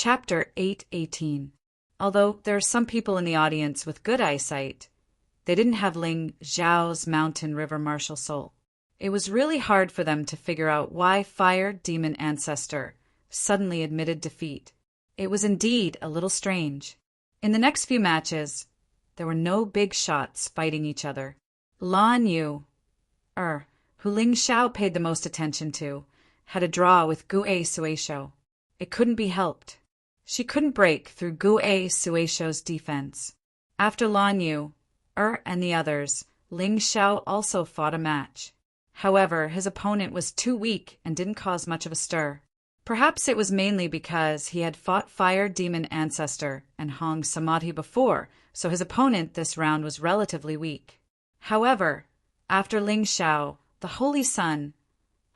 Chapter 8:18. Although there are some people in the audience with good eyesight, they didn't have Ling Xiao's mountain river martial soul. It was really hard for them to figure out why Fire Demon Ancestor suddenly admitted defeat. It was indeed a little strange. In the next few matches, there were no big shots fighting each other. Lan Yu, who Ling Xiao paid the most attention to, had a draw with Gu Suisho. It couldn't be helped. She couldn't break through Gu Suisho's defense. After Lan Yu, and the others, Ling Xiao also fought a match. However, his opponent was too weak and didn't cause much of a stir. Perhaps it was mainly because he had fought Fire Demon Ancestor and Hong Samadhi before, so his opponent this round was relatively weak. However, after Ling Xiao, the Holy Sun,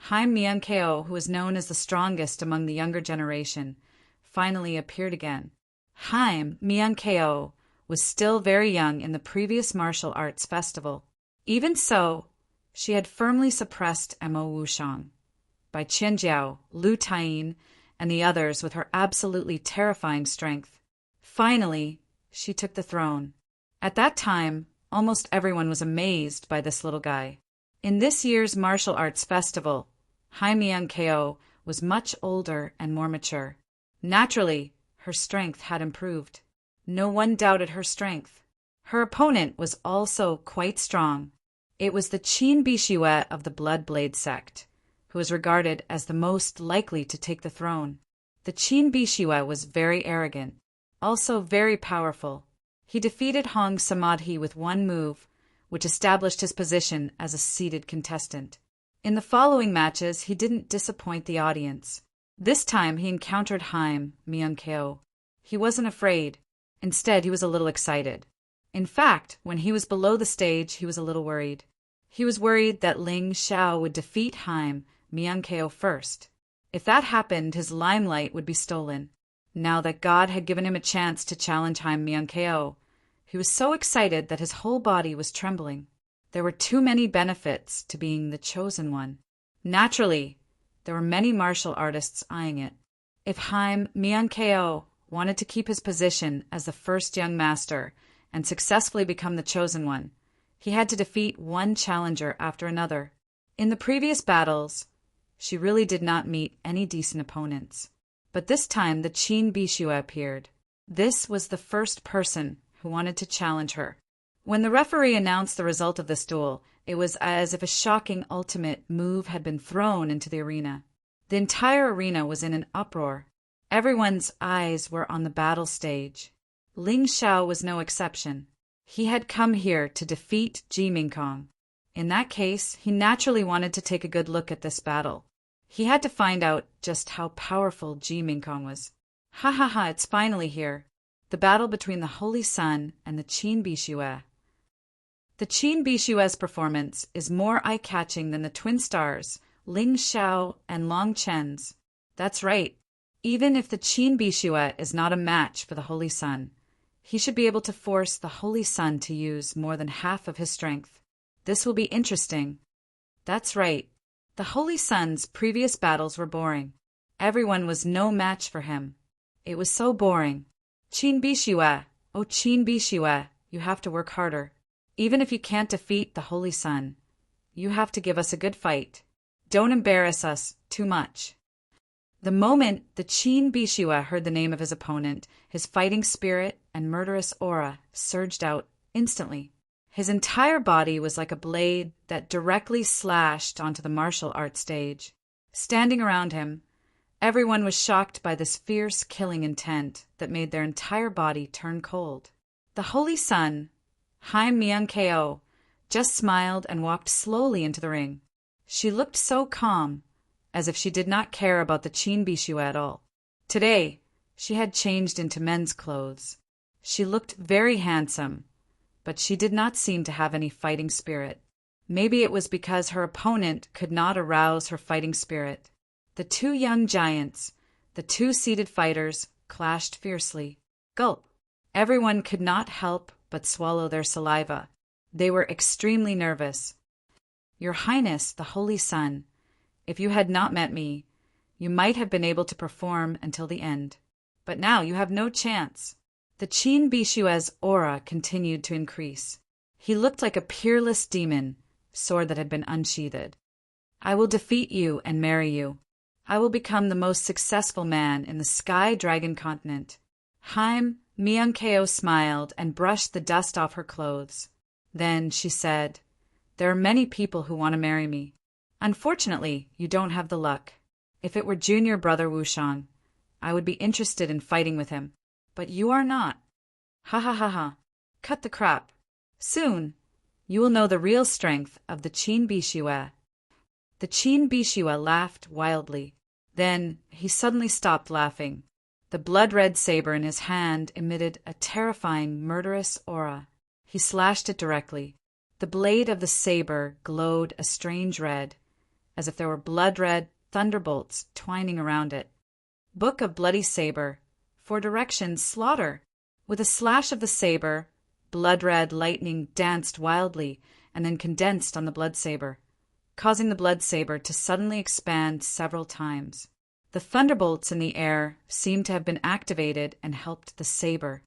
Haim Miankeo, who was known as the strongest among the younger generation, finally appeared again. Haim Miankeo was still very young in the previous martial arts festival. Even so, she had firmly suppressed Mo Wushang, by Qianjiao, Lu Taiyin, and the others with her absolutely terrifying strength. Finally, she took the throne. At that time, almost everyone was amazed by this little guy. In this year's martial arts festival, Haim Miankeo was much older and more mature. Naturally, her strength had improved. No one doubted her strength. Her opponent was also quite strong. It was the Qin Bishue of the Blood Blade sect, who was regarded as the most likely to take the throne. The Qin Bishue was very arrogant, also very powerful. He defeated Hong Samadhi with one move, which established his position as a seated contestant. In the following matches, he didn't disappoint the audience. This time, he encountered Haim Miankeo. He wasn't afraid. Instead, he was a little excited. In fact, when he was below the stage, he was a little worried. He was worried that Ling Xiao would defeat Haim Miankeo first. If that happened, his limelight would be stolen. Now that God had given him a chance to challenge Haim Miankeo, he was so excited that his whole body was trembling. There were too many benefits to being the chosen one. Naturally, there were many martial artists eyeing it. If Haim Miankeo wanted to keep his position as the first young master and successfully become the chosen one, he had to defeat one challenger after another. In the previous battles, she really did not meet any decent opponents. But this time the Qin Bishue appeared. This was the first person who wanted to challenge her. When the referee announced the result of this duel, it was as if a shocking ultimate move had been thrown into the arena. The entire arena was in an uproar. Everyone's eyes were on the battle stage. Ling Xiao was no exception. He had come here to defeat Ji Mingkong. In that case, he naturally wanted to take a good look at this battle. He had to find out just how powerful Ji Mingkong was. Ha ha ha, it's finally here. The battle between the Holy Sun and the Qin Bishue. The Qin Bishue's performance is more eye-catching than the twin stars, Ling Xiao and Long Chen's. That's right. Even if the Qin Bishue is not a match for the Holy Sun, he should be able to force the Holy Sun to use more than half of his strength. This will be interesting. That's right. The Holy Sun's previous battles were boring. Everyone was no match for him. It was so boring. Qin Bishue, oh Qin Bishue, you have to work harder. Even if you can't defeat the Holy Sun, you have to give us a good fight. Don't embarrass us too much. The moment the Qin Bishue heard the name of his opponent, his fighting spirit and murderous aura surged out instantly. His entire body was like a blade that directly slashed onto the martial arts stage. Standing around him, everyone was shocked by this fierce killing intent that made their entire body turn cold. The Holy Sun, Haim Miankeo, just smiled and walked slowly into the ring. She looked so calm, as if she did not care about the Qin Bishue at all. Today, she had changed into men's clothes. She looked very handsome, but she did not seem to have any fighting spirit. Maybe it was because her opponent could not arouse her fighting spirit. The two young giants, the two seated fighters, clashed fiercely. Gulp! Everyone could not help but swallow their saliva. They were extremely nervous. Your Highness, the Holy Sun, if you had not met me, you might have been able to perform until the end. but now you have no chance." The Qin Bishue's aura continued to increase. He looked like a peerless demon, sword that had been unsheathed. "I will defeat you and marry you. I will become the most successful man in the Sky Dragon continent." Haim Myunkeo smiled and brushed the dust off her clothes. Then she said, "There are many people who want to marry me. Unfortunately, you don't have the luck. If it were junior brother Wushang, I would be interested in fighting with him. But you are not. Ha ha ha ha. Cut the crap. Soon, you will know the real strength of the Qin Bishue." The Qin Bishue laughed wildly. Then he suddenly stopped laughing. The blood-red saber in his hand emitted a terrifying, murderous aura. He slashed it directly. The blade of the saber glowed a strange red, as if there were blood-red thunderbolts twining around it. Book of Bloody Saber. For directions, slaughter. With a slash of the saber, blood-red lightning danced wildly and then condensed on the blood saber, causing the blood saber to suddenly expand several times. The thunderbolts in the air seemed to have been activated and helped the saber.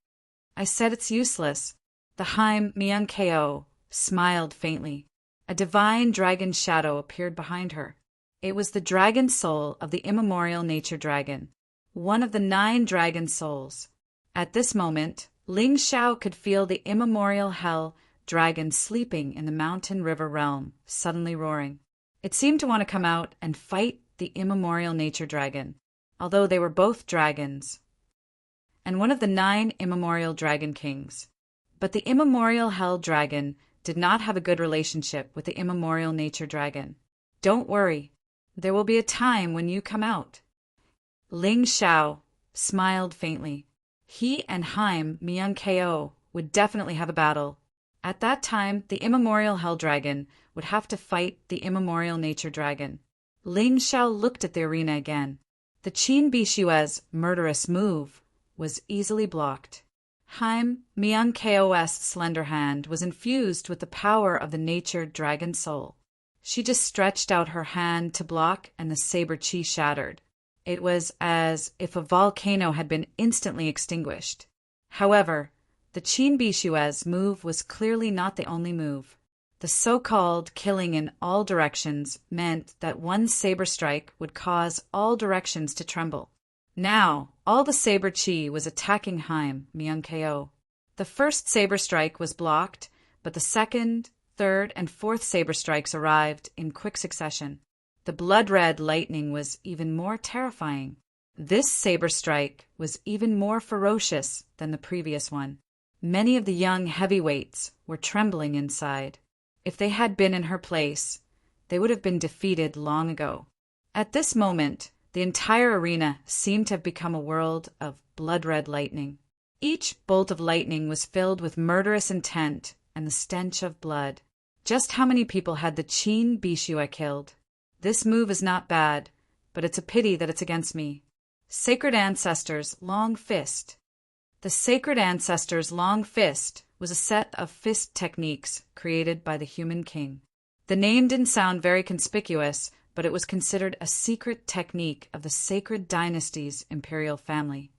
"I said it's useless." The Haim Myunkeo smiled faintly. A divine dragon shadow appeared behind her. It was the dragon soul of the immemorial nature dragon, one of the 9 dragon souls. At this moment, Ling Xiao could feel the immemorial hell dragon sleeping in the mountain river realm, suddenly roaring. It seemed to want to come out and fight the immemorial nature dragon, although they were both dragons, and one of the 9 immemorial dragon kings. But the immemorial hell dragon did not have a good relationship with the immemorial nature dragon. "Don't worry, there will be a time when you come out." Ling Xiao smiled faintly. He and Haim Myunkeo would definitely have a battle. At that time, the immemorial hell dragon would have to fight the immemorial nature dragon. Ling Xiao looked at the arena again. The Qin Bishue's murderous move was easily blocked. Haim Myunkeo's slender hand was infused with the power of the nature dragon soul. She just stretched out her hand to block, and the saber chi shattered. It was as if a volcano had been instantly extinguished. However, the Qin Bishue's move was clearly not the only move. The so-called killing in all directions meant that one saber strike would cause all directions to tremble. Now, all the saber chi was attacking Haim Myunkeo. The first saber strike was blocked, but the second, third, and fourth saber strikes arrived in quick succession. The blood-red lightning was even more terrifying. This saber strike was even more ferocious than the previous one. Many of the young heavyweights were trembling inside. If they had been in her place, they would have been defeated long ago. At this moment, the entire arena seemed to have become a world of blood-red lightning. Each bolt of lightning was filled with murderous intent and the stench of blood. Just how many people had the Qin Bishue killed? This move is not bad, but it's a pity that it's against me. Sacred Ancestors' Long Fist. The Sacred Ancestors' Long Fist was a set of fist techniques created by the human king. The name didn't sound very conspicuous, but it was considered a secret technique of the sacred dynasty's imperial family.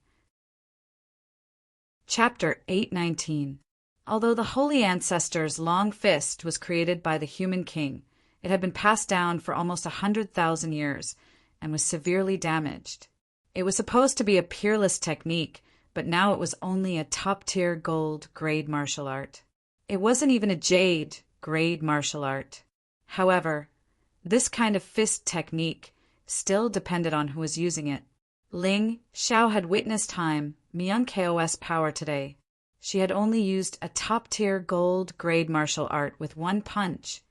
Chapter 819. Although the Holy Ancestors' Long Fist was created by the human king, it had been passed down for almost 100,000 years and was severely damaged. It was supposed to be a peerless technique, but now it was only a top-tier gold grade martial art. It wasn't even a jade grade martial art. However, this kind of fist technique still depended on who was using it. Ling Xiao had witnessed Haim Myunkeo's power today. She had only used a top-tier gold grade martial art with one punch,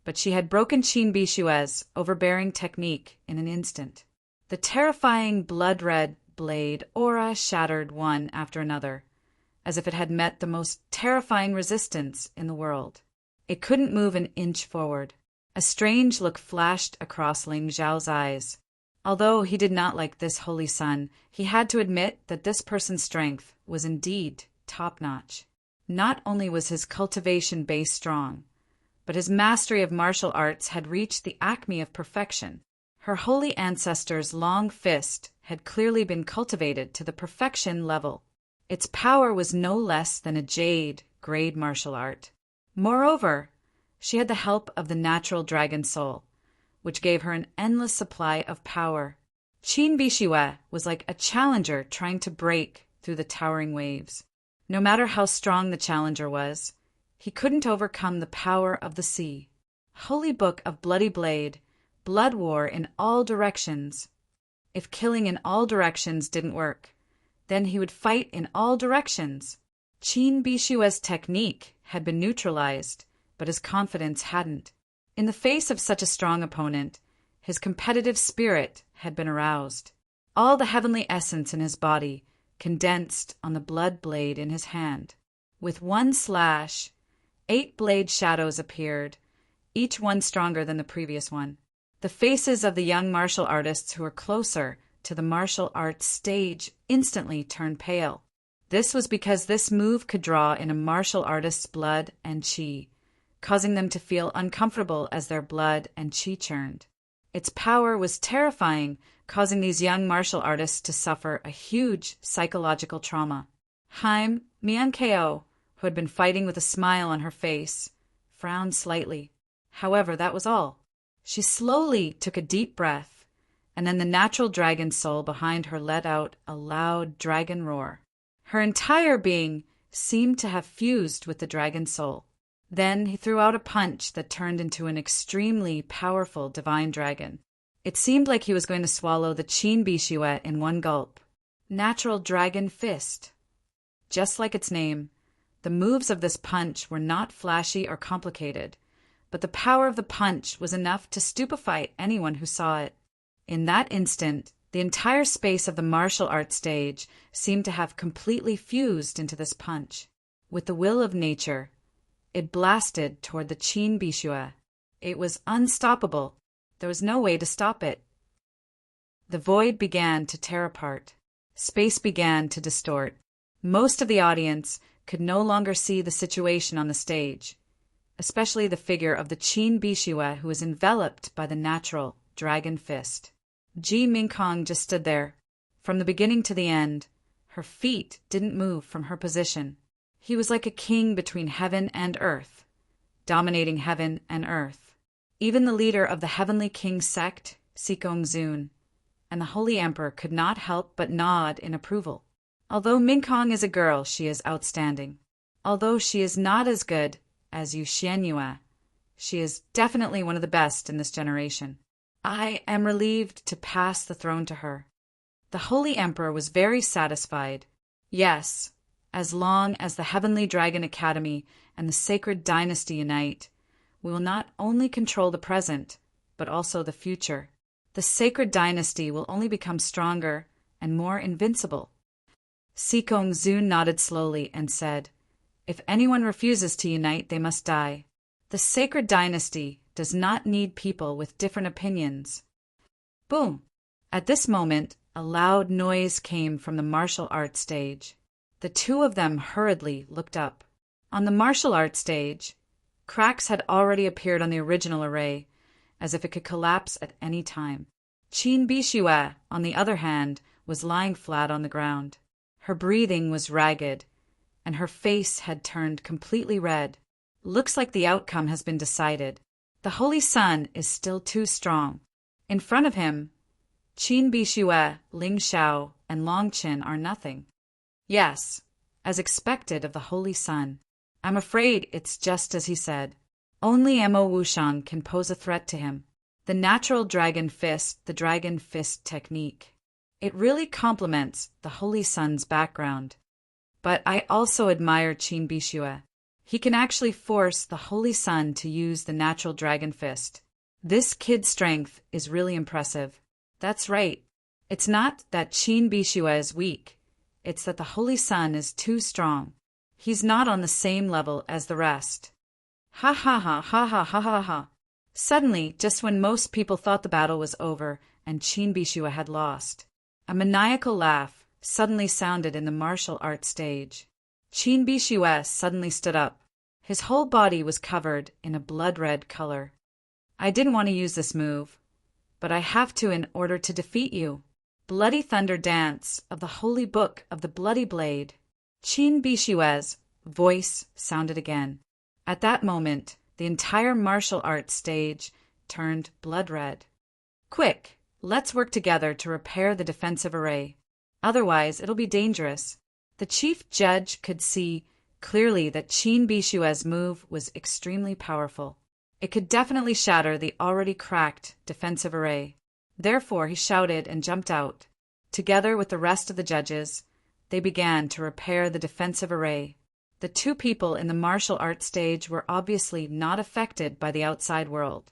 but she had broken Qin Bishue's overbearing technique in an instant. The terrifying blood-red blade aura shattered one after another, as if it had met the most terrifying resistance in the world. It couldn't move an inch forward. A strange look flashed across Ling Xiao's eyes. Although he did not like this holy son, he had to admit that this person's strength was indeed top-notch. Not only was his cultivation base strong, but his mastery of martial arts had reached the acme of perfection. Her holy ancestor's long fist had clearly been cultivated to the perfection level. Its power was no less than a jade-grade martial art. Moreover, she had the help of the natural dragon soul, which gave her an endless supply of power. Qin Bishue was like a challenger trying to break through the towering waves. No matter how strong the challenger was, he couldn't overcome the power of the sea. Holy Book of Bloody Blade, blood war in all directions. If killing in all directions didn't work, then he would fight in all directions. Qin Bishue's technique had been neutralized, but his confidence hadn't. In the face of such a strong opponent, his competitive spirit had been aroused. All the heavenly essence in his body condensed on the blood blade in his hand. With one slash, 8 blade shadows appeared, each one stronger than the previous one. The faces of the young martial artists who were closer to the martial arts stage instantly turned pale. This was because this move could draw in a martial artist's blood and qi, causing them to feel uncomfortable as their blood and qi churned. Its power was terrifying, causing these young martial artists to suffer a huge psychological trauma. Haim Miankeo, who had been fighting with a smile on her face, frowned slightly. However, that was all. She slowly took a deep breath, and then the natural dragon soul behind her let out a loud dragon roar. Her entire being seemed to have fused with the dragon soul. Then he threw out a punch that turned into an extremely powerful divine dragon. It seemed like he was going to swallow the Qin Bishue in one gulp. Natural Dragon Fist. Just like its name, the moves of this punch were not flashy or complicated, but the power of the punch was enough to stupefy anyone who saw it. In that instant, the entire space of the martial arts stage seemed to have completely fused into this punch. With the will of nature, it blasted toward the Qin Bishue. It was unstoppable. There was no way to stop it. The void began to tear apart. Space began to distort. Most of the audience could no longer see the situation on the stage, especially the figure of the Qin Bishue who was enveloped by the natural dragon fist. Ji Mingkong just stood there. From the beginning to the end, her feet didn't move from her position. He was like a king between heaven and earth, dominating heaven and earth. Even the leader of the Heavenly King sect, Sikong Zun, and the Holy Emperor could not help but nod in approval. Although Mingkong is a girl, she is outstanding. Although she is not as good as Yu Xianyue, she is definitely one of the best in this generation. I am relieved to pass the throne to her. The Holy Emperor was very satisfied. Yes, as long as the Heavenly Dragon Academy and the Sacred Dynasty unite, we will not only control the present, but also the future. The Sacred Dynasty will only become stronger and more invincible. Sikong Zun nodded slowly and said, "If anyone refuses to unite, they must die. The Sacred Dynasty does not need people with different opinions." Boom! At this moment, a loud noise came from the martial arts stage. The two of them hurriedly looked up. On the martial arts stage, cracks had already appeared on the original array, as if it could collapse at any time. Qin Bishue, on the other hand, was lying flat on the ground. Her breathing was ragged, and her face had turned completely red. Looks like the outcome has been decided. The Holy Sun is still too strong. In front of him, Qin Bishue, Ling Xiao, and Long Qin are nothing. Yes, as expected of the Holy Sun. I'm afraid it's just as he said. Only Mo Wushang can pose a threat to him. The natural dragon fist, the dragon fist technique. It really complements the Holy Sun's background. But I also admire Qin Bishue. He can actually force the Holy Sun to use the natural dragon fist. This kid's strength is really impressive. That's right. It's not that Qin Bishue is weak. It's that the Holy Sun is too strong. He's not on the same level as the rest. Ha ha ha ha ha ha ha ha. Suddenly, just when most people thought the battle was over and Qin Bishue had lost, a maniacal laugh suddenly sounded in the martial arts stage. Qin Bishue suddenly stood up. His whole body was covered in a blood-red color. I didn't want to use this move, but I have to in order to defeat you. Bloody Thunder Dance of the Holy Book of the Bloody Blade. Qin Bishue's voice sounded again. At that moment, the entire martial arts stage turned blood red. Quick, let's work together to repair the defensive array. Otherwise, it'll be dangerous. The chief judge could see clearly that Qin Bishue's move was extremely powerful. It could definitely shatter the already cracked defensive array. Therefore, he shouted and jumped out. Together with the rest of the judges, they began to repair the defensive array. The two people in the martial arts stage were obviously not affected by the outside world.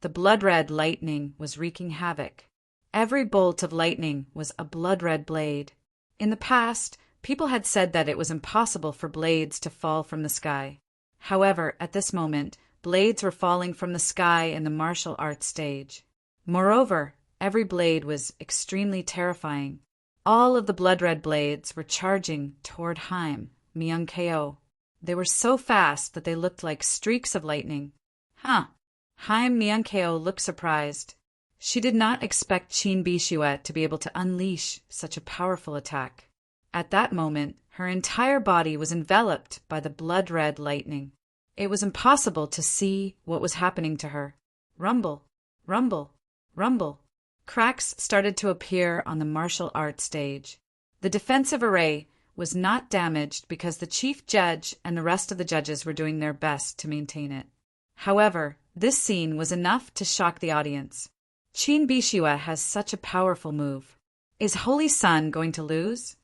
The blood-red lightning was wreaking havoc. Every bolt of lightning was a blood-red blade. In the past, people had said that it was impossible for blades to fall from the sky. However, at this moment, blades were falling from the sky in the martial arts stage. Moreover, every blade was extremely terrifying. All of the blood-red blades were charging toward Haim, Myung-ko. They were so fast that they looked like streaks of lightning. Haim Myung-ko looked surprised. She did not expect Qin Bishue to be able to unleash such a powerful attack. At that moment, her entire body was enveloped by the blood-red lightning. It was impossible to see what was happening to her. Rumble, rumble, rumble. Cracks started to appear on the martial arts stage. The defensive array was not damaged because the chief judge and the rest of the judges were doing their best to maintain it. However, this scene was enough to shock the audience. Qin Bishue has such a powerful move. Is Holy Sun going to lose?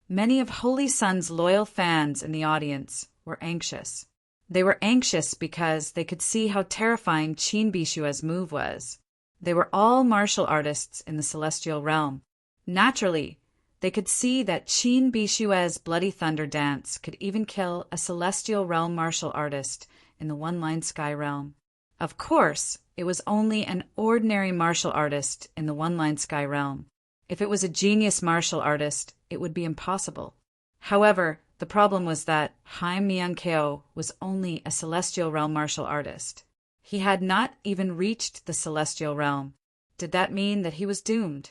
Many of Holy Sun's loyal fans in the audience were anxious. They were anxious because they could see how terrifying Qin Bishue's move was. They were all martial artists in the celestial realm. Naturally, they could see that Qin Bishue's Bloody Thunder Dance could even kill a celestial realm martial artist in the one-line sky realm. Of course, it was only an ordinary martial artist in the one-line sky realm. If it was a genius martial artist, it would be impossible. However, the problem was that Haim Myung-ko was only a celestial realm martial artist. He had not even reached the celestial realm. Did that mean that he was doomed?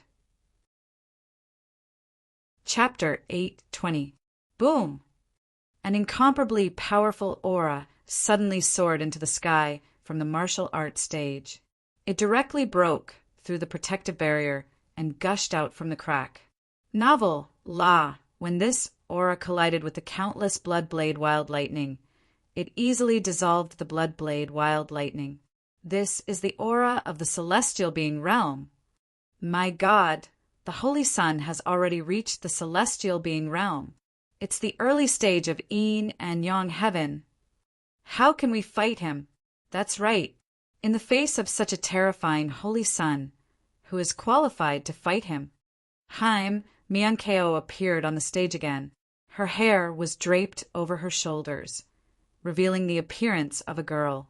Chapter 8:20. Boom! An incomparably powerful aura suddenly soared into the sky from the martial arts stage. It directly broke through the protective barrier and gushed out from the crack. Novel, when this aura collided with the countless blood blade wild lightning, it easily dissolved the blood blade wild lightning. This is the aura of the celestial being realm. My God, the Holy Sun has already reached the celestial being realm. It's the early stage of Yin and Yang heaven. How can we fight him? That's right. In the face of such a terrifying Holy Sun, who is qualified to fight him? Haim Myung-ko appeared on the stage again. Her hair was draped over her shoulders, revealing the appearance of a girl.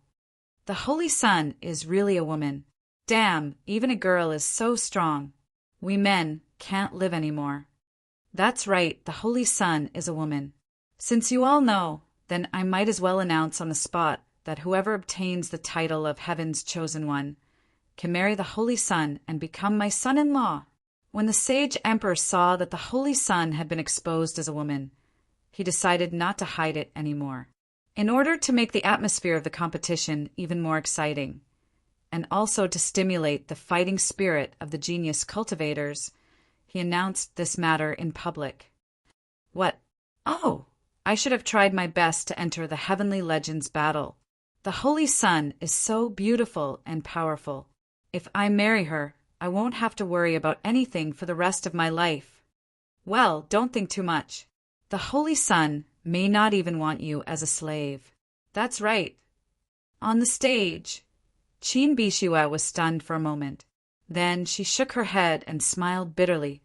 The Holy Sun is really a woman. Damn, even a girl is so strong. We men can't live anymore. That's right, the Holy Sun is a woman. Since you all know, then I might as well announce on the spot that whoever obtains the title of Heaven's Chosen One can marry the Holy Sun and become my son-in-law. When the sage emperor saw that the Holy Sun had been exposed as a woman, he decided not to hide it anymore. In order to make the atmosphere of the competition even more exciting, and also to stimulate the fighting spirit of the genius cultivators, he announced this matter in public. What? Oh, I should have tried my best to enter the Heavenly Legends battle. The Holy Sun is so beautiful and powerful. If I marry her, I won't have to worry about anything for the rest of my life. Well, don't think too much. The Holy Sun may not even want you as a slave. That's right. On the stage, Qin Bishue was stunned for a moment. Then she shook her head and smiled bitterly.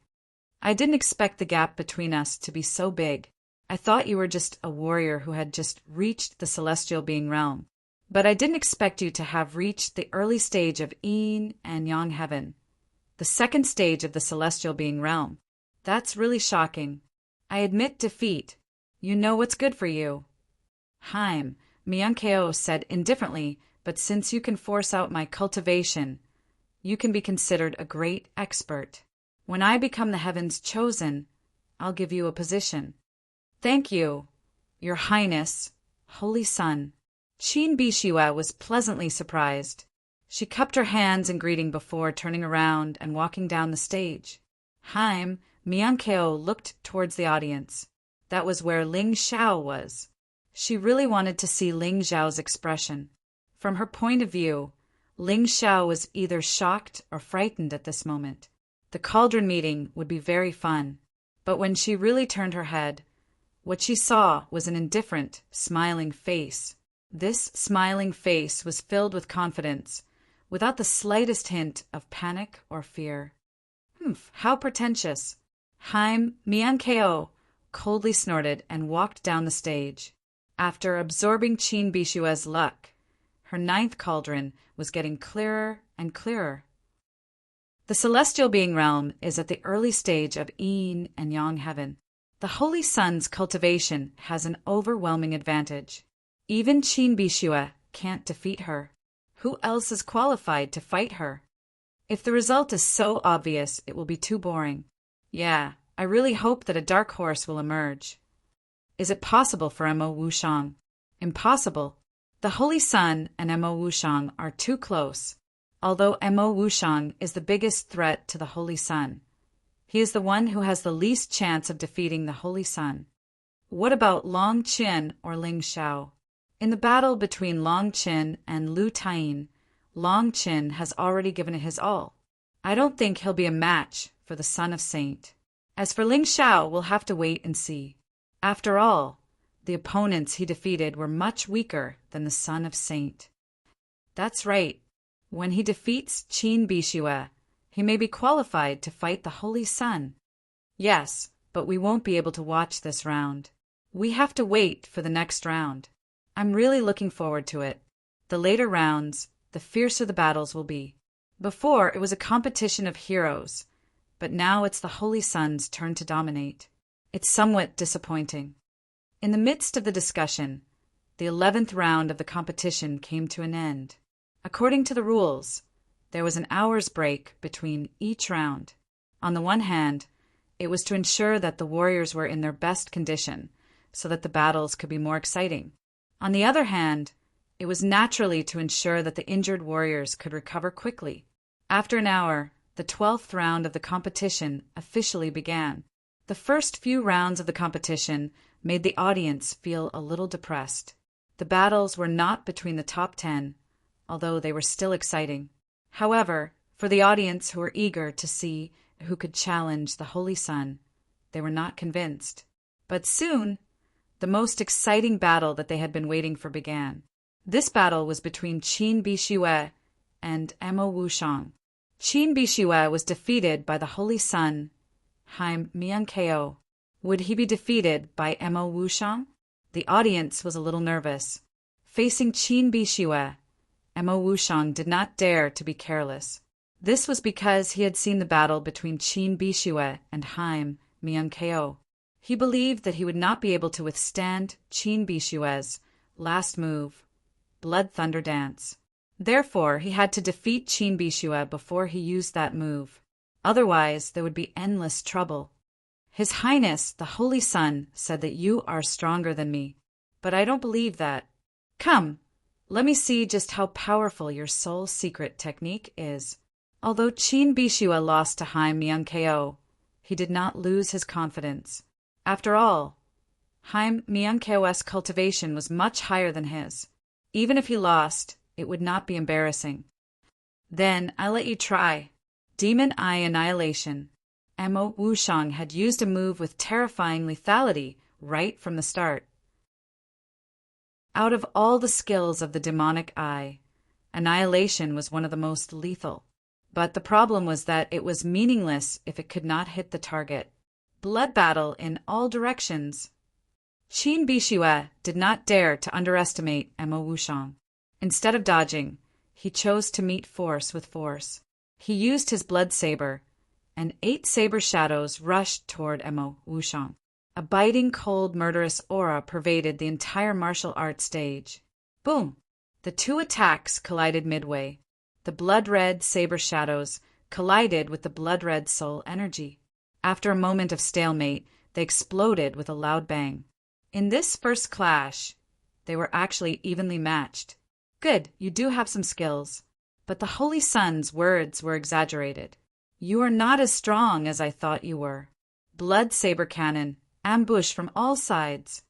I didn't expect the gap between us to be so big. I thought you were just a warrior who had just reached the celestial being realm. But I didn't expect you to have reached the early stage of Yin and Yang heaven, the second stage of the celestial being realm. That's really shocking. I admit defeat. You know what's good for you. Haim Myung-ko said indifferently, but since you can force out my cultivation, you can be considered a great expert. When I become the heaven's chosen, I'll give you a position. Thank you, Your Highness, Holy Sun. Qin Bishue was pleasantly surprised. She cupped her hands in greeting before turning around and walking down the stage. Haim Miankeo looked towards the audience. That was where Ling Xiao was. She really wanted to see Ling Xiao's expression. From her point of view, Ling Xiao was either shocked or frightened at this moment. The cauldron meeting would be very fun. But when she really turned her head, what she saw was an indifferent, smiling face. This smiling face was filled with confidence, without the slightest hint of panic or fear. Humph, how pretentious. Haim Miankeo coldly snorted and walked down the stage. After absorbing Qin Bishue's luck, her 9th cauldron was getting clearer and clearer. The celestial being realm is at the early stage of yin and yang heaven. The Holy Sun's cultivation has an overwhelming advantage. Even Qin Bishue can't defeat her. Who else is qualified to fight her? If the result is so obvious, it will be too boring. Yeah, I really hope that a dark horse will emerge. Is it possible for Mo Wushang? Impossible. The Holy Sun and Mo Wushang are too close. Although Mo Wushang is the biggest threat to the Holy Sun, he is the one who has the least chance of defeating the Holy Sun. What about Long Qin or Ling Xiao? In the battle between Long Qin and Lu Taiyin, Long Qin has already given it his all. I don't think he'll be a match for the Son of Saint. As for Ling Xiao, we'll have to wait and see. After all, the opponents he defeated were much weaker than the Son of Saint. That's right. When he defeats Qin Bishue, he may be qualified to fight the Holy Sun. Yes, but we won't be able to watch this round. We have to wait for the next round. I'm really looking forward to it. The later rounds, the fiercer the battles will be. Before, it was a competition of heroes, but now it's the Holy Sun's turn to dominate. It's somewhat disappointing. In the midst of the discussion, the 11th round of the competition came to an end. According to the rules, there was an hour's break between each round. On the one hand, it was to ensure that the warriors were in their best condition, so that the battles could be more exciting. On the other hand, it was naturally to ensure that the injured warriors could recover quickly. After an hour, the 12th round of the competition officially began. The first few rounds of the competition made the audience feel a little depressed. The battles were not between the top 10, although they were still exciting. However, for the audience who were eager to see who could challenge the Holy Sun, they were not convinced. But soon, the most exciting battle that they had been waiting for began. This battle was between Qin Bishue and Mo Wushang. Qin Bishue was defeated by the Holy Sun, Haim Miankeo. Would he be defeated by Mo Wushang? The audience was a little nervous. Facing Qin Bishue, Mo Wushang did not dare to be careless. This was because he had seen the battle between Qin Bishue and Haim Miankeo. He believed that he would not be able to withstand Qin Bishue's last move, Blood Thunder Dance. Therefore, he had to defeat Qin Bishue before he used that move. Otherwise, there would be endless trouble. His Highness, the Holy Sun, said that you are stronger than me, but I don't believe that. Come, let me see just how powerful your soul secret technique is. Although Qin Bishue lost to Haim Miankeo, he did not lose his confidence. After all, Haim Miankeo's cultivation was much higher than his. Even if he lost, it would not be embarrassing. Then I'll let you try. Demon Eye Annihilation. Mo Wushang had used a move with terrifying lethality right from the start. Out of all the skills of the demonic eye, Annihilation was one of the most lethal. But the problem was that it was meaningless if it could not hit the target. Blood battle in all directions. Qin Bishue did not dare to underestimate Mo Wushang. Instead of dodging, he chose to meet force with force. He used his blood saber, and 8 saber shadows rushed toward Mo Wushang. A biting, cold, murderous aura pervaded the entire martial arts stage. Boom! The 2 attacks collided midway. The blood-red saber shadows collided with the blood-red soul energy. After a moment of stalemate, they exploded with a loud bang. In this first clash, they were actually evenly matched. Good, you do have some skills. But the Holy Sun's words were exaggerated. You are not as strong as I thought you were. Blood saber cannon, ambush from all sides.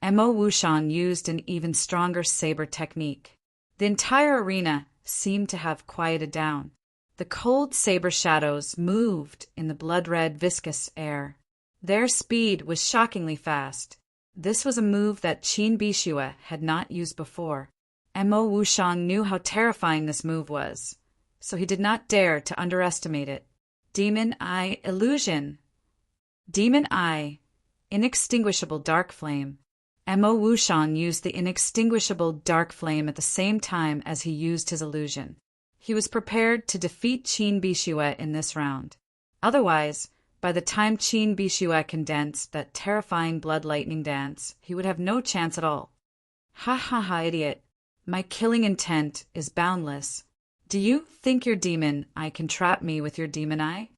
Mo Wushang used an even stronger saber technique. The entire arena seemed to have quieted down. The cold saber shadows moved in the blood-red viscous air. Their speed was shockingly fast. This was a move that Qin Bishue had not used before. Mo Wushang knew how terrifying this move was, so he did not dare to underestimate it. Demon Eye Illusion. Demon Eye, Inextinguishable Dark Flame. Mo Wushang used the inextinguishable dark flame at the same time as he used his illusion. He was prepared to defeat Qin Bishue in this round. Otherwise, by the time Qin Bishue condensed that terrifying blood lightning dance, he would have no chance at all. Ha ha ha, idiot. My killing intent is boundless. Do you think your demon eye can trap me with your demon eye?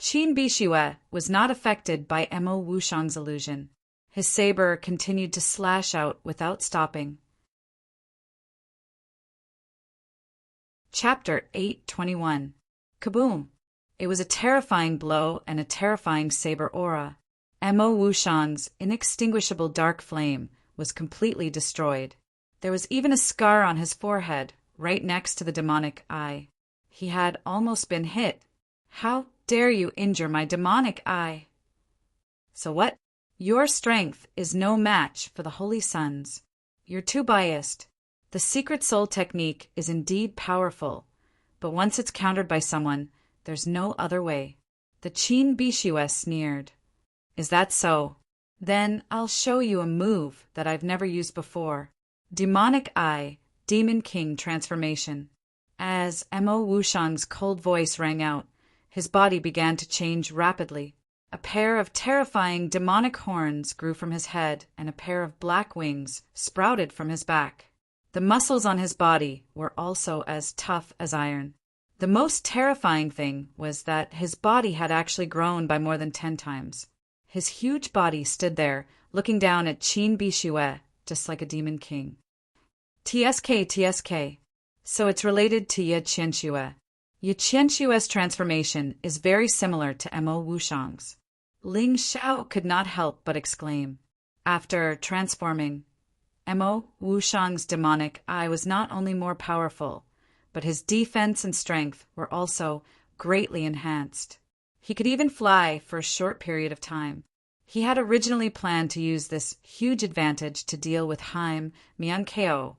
Qin Bishue was not affected by Mo Wushang's illusion. His saber continued to slash out without stopping. Chapter 821. Kaboom! It was a terrifying blow and a terrifying saber aura. Mo Wushang's inextinguishable dark flame was completely destroyed. There was even a scar on his forehead, right next to the demonic eye. He had almost been hit. How dare you injure my demonic eye? So what? Your strength is no match for the Holy Sun's. You're too biased. The secret soul technique is indeed powerful, but once it's countered by someone, there's no other way. The Qin Bishue sneered. Is that so? Then I'll show you a move that I've never used before. Demonic Eye, Demon King Transformation. As Mo Wushang's cold voice rang out, his body began to change rapidly. A pair of terrifying demonic horns grew from his head, and a pair of black wings sprouted from his back. The muscles on his body were also as tough as iron. The most terrifying thing was that his body had actually grown by more than 10 times. His huge body stood there, looking down at Qin Bishue, just like a demon king. TSK. So it's related to Ye Qianxue. Ye Qianxue's transformation is very similar to Mo Wushang's. Ling Xiao could not help but exclaim. After transforming, Mo Wushang's demonic eye was not only more powerful, but his defense and strength were also greatly enhanced. He could even fly for a short period of time. He had originally planned to use this huge advantage to deal with Haim Miankeo,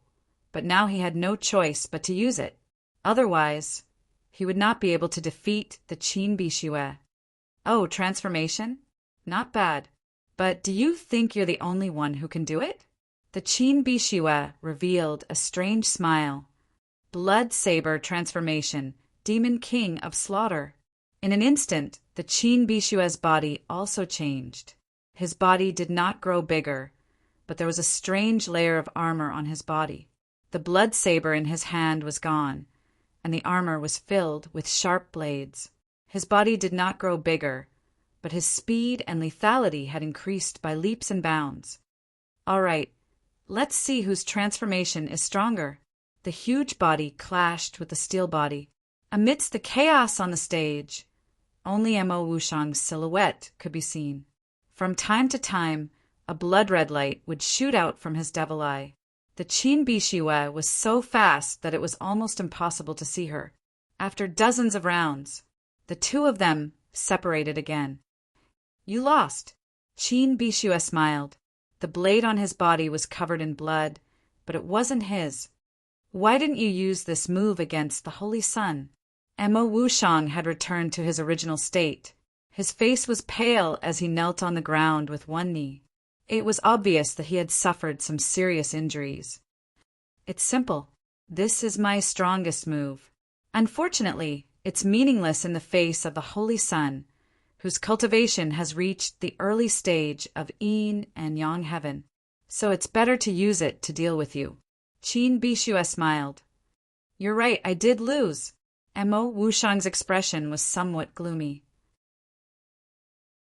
but now he had no choice but to use it. Otherwise, he would not be able to defeat the Qin Bishue. Oh, transformation? Not bad. But do you think you're the only one who can do it? The Qin Bishue revealed a strange smile. Blood saber transformation, Demon King of Slaughter. In an instant, the Qin Bishue's body also changed. His body did not grow bigger, but there was a strange layer of armor on his body. The blood saber in his hand was gone, and the armor was filled with sharp blades. His body did not grow bigger, but his speed and lethality had increased by leaps and bounds. All right, let's see whose transformation is stronger. The huge body clashed with the steel body. Amidst the chaos on the stage, only Mo Wushang's silhouette could be seen. From time to time, a blood-red light would shoot out from his devil eye. The Qin Bishue was so fast that it was almost impossible to see her. After dozens of rounds, the two of them separated again. You lost. Qin Bishue smiled. The blade on his body was covered in blood, but it wasn't his. Why didn't you use this move against the Holy Sun? Mo Wushang had returned to his original state. His face was pale as he knelt on the ground with one knee. It was obvious that he had suffered some serious injuries. It's simple. This is my strongest move. Unfortunately, it's meaningless in the face of the Holy Sun, whose cultivation has reached the early stage of Yin and Yang heaven. So it's better to use it to deal with you. Qin Bishue smiled. You're right, I did lose. Mo Wushang's expression was somewhat gloomy.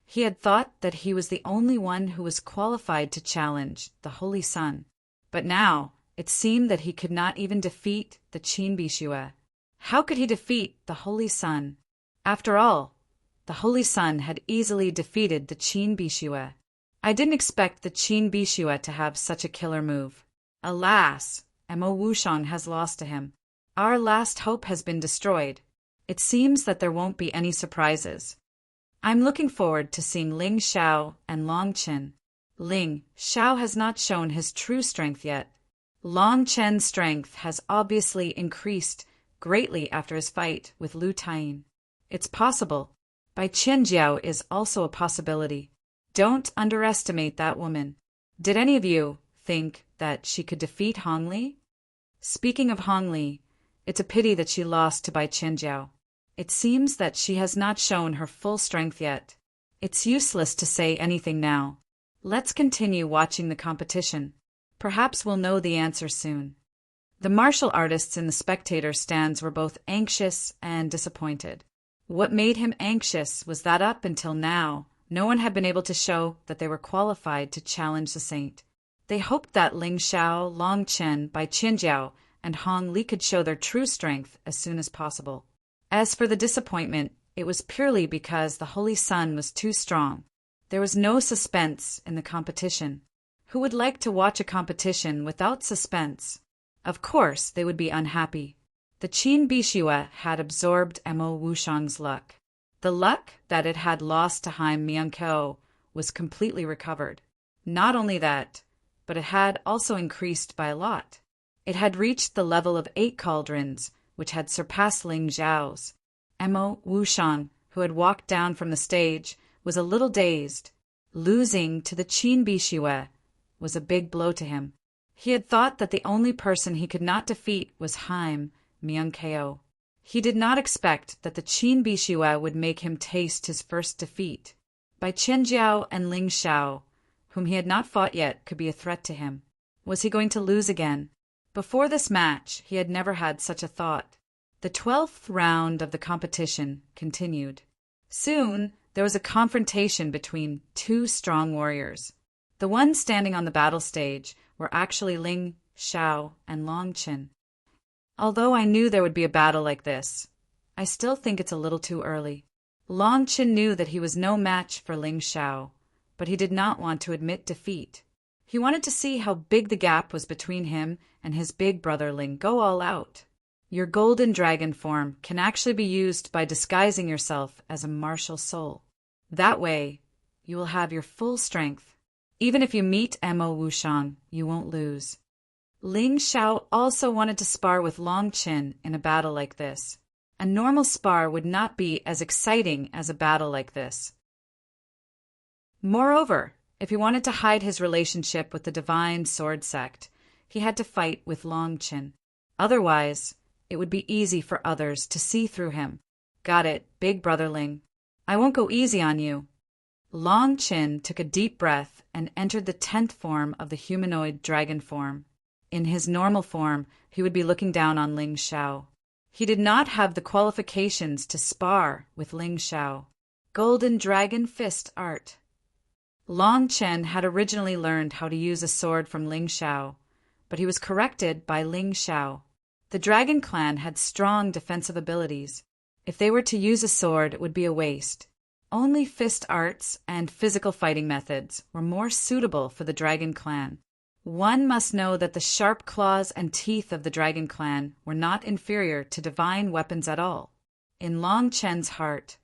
He had thought that he was the only one who was qualified to challenge the Holy Sun. But now, it seemed that he could not even defeat the Qin Bishue. How could he defeat the Holy Sun? After all, the Holy Sun had easily defeated the Qin Bishue. I didn't expect the Qin Bishue to have such a killer move. Alas, Mo Wushang has lost to him. Our last hope has been destroyed. It seems that there won't be any surprises. I'm looking forward to seeing Ling Xiao and Long Chen. Ling Xiao has not shown his true strength yet. Long Chen's strength has obviously increased greatly after his fight with Lu Taiyin. It's possible. Bai Qianjiao is also a possibility. Don't underestimate that woman. Did any of you think that she could defeat Hong Li? Speaking of Hong Li, it's a pity that she lost to Bai Qianjiao. It seems that she has not shown her full strength yet. It's useless to say anything now. Let's continue watching the competition. Perhaps we'll know the answer soon. The martial artists in the spectator stands were both anxious and disappointed. What made him anxious was that up until now, no one had been able to show that they were qualified to challenge the saint. They hoped that Ling Xiao, Long Chen, Bai Qianjiao, and Hong Li could show their true strength as soon as possible. As for the disappointment, it was purely because the Holy Sun was too strong. There was no suspense in the competition. Who would like to watch a competition without suspense? Of course, they would be unhappy. The Qin Bishue had absorbed Mo Wushang's luck. The luck that it had lost to Haim Miankeo was completely recovered. Not only that, but it had also increased by a lot. It had reached the level of 8 cauldrons, which had surpassed Ling Xiao's. Mo Wushang, who had walked down from the stage, was a little dazed. Losing to the Qin Bishue was a big blow to him. He had thought that the only person he could not defeat was Haim Miankeo. He did not expect that the Qin Bishue would make him taste his first defeat. Bai Qianjiao and Ling Xiao, whom he had not fought yet, could be a threat to him. Was he going to lose again? Before this match, he had never had such a thought. The 12th round of the competition continued. Soon, there was a confrontation between 2 strong warriors. The ones standing on the battle stage were actually Ling Xiao and Long Chen. Although I knew there would be a battle like this, I still think it's a little too early. Long Chen knew that he was no match for Ling Xiao, but he did not want to admit defeat. He wanted to see how big the gap was between him and his big brother Ling. Go all out. Your golden dragon form can actually be used by disguising yourself as a martial soul. That way, you will have your full strength. Even if you meet Mo Wushang, you won't lose. Ling Xiao also wanted to spar with Long Chen in a battle like this. A normal spar would not be as exciting as a battle like this. Moreover, if he wanted to hide his relationship with the Divine Sword Sect, he had to fight with Long Chen. Otherwise, it would be easy for others to see through him. Got it, big brother Ling. I won't go easy on you. Long Chen took a deep breath and entered the 10th form of the humanoid dragon form. In his normal form, he would be looking down on Ling Xiao. He did not have the qualifications to spar with Ling Xiao. Golden Dragon Fist Art. Long Chen had originally learned how to use a sword from Ling Xiao, but he was corrected by Ling Xiao. The Dragon Clan had strong defensive abilities. If they were to use a sword, it would be a waste. Only fist arts and physical fighting methods were more suitable for the Dragon Clan. One must know that the sharp claws and teeth of the Dragon Clan were not inferior to divine weapons at all. In Long Chen's heart,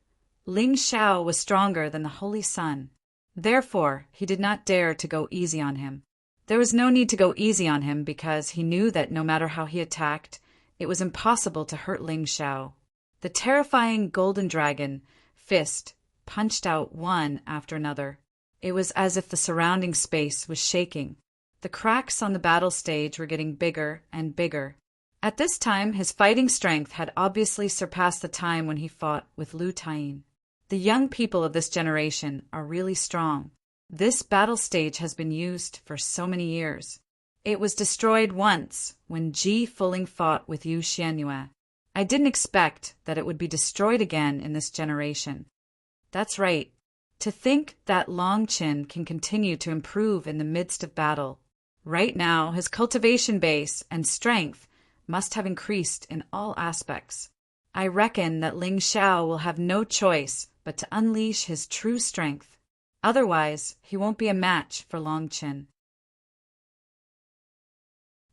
Ling Xiao was stronger than the Holy Sun. Therefore, he did not dare to go easy on him. There was no need to go easy on him because he knew that no matter how he attacked, it was impossible to hurt Ling Xiao. The terrifying golden dragon fist punched out one after another. It was as if the surrounding space was shaking. The cracks on the battle stage were getting bigger and bigger. At this time, his fighting strength had obviously surpassed the time when he fought with Lu Taiyin. The young people of this generation are really strong. This battle stage has been used for so many years. It was destroyed once when Ji Fuling fought with Yu Xianyue. I didn't expect that it would be destroyed again in this generation. That's right. To think that Long Chin can continue to improve in the midst of battle. Right now, his cultivation base and strength must have increased in all aspects. I reckon that Ling Xiao will have no choice but to unleash his true strength. Otherwise, he won't be a match for Long Chin.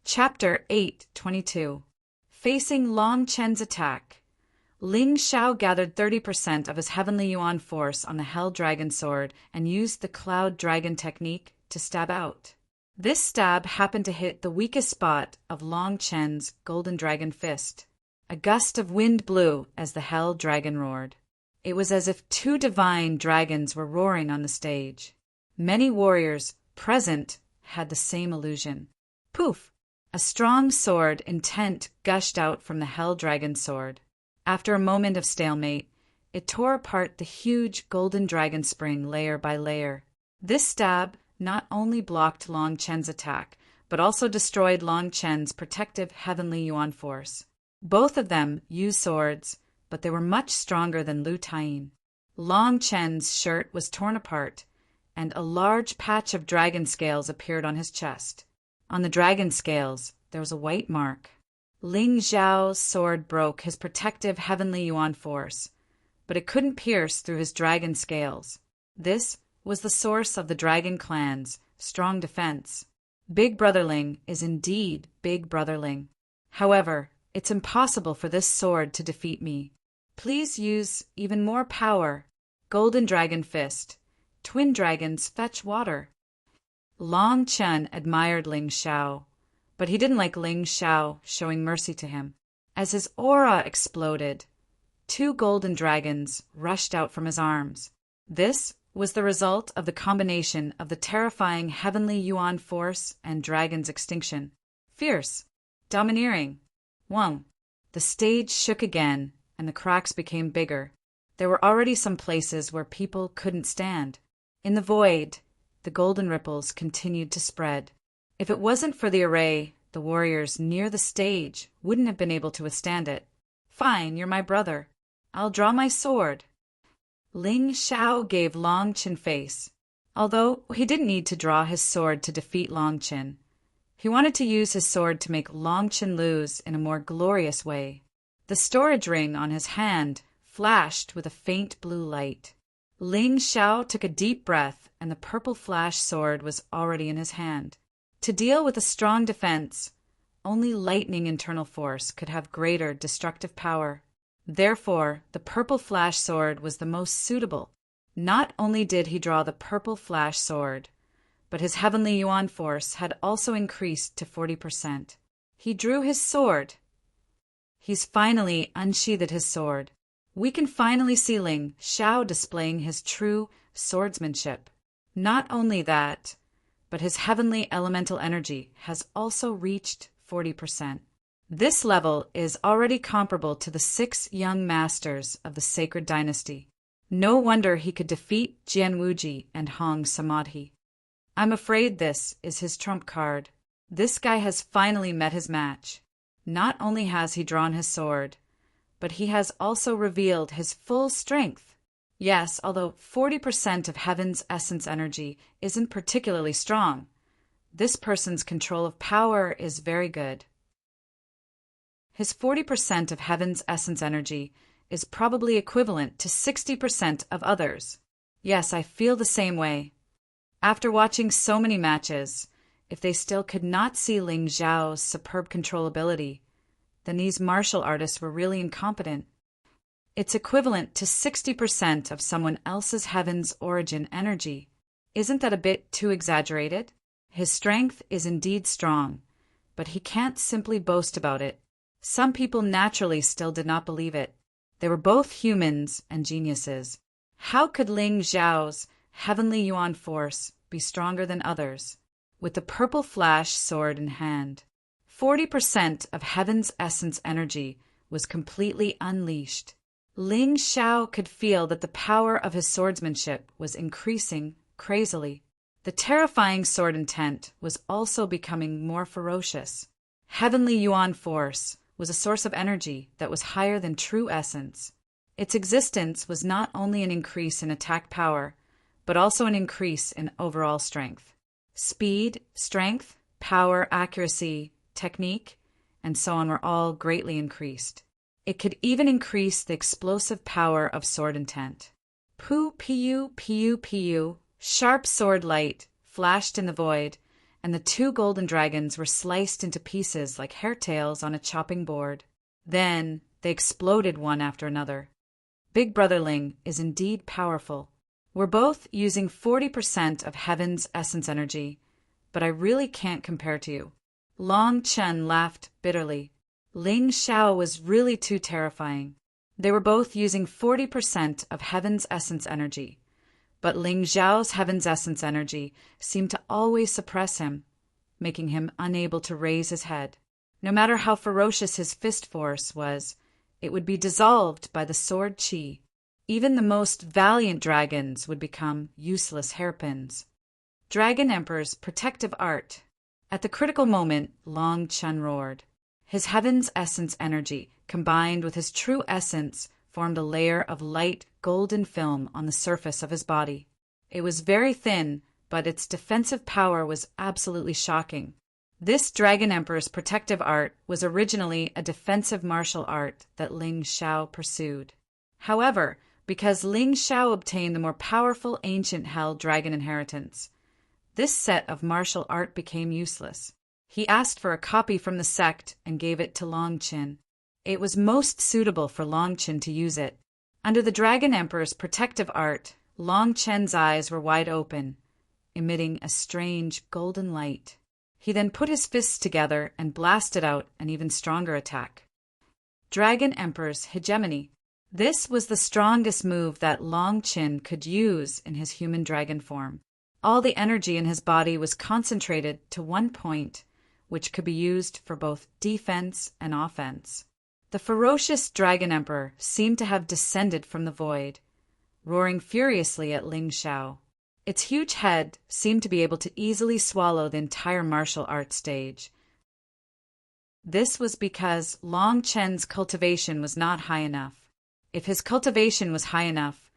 Chapter 8:22. Facing Long Chen's attack. Ling Xiao gathered 30% of his Heavenly Yuan force on the Hell Dragon sword and used the Cloud Dragon technique to stab out. This stab happened to hit the weakest spot of Long Chen's Golden Dragon fist. A gust of wind blew as the Hell Dragon roared. It was as if two divine dragons were roaring on the stage. Many warriors present had the same illusion. Poof! A strong sword intent gushed out from the Hell Dragon's sword. After a moment of stalemate, it tore apart the huge Golden Dragon spring layer by layer. This stab not only blocked Long Chen's attack, but also destroyed Long Chen's protective Heavenly Yuan force. Both of them used swords, but they were much stronger than Lu Tayin. Long Chen's shirt was torn apart, and a large patch of dragon scales appeared on his chest. On the dragon scales, there was a white mark. Ling Xiao's sword broke his protective Heavenly Yuan force, but it couldn't pierce through his dragon scales. This was the source of the Dragon Clan's strong defense. Big Brother Ling is indeed Big Brother Ling. However, it's impossible for this sword to defeat me. Please use even more power. Golden Dragon Fist. Twin dragons fetch water. Long Chen admired Ling Xiao, but he didn't like Ling Xiao showing mercy to him. As his aura exploded, 2 golden dragons rushed out from his arms. This was the result of the combination of the terrifying Heavenly Yuan force and dragon's extinction. Fierce, domineering. Wong. The stage shook again, and the cracks became bigger. There were already some places where people couldn't stand. In the void, the golden ripples continued to spread. If it wasn't for the array, the warriors near the stage wouldn't have been able to withstand it. Fine, you're my brother. I'll draw my sword. Ling Xiao gave Long Chin face. Although he didn't need to draw his sword to defeat Long Chin, he wanted to use his sword to make Long Chin lose in a more glorious way. The storage ring on his hand flashed with a faint blue light. Ling Xiao took a deep breath, and the purple flash sword was already in his hand. To deal with a strong defense, only lightning internal force could have greater destructive power. Therefore, the purple flash sword was the most suitable. Not only did he draw the purple flash sword, but his Heavenly Yuan force had also increased to 40%. He drew his sword. He's finally unsheathed his sword. We can finally see Ling Xiao displaying his true swordsmanship. Not only that, but his heavenly elemental energy has also reached 40%. This level is already comparable to the 6 young masters of the Sacred Dynasty. No wonder he could defeat Jian Wuji and Hong Samadhi. I'm afraid this is his trump card. This guy has finally met his match. Not only has he drawn his sword, but he has also revealed his full strength. Yes, although 40% of Heaven's essence energy isn't particularly strong, this person's control of power is very good. His 40% of Heaven's essence energy is probably equivalent to 60% of others. Yes, I feel the same way. After watching so many matches, if they still could not see Ling Xiao's superb controllability, then these martial artists were really incompetent. It's equivalent to 60% of someone else's Heaven's origin energy. Isn't that a bit too exaggerated? His strength is indeed strong, but he can't simply boast about it. Some people naturally still did not believe it. They were both humans and geniuses. How could Ling Xiao's Heavenly Yuan force be stronger than others? With the purple flash sword in hand, 40% of Heaven's essence energy was completely unleashed. Ling Xiao could feel that the power of his swordsmanship was increasing crazily. The terrifying sword intent was also becoming more ferocious. Heavenly Yuan force was a source of energy that was higher than true essence. Its existence was not only an increase in attack power, but also an increase in overall strength. Speed, strength, power, accuracy, technique, and so on were all greatly increased. It could even increase the explosive power of sword intent. Pu, piu, piu, piu, sharp sword light flashed in the void, and the two golden dragons were sliced into pieces like hairtails on a chopping board. Then they exploded one after another. Big Brother Ling is indeed powerful. We're both using 40% of Heaven's essence energy, but I really can't compare to you. Long Chen laughed bitterly. Ling Xiao was really too terrifying. They were both using 40% of Heaven's essence energy, but Ling Xiao's Heaven's essence energy seemed to always suppress him, making him unable to raise his head. No matter how ferocious his fist force was, it would be dissolved by the sword qi. Even the most valiant dragons would become useless hairpins. Dragon Emperor's protective art. At the critical moment, Long Chen roared. His Heaven's essence energy, combined with his true essence, formed a layer of light golden film on the surface of his body. It was very thin, but its defensive power was absolutely shocking. This Dragon Emperor's protective art was originally a defensive martial art that Ling Xiao pursued. However, because Ling Xiao obtained the more powerful ancient Hell Dragon inheritance, this set of martial art became useless. He asked for a copy from the sect and gave it to Long Qin. It was most suitable for Long Qin to use it. Under the Dragon Emperor's protective art, Long Chen's eyes were wide open, emitting a strange golden light. He then put his fists together and blasted out an even stronger attack. Dragon Emperor's hegemony. This was the strongest move that Long Qin could use in his human dragon form. All the energy in his body was concentrated to one point, which could be used for both defense and offense. The ferocious Dragon Emperor seemed to have descended from the void, roaring furiously at Ling Xiao. Its huge head seemed to be able to easily swallow the entire martial arts stage. This was because Long Chen's cultivation was not high enough. If his cultivation was high enough,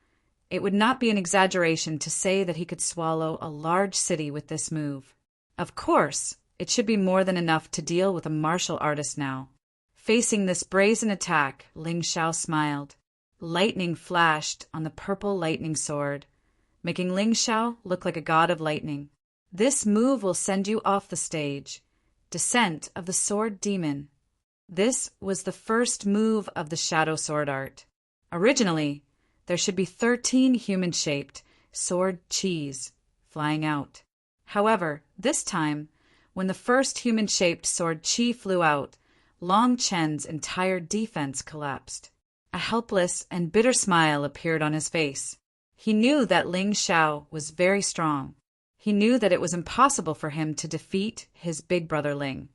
it would not be an exaggeration to say that he could swallow a large city with this move. Of course, it should be more than enough to deal with a martial artist now. Facing this brazen attack, Ling Xiao smiled. Lightning flashed on the purple lightning sword, making Ling Xiao look like a god of lightning. This move will send you off the stage. Descent of the Sword Demon. This was the first move of the Shadow Sword art. Originally, there should be 13 human-shaped sword qis flying out. However, this time, when the first human-shaped sword qi flew out, Long Chen's entire defense collapsed. A helpless and bitter smile appeared on his face. He knew that Ling Xiao was very strong. He knew that it was impossible for him to defeat his big brother Ling,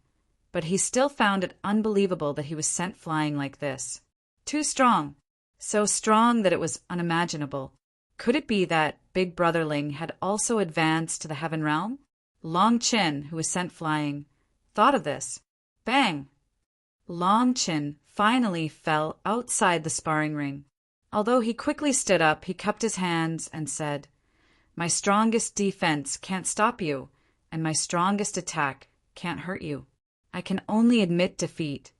but he still found it unbelievable that he was sent flying like this. Too strong. So strong that it was unimaginable. Could it be that Big Brother Ling had also advanced to the heaven realm? Long Qin, who was sent flying, thought of this. Bang! Long Qin finally fell outside the sparring ring. Although he quickly stood up, he cupped his hands and said, "My strongest defense can't stop you, and my strongest attack can't hurt you. I can only admit defeat."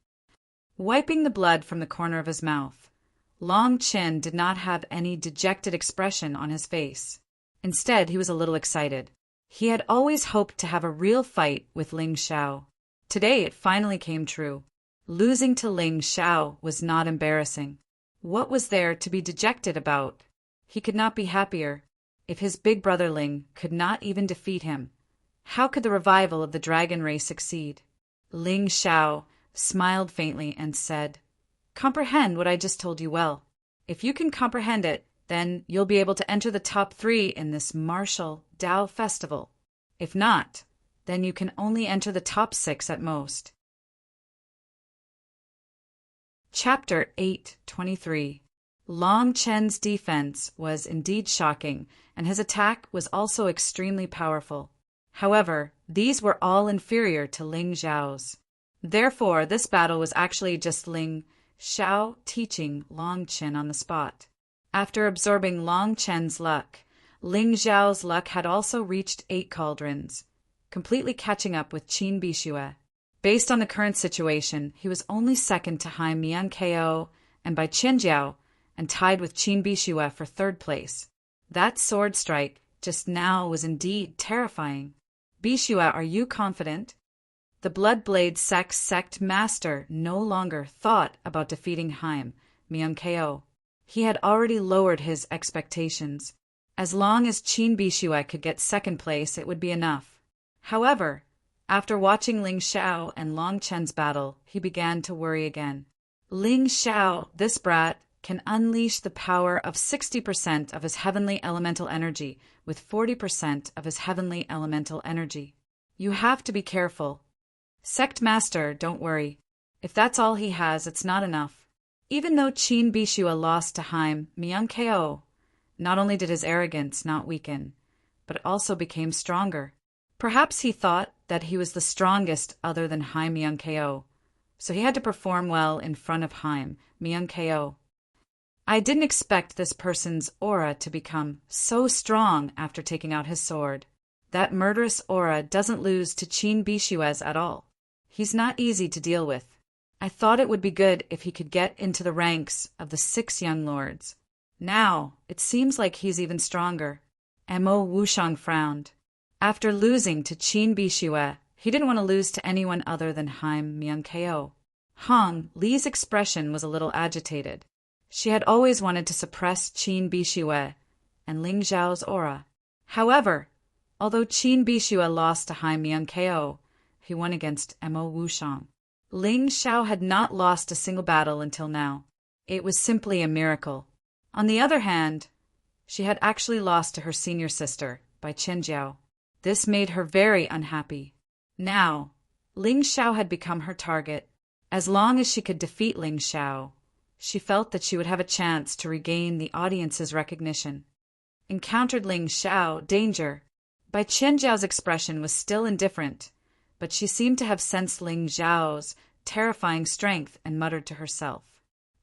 Wiping the blood from the corner of his mouth, Long Qin did not have any dejected expression on his face. Instead, he was a little excited. He had always hoped to have a real fight with Ling Xiao. Today it finally came true. Losing to Ling Xiao was not embarrassing. What was there to be dejected about? He could not be happier. If his big brother Ling could not even defeat him, how could the revival of the dragon race succeed? Ling Xiao smiled faintly and said, "Comprehend what I just told you well. If you can comprehend it, then you'll be able to enter the top 3 in this martial Tao festival. If not, then you can only enter the top 6 at most." Chapter 8:23. Long Chen's defense was indeed shocking, and his attack was also extremely powerful. However, these were all inferior to Ling Xiao's. Therefore, this battle was actually just Ling Xiao teaching Long Chen on the spot. After absorbing Long Chen's luck, Ling Xiao's luck had also reached 8 cauldrons, completely catching up with Qin Bixue. Based on the current situation, he was only second to Hai Miankeo and Bai Qianjiao, and tied with Qin Bixue for 3rd place. That sword strike just now was indeed terrifying. Bixue, are you confident? The Bloodblade sect master no longer thought about defeating Haim Miankeo. He had already lowered his expectations. As long as Qin Bixue could get 2nd place, it would be enough. However, after watching Ling Xiao and Long Chen's battle, he began to worry again. Ling Xiao, this brat, can unleash the power of 60% of his heavenly elemental energy with 40% of his heavenly elemental energy. You have to be careful. Sect Master, don't worry. If that's all he has, it's not enough. Even though Qin Bixue lost to Haim Miankeo, not only did his arrogance not weaken, but it also became stronger. Perhaps he thought that he was the strongest other than Haim Miankeo, so he had to perform well in front of Haim Miankeo. I didn't expect this person's aura to become so strong after taking out his sword. That murderous aura doesn't lose to Qin Bixue's at all. He's not easy to deal with. I thought it would be good if he could get into the ranks of the 6 young lords. Now, it seems like he's even stronger. Mo Wushang frowned. After losing to Qin Bixue, he didn't want to lose to anyone other than Haim Miankeo. Hong Li's expression was a little agitated. She had always wanted to suppress Qin Bixue and Ling Xiao's aura. However, although Qin Bixue lost to Haim Miankeo, he won against Mo Wushang. Ling Xiao had not lost a single battle until now. It was simply a miracle. On the other hand, she had actually lost to her senior sister, Bai Qianjiao. This made her very unhappy. Now, Ling Xiao had become her target. As long as she could defeat Ling Xiao, she felt that she would have a chance to regain the audience's recognition. Encountered Ling Xiao, danger. Bai Qianjiao's expression was still indifferent, but she seemed to have sensed Ling Xiao's terrifying strength and muttered to herself.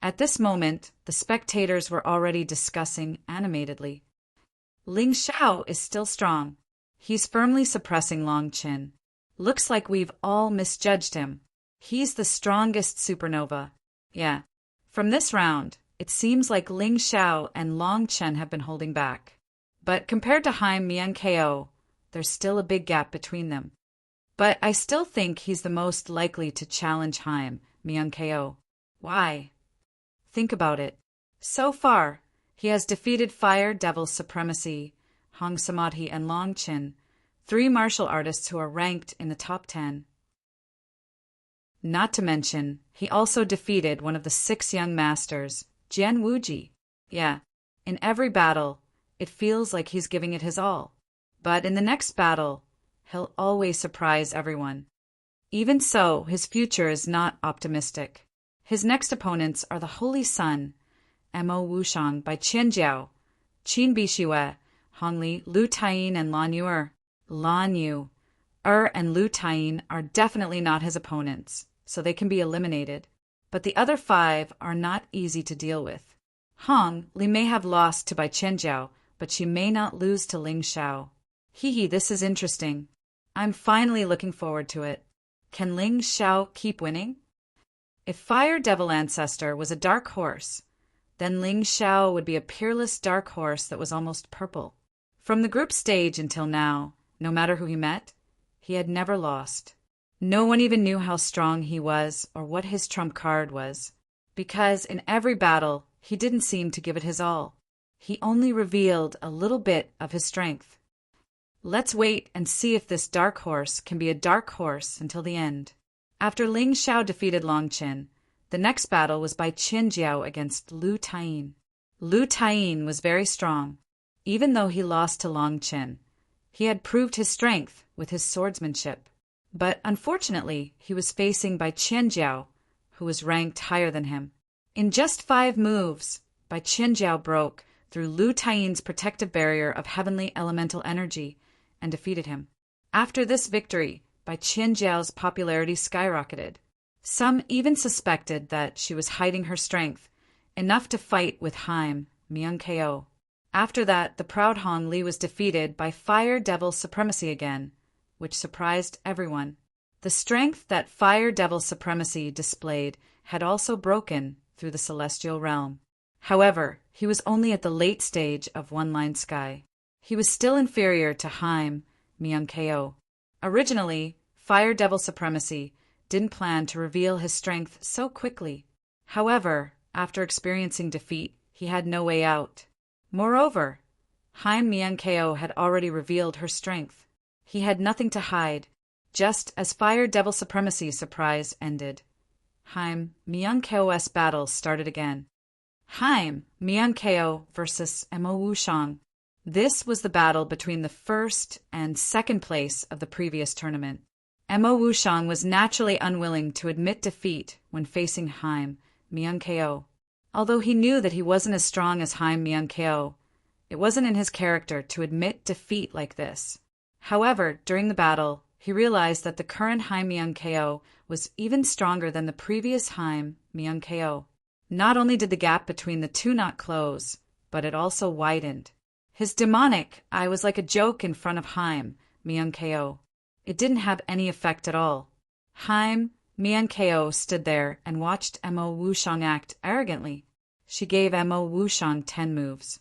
At this moment, the spectators were already discussing animatedly. Ling Xiao is still strong. He's firmly suppressing Long Chen. Looks like we've all misjudged him. He's the strongest supernova. Yeah. From this round, it seems like Ling Xiao and Long Chen have been holding back. But compared to Haim Miankeo, there's still a big gap between them. But I still think he's the most likely to challenge Haim Miankeo. Why? Think about it. So far, he has defeated Fire Devil Supremacy, Hong Samadhi, and Long Chen, 3 martial artists who are ranked in the top 10. Not to mention, he also defeated one of the 6 young masters, Jian Wuji. Yeah, in every battle, it feels like he's giving it his all. But in the next battle, he'll always surprise everyone. Even so, his future is not optimistic. His next opponents are the Holy Sun, Mo Wushang, Bai Qianjiao, Qin Bixue, Hongli, Lu Taiyin, and Lan Yu. Lan Yu and Lu Taiyin are definitely not his opponents, so they can be eliminated. But the other 5 are not easy to deal with. Hong Li may have lost to Bai Qianjiao, but she may not lose to Ling Xiao. This is interesting. I'm finally looking forward to it. Can Ling Xiao keep winning? If Fire Devil Ancestor was a dark horse, then Ling Xiao would be a peerless dark horse that was almost purple. From the group stage until now, no matter who he met, he had never lost. No one even knew how strong he was or what his trump card was, because in every battle, he didn't seem to give it his all. He only revealed a little bit of his strength. Let's wait and see if this dark horse can be a dark horse until the end. After Ling Xiao defeated Long Chen, the next battle was by Qianjiao against Lu Taiyin. Lu Taiyin was very strong. Even though he lost to Long Chen, he had proved his strength with his swordsmanship. But unfortunately, he was facing Bai Qianjiao, who was ranked higher than him. In just 5 moves, Bai Qianjiao broke through Lu Taiyin's protective barrier of heavenly elemental energy and defeated him. After this victory, Bai Qianjiao's popularity skyrocketed. Some even suspected that she was hiding her strength, enough to fight with Haim Myung-ko. After that, the proud Hong Li was defeated by Fire Devil Supremacy again, which surprised everyone. The strength that Fire Devil Supremacy displayed had also broken through the celestial realm. However, he was only at the late stage of One-Line Sky. He was still inferior to Haim Myung-ko. Originally, Fire Devil Supremacy didn't plan to reveal his strength so quickly. However, after experiencing defeat, he had no way out. Moreover, Haim Myung-ko had already revealed her strength. He had nothing to hide. Just as Fire Devil Supremacy's surprise ended, Haim Myung-ko's battle started again. Haim Myung-ko versus Mo Wushang. This was the battle between the first and second place of the previous tournament. Mo Wushang was naturally unwilling to admit defeat when facing Haim Myung-ko. Although he knew that he wasn't as strong as Haim Myung-ko, it wasn't in his character to admit defeat like this. However, during the battle, he realized that the current Haim Myung-ko was even stronger than the previous Haim Myung-ko. Not only did the gap between the two not close, but it also widened. His demonic eye was like a joke in front of Haim Myung-ko. It didn't have any effect at all. Haim Myung-ko stood there and watched Mo Wushang act arrogantly. She gave Mo Wushang 10 moves.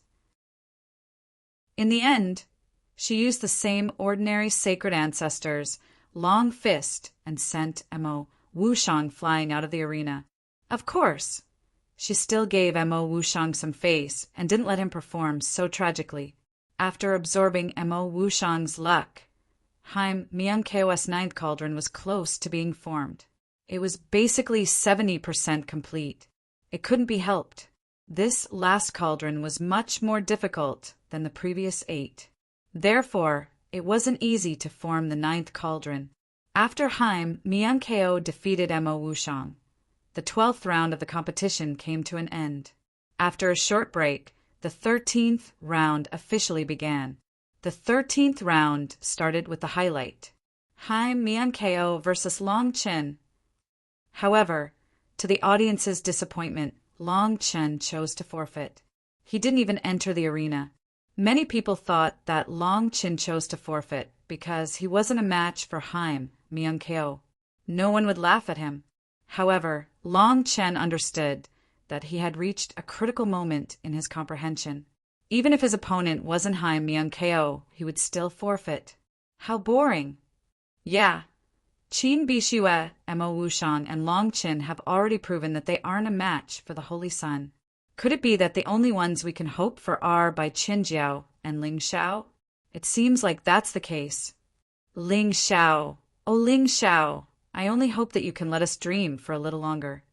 In the end, she used the same ordinary sacred ancestors' long fist and sent Mo Wushang flying out of the arena. Of course, she still gave Mo Wushang some face and didn't let him perform so tragically. After absorbing Mo Wushang's luck, Haim Myung-ko's ninth cauldron was close to being formed. It was basically 70% complete. It couldn't be helped. This last cauldron was much more difficult than the previous 8. Therefore, it wasn't easy to form the 9th cauldron. After Haim Myung-ko defeated Mo Wushang, the 12th round of the competition came to an end. After a short break, the 13th round officially began. The 13th round started with the highlight: Haim Myung-ko versus Long Chen. However, to the audience's disappointment, Long Chen chose to forfeit. He didn't even enter the arena. Many people thought that Long Chen chose to forfeit because he wasn't a match for Haim Myung-ko. No one would laugh at him. However, Long Chen understood that he had reached a critical moment in his comprehension. Even if his opponent wasn't Haim Myung-ko, he would still forfeit. How boring! Yeah. Qin Bishue, Mo Wushang, and Long Chen have already proven that they aren't a match for the Holy Sun. Could it be that the only ones we can hope for are by Qin Jiao and Ling Xiao? It seems like that's the case. Ling Xiao. Oh, Ling Xiao. I only hope that you can let us dream for a little longer.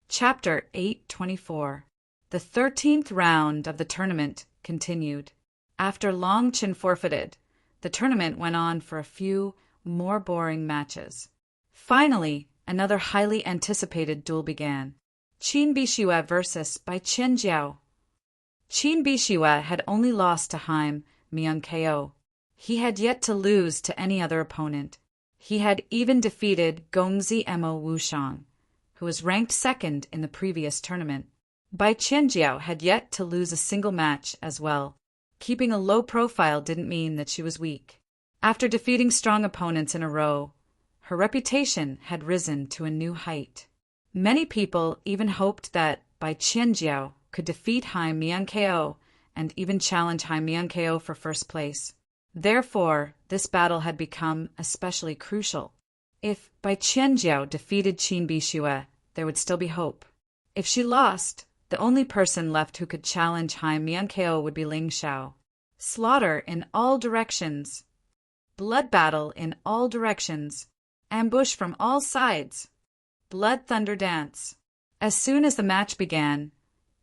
Chapter 824. The 13th round of the tournament continued. After Long Chen forfeited, the tournament went on for a few more boring matches. Finally, another highly anticipated duel began. Qin Bishue versus by Qin Jiao. Qin Bishue had only lost to Haim Myung-ko. He had yet to lose to any other opponent. He had even defeated Gongzi Mo Wushang, who was ranked second in the previous tournament. Bai Qianjiao had yet to lose a single match as well. Keeping a low profile didn't mean that she was weak. After defeating strong opponents in a row, her reputation had risen to a new height. Many people even hoped that Bai Qianjiao could defeat Haim Myung-ko and even challenge Haim Myung-ko for first place. Therefore, this battle had become especially crucial. If Bai Qianjiao defeated Qin Bishue, there would still be hope. If she lost, the only person left who could challenge Haim Myung-ko would be Ling Xiao. Slaughter in all directions. Blood battle in all directions. Ambush from all sides. Blood thunder dance. As soon as the match began,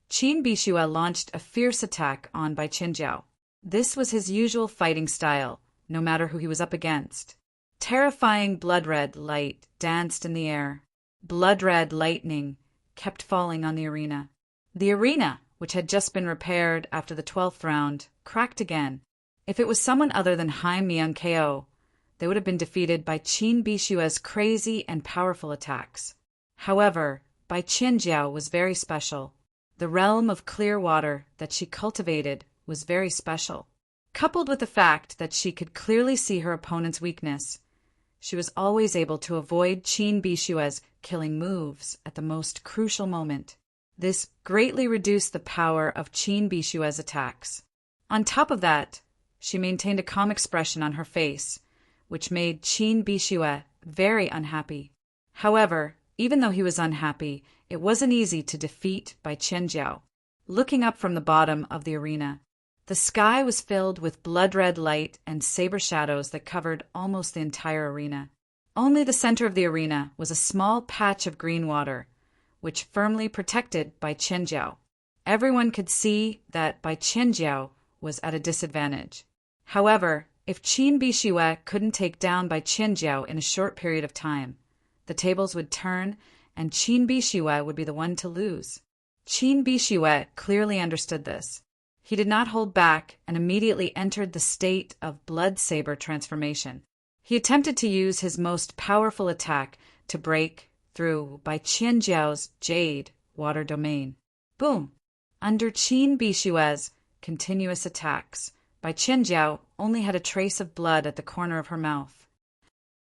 Qin Bishue launched a fierce attack on Bai Qianjiao. This was his usual fighting style, no matter who he was up against. Terrifying blood-red light danced in the air. Blood-red lightning kept falling on the arena. The arena, which had just been repaired after the 12th round, cracked again. If it was someone other than Haim Myung-ko, they would have been defeated by Qin Bishua's crazy and powerful attacks. However, Bai Qianjiao was very special. The realm of clear water that she cultivated was very special. Coupled with the fact that she could clearly see her opponent's weakness, she was always able to avoid Qin Bishua's killing moves at the most crucial moment. This greatly reduced the power of Qin Bishua's attacks. On top of that, she maintained a calm expression on her face, which made Qin Bishua very unhappy. However, even though he was unhappy, it wasn't easy to defeat Bai Qianjiao. Looking up from the bottom of the arena, the sky was filled with blood-red light and saber shadows that covered almost the entire arena. Only the center of the arena was a small patch of green water, which firmly protected Bai Qianjiao. Everyone could see that Bai Qianjiao was at a disadvantage. However, if Qin Bishua couldn't take down Bai Qianjiao in a short period of time, the tables would turn and Qin Bishua would be the one to lose. Qin Bishua clearly understood this. He did not hold back and immediately entered the state of blood saber transformation. He attempted to use his most powerful attack to break through Bai Qianjiao's jade water domain. Boom! Under Qin Bishua's continuous attacks, Bai Qianjiao only had a trace of blood at the corner of her mouth.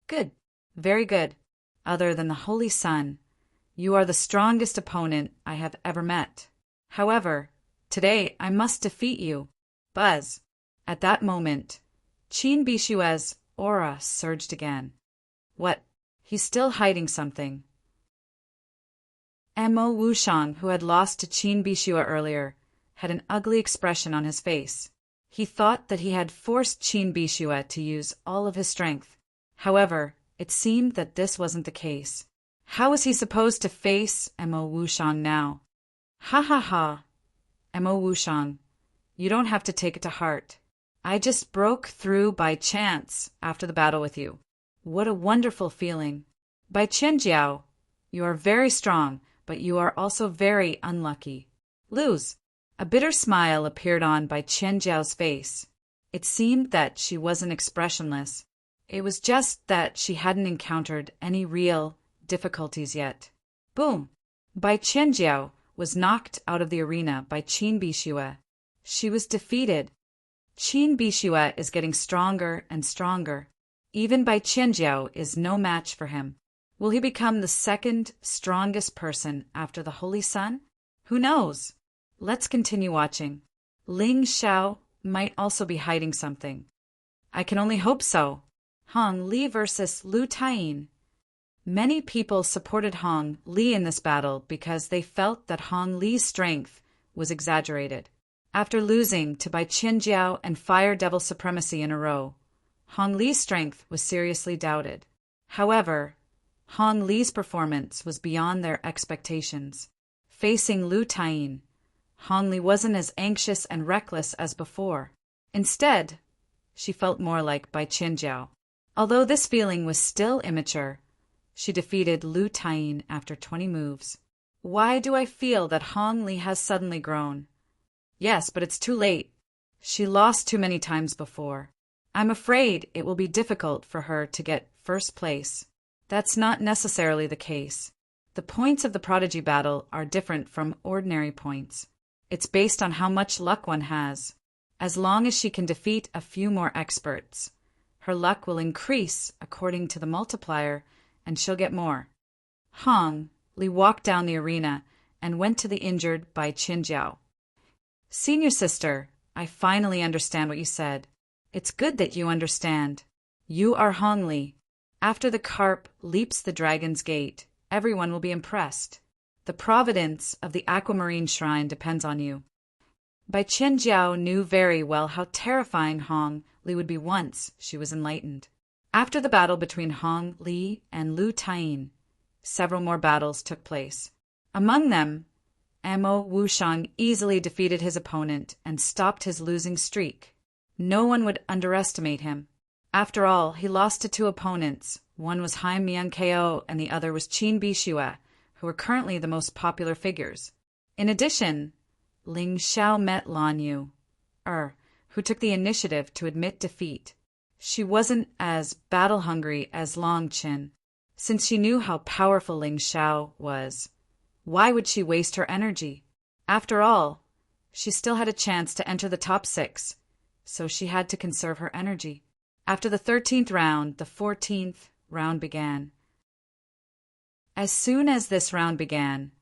Good. Very good. Other than the Holy Sun, you are the strongest opponent I have ever met. However, today I must defeat you. Buzz. At that moment, Qin Bishua's aura surged again. What? He's still hiding something. Mo Wushang, who had lost to Qin Bishua earlier, had an ugly expression on his face. He thought that he had forced Qin Bishua to use all of his strength. However, it seemed that this wasn't the case. How was he supposed to face Mo Wushang now? Ha ha ha. Mo Wushang, you don't have to take it to heart. I just broke through by chance after the battle with you. What a wonderful feeling. Bai Qianjiao, you are very strong, but you are also very unlucky. Lose. A bitter smile appeared on Bai Qianjiao's face. It seemed that she wasn't expressionless. It was just that she hadn't encountered any real difficulties yet. Boom! Bai Qianjiao was knocked out of the arena by Qin Bishua. She was defeated. Qin Bishua is getting stronger and stronger. Even Bai Qianjiao is no match for him. Will he become the second strongest person after the Holy Sun? Who knows? Let's continue watching. Ling Xiao might also be hiding something. I can only hope so. Hong Li versus Lu Taiyin. Many people supported Hong Li in this battle because they felt that Hong Li's strength was exaggerated. After losing to Bai Qianjiao and Fire Devil Supremacy in a row, Hong Li's strength was seriously doubted. However, Hong Li's performance was beyond their expectations. Facing Lu Taiyin, Hong Li wasn't as anxious and reckless as before. Instead, she felt more like Bai Qianjiao. Although this feeling was still immature, she defeated Lu Taiyin after 20 moves. Why do I feel that Hong Li has suddenly grown? Yes, but it's too late. She lost too many times before. I'm afraid it will be difficult for her to get first place. That's not necessarily the case. The points of the prodigy battle are different from ordinary points. It's based on how much luck one has. As long as she can defeat a few more experts, her luck will increase according to the multiplier, and she'll get more. Hong Li walked down the arena and went to the injured Bai Qianjiao. Senior sister, I finally understand what you said. It's good that you understand. You are Hong Li. After the carp leaps the dragon's gate, everyone will be impressed. The providence of the aquamarine shrine depends on you. Bai Qianjiao knew very well how terrifying Hong Li would be once she was enlightened. After the battle between Hong Li and Lu Taiyin, several more battles took place. Among them, Mo Wushang easily defeated his opponent and stopped his losing streak. No one would underestimate him. After all, he lost to two opponents. One was Hai Mian Ko and the other was Qin Bishua, who are currently the most popular figures. In addition, Ling Xiao met Lan Yu, who took the initiative to admit defeat. She wasn't as battle-hungry as Long Qin, since she knew how powerful Ling Xiao was. Why would she waste her energy? After all, she still had a chance to enter the top 6, so she had to conserve her energy. After the 13th round, the 14th round began. As soon as this round began,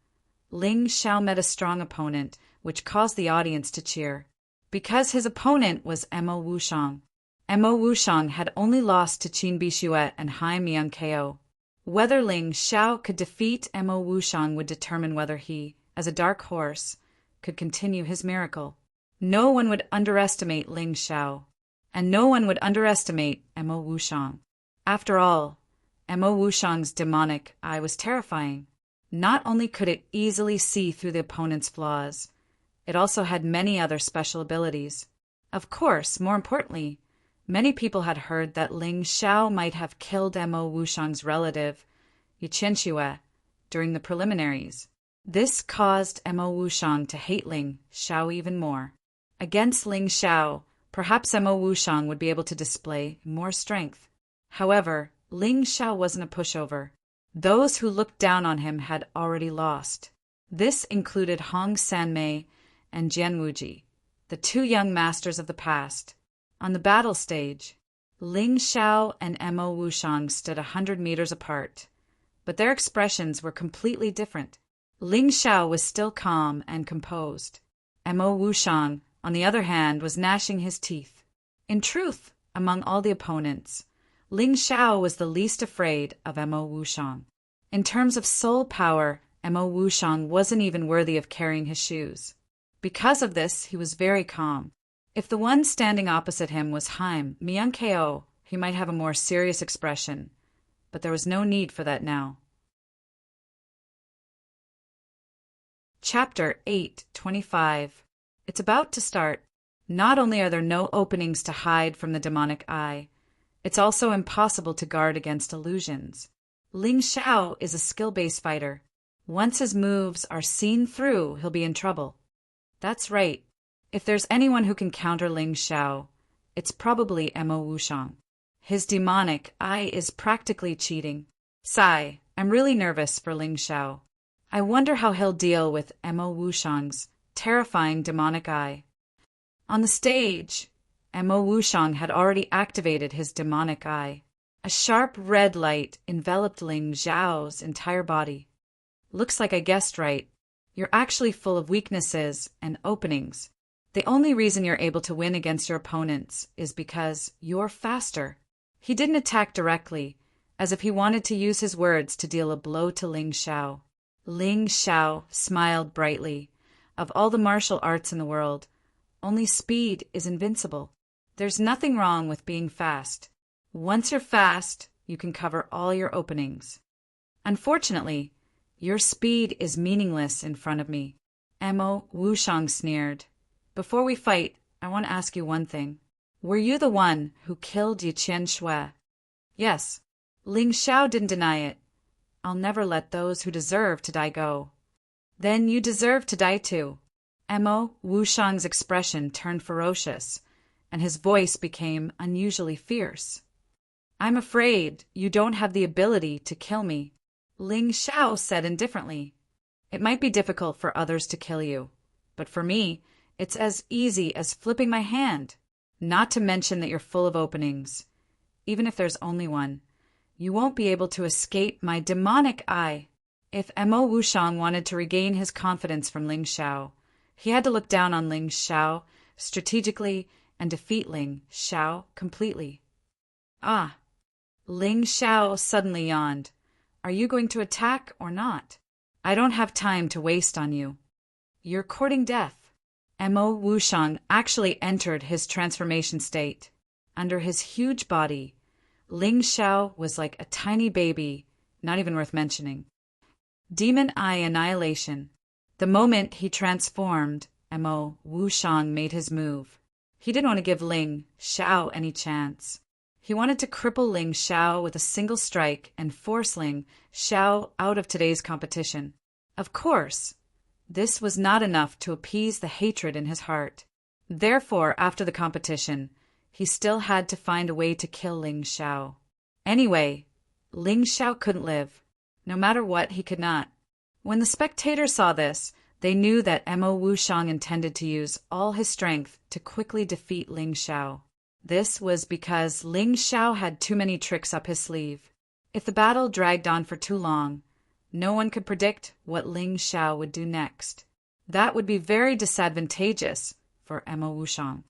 Ling Xiao met a strong opponent, which caused the audience to cheer. Because his opponent was Mo Wushang. Mo Wushang had only lost to Qin Bixue and Hai Mian-ko. Whether Ling Xiao could defeat Mo Wushang would determine whether he, as a dark horse, could continue his miracle. No one would underestimate Ling Xiao, and no one would underestimate Mo Wushang. After all, Mo Wushang's demonic eye was terrifying. Not only could it easily see through the opponent's flaws, it also had many other special abilities. Of course, more importantly, many people had heard that Ling Xiao might have killed Mo Wushang's relative, Yiqianxue, during the preliminaries. This caused Mo Wushang to hate Ling Xiao even more. Against Ling Xiao, perhaps Mo Wushang would be able to display more strength. However, Ling Xiao wasn't a pushover. Those who looked down on him had already lost. This included Hong Sanmei and Jian Wuji, the 2 young masters of the past. On the battle stage, Ling Xiao and Mo Wushang stood 100 meters apart, but their expressions were completely different. Ling Xiao was still calm and composed. Mo Wushang, on the other hand, was gnashing his teeth. In truth, among all the opponents, Ling Xiao was the least afraid of Mo Wushang. In terms of soul power, Mo Wushang wasn't even worthy of carrying his shoes. Because of this, he was very calm. If the one standing opposite him was Hai Mian-ko, he might have a more serious expression, but there was no need for that now. Chapter 8:25. It's about to start. Not only are there no openings to hide from the demonic eye, it's also impossible to guard against illusions. Ling Xiao is a skill-based fighter. Once his moves are seen through, he'll be in trouble. That's right. If there's anyone who can counter Ling Xiao, it's probably Mo Wushang. His demonic eye is practically cheating. Sigh, I'm really nervous for Ling Xiao. I wonder how he'll deal with Mo Wushang's terrifying demonic eye. On the stage, Mo Wushang had already activated his demonic eye. A sharp red light enveloped Ling Xiao's entire body. Looks like I guessed right. You're actually full of weaknesses and openings. The only reason you're able to win against your opponents is because you're faster. He didn't attack directly, as if he wanted to use his words to deal a blow to Ling Xiao. Ling Xiao smiled brightly. Of all the martial arts in the world, only speed is invincible. There's nothing wrong with being fast. Once you're fast, you can cover all your openings. Unfortunately, your speed is meaningless in front of me. Mo Wushang sneered. Before we fight, I want to ask you one thing. Were you the one who killed Yiqianxue? Yes. Ling Xiao didn't deny it. I'll never let those who deserve to die go. Then you deserve to die too. Mo Wushang's expression turned ferocious, and his voice became unusually fierce. I'm afraid you don't have the ability to kill me, Ling Xiao said indifferently. It might be difficult for others to kill you, but for me, it's as easy as flipping my hand. Not to mention that you're full of openings. Even if there's only one, you won't be able to escape my demonic eye. If Mo Wushang wanted to regain his confidence from Ling Xiao, he had to look down on Ling Xiao strategically and defeat Ling Xiao completely. Ah! Ling Xiao suddenly yawned. Are you going to attack or not? I don't have time to waste on you. You're courting death. Mo Wushang actually entered his transformation state. Under his huge body, Ling Xiao was like a tiny baby, not even worth mentioning. Demon Eye Annihilation. The moment he transformed, Mo Wushang made his move. He didn't want to give Ling Xiao any chance. He wanted to cripple Ling Xiao with a single strike and force Ling Xiao out of today's competition. Of course, this was not enough to appease the hatred in his heart. Therefore, after the competition, he still had to find a way to kill Ling Xiao. Anyway, Ling Xiao couldn't live. No matter what, he could not. When the spectators saw this, they knew that Mo Wushang intended to use all his strength to quickly defeat Ling Xiao. This was because Ling Xiao had too many tricks up his sleeve. If the battle dragged on for too long, no one could predict what Ling Xiao would do next. That would be very disadvantageous for Mo Wushang.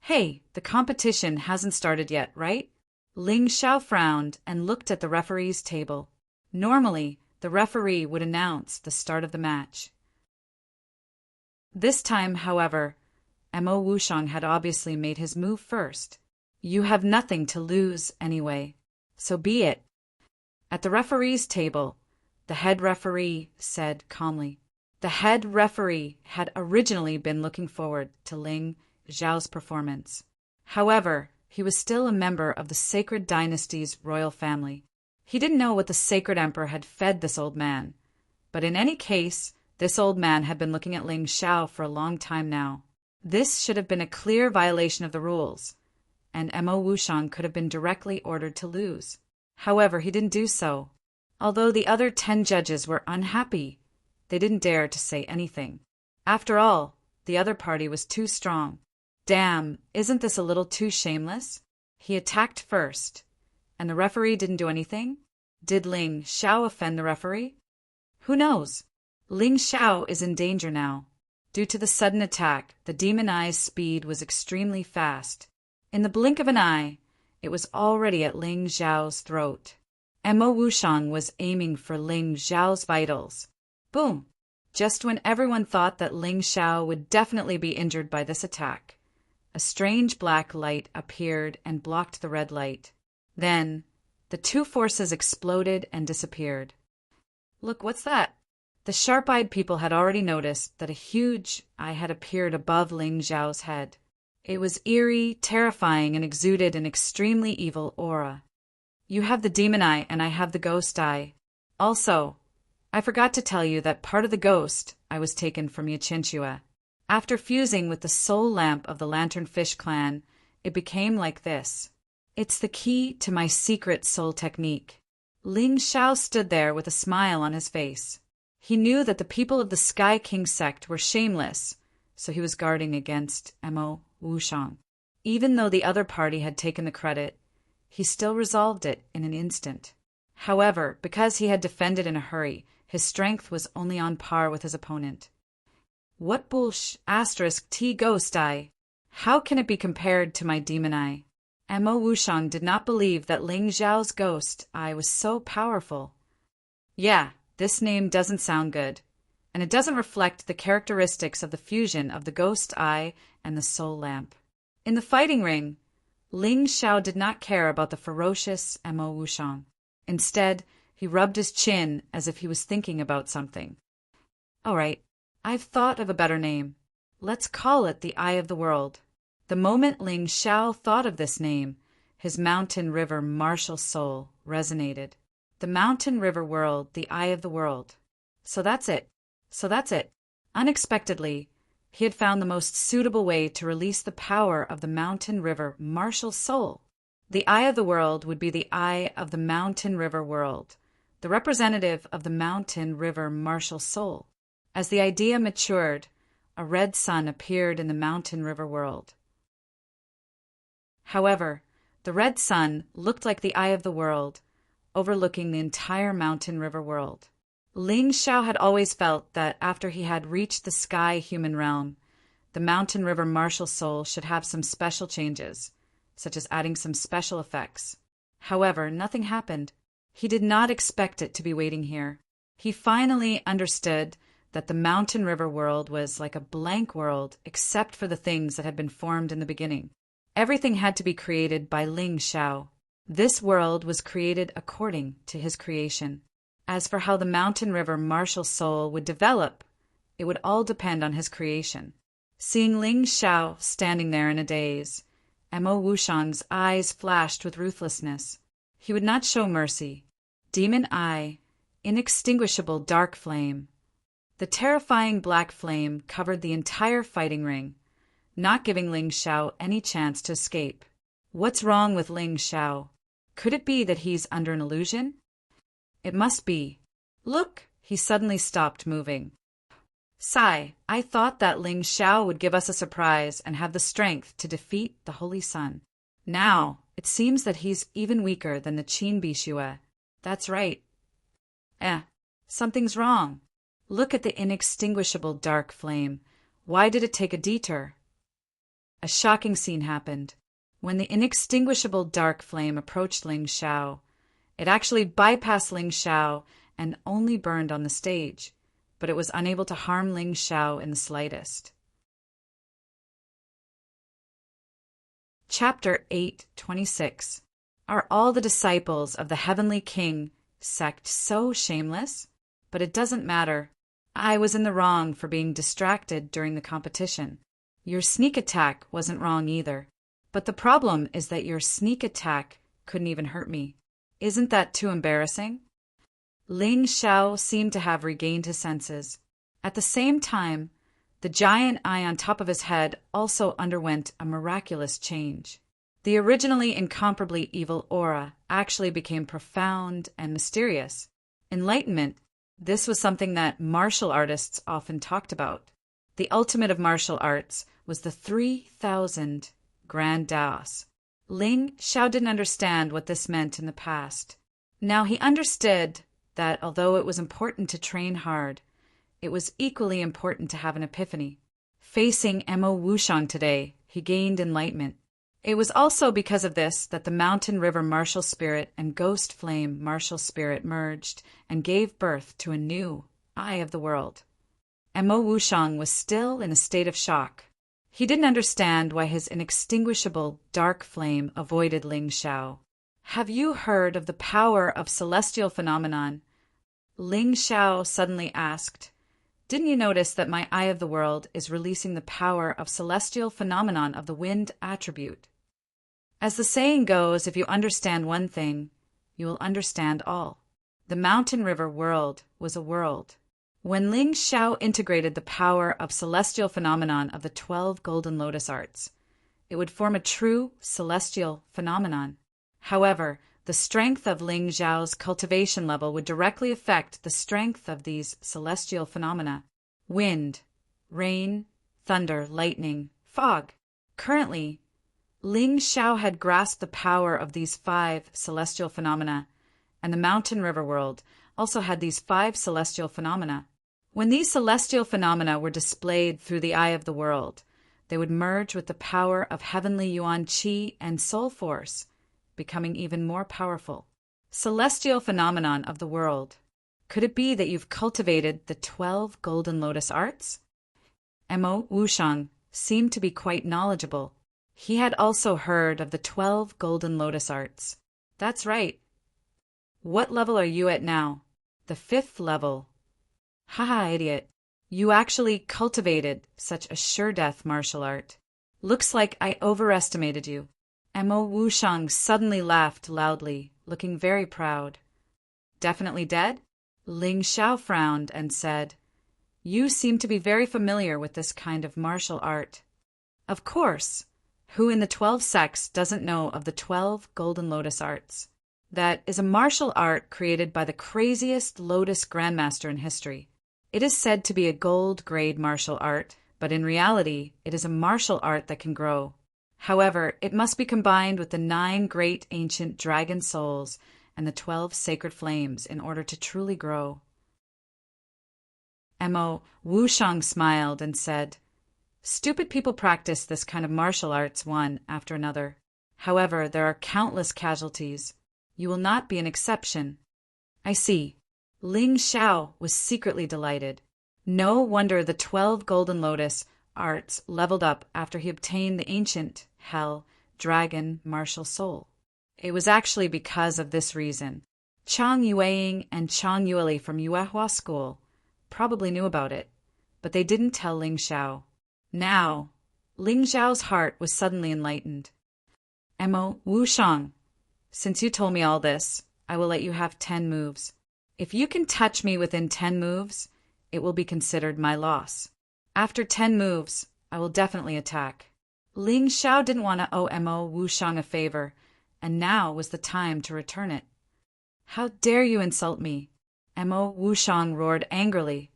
Hey, the competition hasn't started yet, right? Ling Xiao frowned and looked at the referee's table. Normally, the referee would announce the start of the match. This time, however, Mo Wushang had obviously made his move first. You have nothing to lose anyway, so be it. At the referee's table, the head referee said calmly. The head referee had originally been looking forward to Ling Xiao's performance. However, he was still a member of the Sacred Dynasty's royal family. He didn't know what the Sacred Emperor had fed this old man, but in any case, this old man had been looking at Ling Xiao for a long time now. This should have been a clear violation of the rules, and Mo Wushang could have been directly ordered to lose. However, he didn't do so. Although the other 10 judges were unhappy, they didn't dare to say anything. After all, the other party was too strong. Damn, isn't this a little too shameless? He attacked first, and the referee didn't do anything? Did Ling Xiao offend the referee? Who knows? Ling Xiao is in danger now. Due to the sudden attack, the demon eye's speed was extremely fast. In the blink of an eye, it was already at Ling Xiao's throat. Mo Wushang was aiming for Ling Xiao's vitals. Boom! Just when everyone thought that Ling Xiao would definitely be injured by this attack, a strange black light appeared and blocked the red light. Then, the two forces exploded and disappeared. Look, what's that? The sharp-eyed people had already noticed that a huge eye had appeared above Ling Xiao's head. It was eerie, terrifying, and exuded an extremely evil aura. You have the demon eye, and I have the ghost eye. Also, I forgot to tell you that part of the ghost eye was taken from Yachinchua. After fusing with the soul lamp of the Lanternfish clan, it became like this. It's the key to my secret soul technique. Ling Xiao stood there with a smile on his face. He knew that the people of the Sky King sect were shameless, so he was guarding against Mo Wushang. Even though the other party had taken the credit, he still resolved it in an instant. However, because he had defended in a hurry, his strength was only on par with his opponent. What *T ghost eye? How can it be compared to my demon eye? Mo Wushang did not believe that Ling Xiao's ghost eye was so powerful. Yeah, this name doesn't sound good, and it doesn't reflect the characteristics of the fusion of the ghost eye and the soul lamp. In the fighting ring, Ling Xiao did not care about the ferocious Mo Wushang. Instead, he rubbed his chin as if he was thinking about something. All right, I've thought of a better name. Let's call it the Eye of the World. The moment Ling Xiao thought of this name, his mountain river martial soul resonated. The mountain river world, the Eye of the World. So that's it. Unexpectedly, he had found the most suitable way to release the power of the mountain river martial soul. The Eye of the World would be the Eye of the mountain river world, the representative of the mountain river martial soul. As the idea matured, a red sun appeared in the mountain river world. However, the red sun looked like the Eye of the World, overlooking the entire mountain river world. Ling Xiao had always felt that after he had reached the sky human realm, the mountain river martial soul should have some special changes, such as adding some special effects. However, nothing happened. He did not expect it to be waiting here. He finally understood that the mountain river world was like a blank world except for the things that had been formed in the beginning. Everything had to be created by Ling Xiao. This world was created according to his creation. As for how the mountain river martial soul would develop, it would all depend on his creation. Seeing Ling Xiao standing there in a daze, Mo Wushang's eyes flashed with ruthlessness. He would not show mercy. Demon eye, inextinguishable dark flame. The terrifying black flame covered the entire fighting ring. not giving Ling Xiao any chance to escape. What's wrong with Ling Xiao? Could it be that he's under an illusion? It must be. Look, he suddenly stopped moving. Sigh, I thought that Ling Xiao would give us a surprise and have the strength to defeat the Holy Sun. Now, it seems that he's even weaker than the Qin Bixue. That's right. Something's wrong. Look at the inextinguishable dark flame. Why did it take a detour? A shocking scene happened. When the inextinguishable dark flame approached Ling Xiao, it actually bypassed Ling Xiao and only burned on the stage, but it was unable to harm Ling Xiao in the slightest. Chapter 8:26. Are all the disciples of the Heavenly King sect so shameless? But it doesn't matter. I was in the wrong for being distracted during the competition. Your sneak attack wasn't wrong either. But the problem is that your sneak attack couldn't even hurt me. Isn't that too embarrassing? Ling Xiao seemed to have regained his senses. At the same time, the giant eye on top of his head also underwent a miraculous change. The originally incomparably evil aura actually became profound and mysterious. Enlightenment, this was something that martial artists often talked about. The ultimate of martial arts was the 3,000 Grand Daos. Ling Xiao didn't understand what this meant in the past. Now he understood that although it was important to train hard, it was equally important to have an epiphany. Facing Mo Wushang today, he gained enlightenment. It was also because of this that the Mountain River martial spirit and Ghost Flame martial spirit merged and gave birth to a new Eye of the World. Mo Wushang was still in a state of shock. He didn't understand why his inextinguishable dark flame avoided Ling Xiao. Have you heard of the power of celestial phenomenon? Ling Xiao suddenly asked. Didn't you notice that my Eye of the World is releasing the power of celestial phenomenon of the wind attribute? As the saying goes, if you understand one thing, you will understand all. The Mountain River world was a world. When Ling Xiao integrated the power of celestial phenomenon of the 12 Golden Lotus Arts, it would form a true celestial phenomenon. However, the strength of Ling Xiao's cultivation level would directly affect the strength of these celestial phenomena. Wind, rain, thunder, lightning, fog. Currently, Ling Xiao had grasped the power of these 5 celestial phenomena, and the Mountain River world also had these 5 celestial phenomena. When these celestial phenomena were displayed through the Eye of the World, they would merge with the power of heavenly Yuan Qi and soul force, becoming even more powerful. Celestial phenomenon of the world. Could it be that you've cultivated the 12 Golden Lotus Arts? Mo Wushang seemed to be quite knowledgeable. He had also heard of the 12 Golden Lotus Arts. That's right. What level are you at now? The 5th level. Haha, idiot. You actually cultivated such a sure-death martial art. Looks like I overestimated you. Mo Wushang suddenly laughed loudly, looking very proud. Definitely dead? Ling Xiao frowned and said, You seem to be very familiar with this kind of martial art. Of course. Who in the 12 sects doesn't know of the 12 Golden Lotus Arts? That is a martial art created by the craziest Lotus Grandmaster in history. It is said to be a gold-grade martial art, but in reality, it is a martial art that can grow. However, it must be combined with the 9 great ancient dragon souls and the 12 sacred flames in order to truly grow. Mo Wushang smiled and said, Stupid people practice this kind of martial arts one after another. However, there are countless casualties. You will not be an exception. I see. Ling Xiao was secretly delighted. No wonder the 12 Golden Lotus Arts leveled up after he obtained the ancient, hell, dragon martial soul. It was actually because of this reason. Chang Yueying and Chang Yueli from Yuehua School probably knew about it, but they didn't tell Ling Xiao. Now, Ling Xiao's heart was suddenly enlightened. Mo Wushang, since you told me all this, I will let you have 10 moves. If you can touch me within 10 moves, it will be considered my loss. After 10 moves, I will definitely attack. Ling Xiao didn't want to owe Mo Wushang a favor, and now was the time to return it. How dare you insult me? Mo Wushang roared angrily.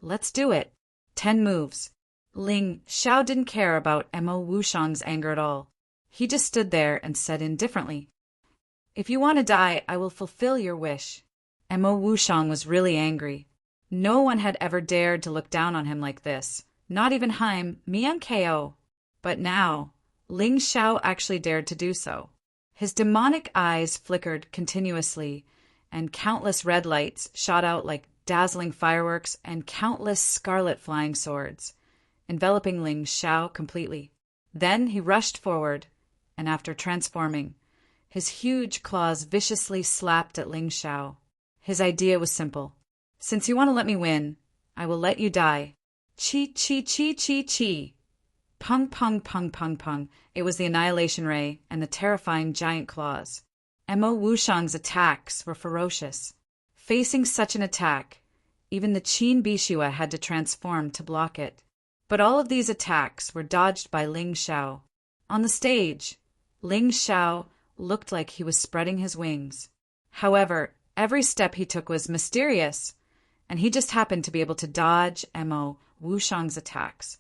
Let's do it. 10 moves. Ling Xiao didn't care about Mo Wushang's anger at all. He just stood there and said indifferently, If you want to die, I will fulfill your wish. Mo Wushang was really angry. No one had ever dared to look down on him like this, not even Haim Miankeo. But now, Ling Xiao actually dared to do so. His demonic eyes flickered continuously, and countless red lights shot out like dazzling fireworks and countless scarlet flying swords, enveloping Ling Xiao completely. Then he rushed forward, and after transforming, his huge claws viciously slapped at Ling Xiao. His idea was simple. Since you want to let me win, I will let you die. Chi chi chi chi chi. Pung pung pung pung pung. It was the annihilation ray and the terrifying giant claws. Mo Wushang's attacks were ferocious. Facing such an attack, even the Qin Bishua had to transform to block it. But all of these attacks were dodged by Ling Xiao. On the stage, Ling Xiao looked like he was spreading his wings. However, every step he took was mysterious, and he just happened to be able to dodge Mo Wushang's attacks.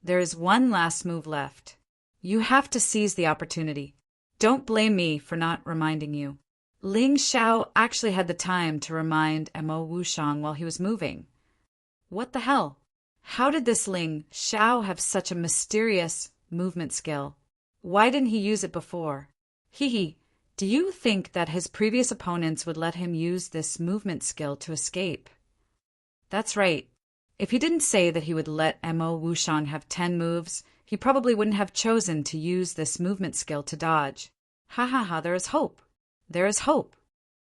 There is one last move left. You have to seize the opportunity. Don't blame me for not reminding you. Ling Xiao actually had the time to remind Mo Wushang while he was moving. What the hell? How did this Ling Xiao have such a mysterious movement skill? Why didn't he use it before? Hee, do you think that his previous opponents would let him use this movement skill to escape? That's right. If he didn't say that he would let Mo Wushang have 10 moves, he probably wouldn't have chosen to use this movement skill to dodge. Ha ha ha, there is hope. There is hope.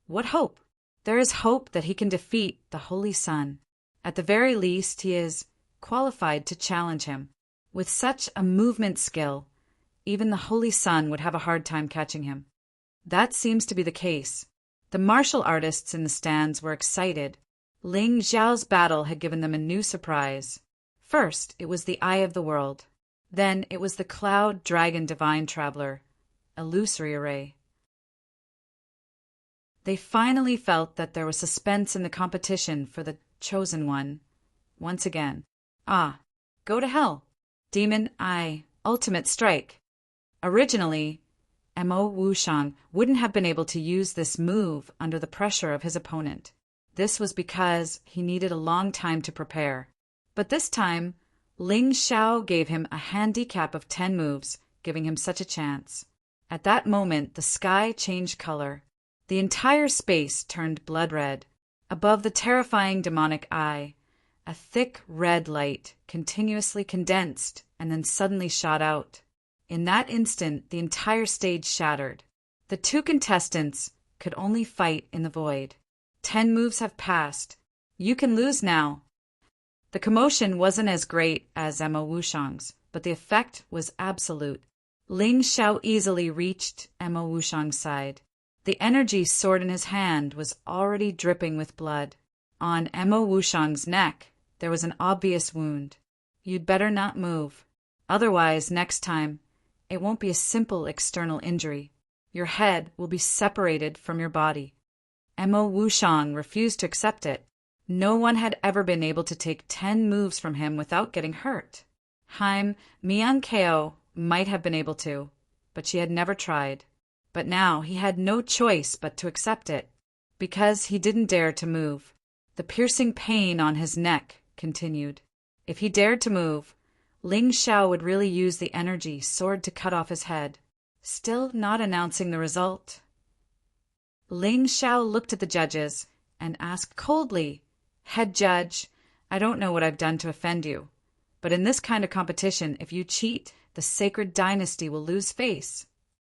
What hope? There is hope that he can defeat the Holy Sun. At the very least, he is qualified to challenge him. With such a movement skill, even the Holy Sun would have a hard time catching him. That seems to be the case. The martial artists in the stands were excited. Ling Xiao's battle had given them a new surprise. First, it was the Eye of the World. Then it was the Cloud Dragon Divine Traveler, illusory array. They finally felt that there was suspense in the competition for the chosen one. Once again. Ah, go to hell. Demon Eye, Ultimate Strike. Originally, Mo Wushang wouldn't have been able to use this move under the pressure of his opponent. This was because he needed a long time to prepare. But this time, Ling Xiao gave him a handicap of 10 moves, giving him such a chance. At that moment, the sky changed color. The entire space turned blood red. Above the terrifying demonic eye, a thick red light continuously condensed and then suddenly shot out. In that instant, the entire stage shattered. The two contestants could only fight in the void. 10 moves have passed. You can lose now. The commotion wasn't as great as Mo Wushang's, but the effect was absolute. Ling Xiao easily reached Mo Wushang's side. The energy sword in his hand was already dripping with blood. On Mo Wushang's neck, there was an obvious wound. You'd better not move. Otherwise, next time, it won't be a simple external injury. Your head will be separated from your body. Mo Wushang refused to accept it. No one had ever been able to take 10 moves from him without getting hurt. Haim Miankeo might have been able to, but she had never tried. But now he had no choice but to accept it, because he didn't dare to move. The piercing pain on his neck continued. If he dared to move, Ling Xiao would really use the energy sword to cut off his head. Still not announcing the result. Ling Xiao looked at the judges and asked coldly, "Head judge, I don't know what I've done to offend you, but in this kind of competition, if you cheat, the sacred dynasty will lose face.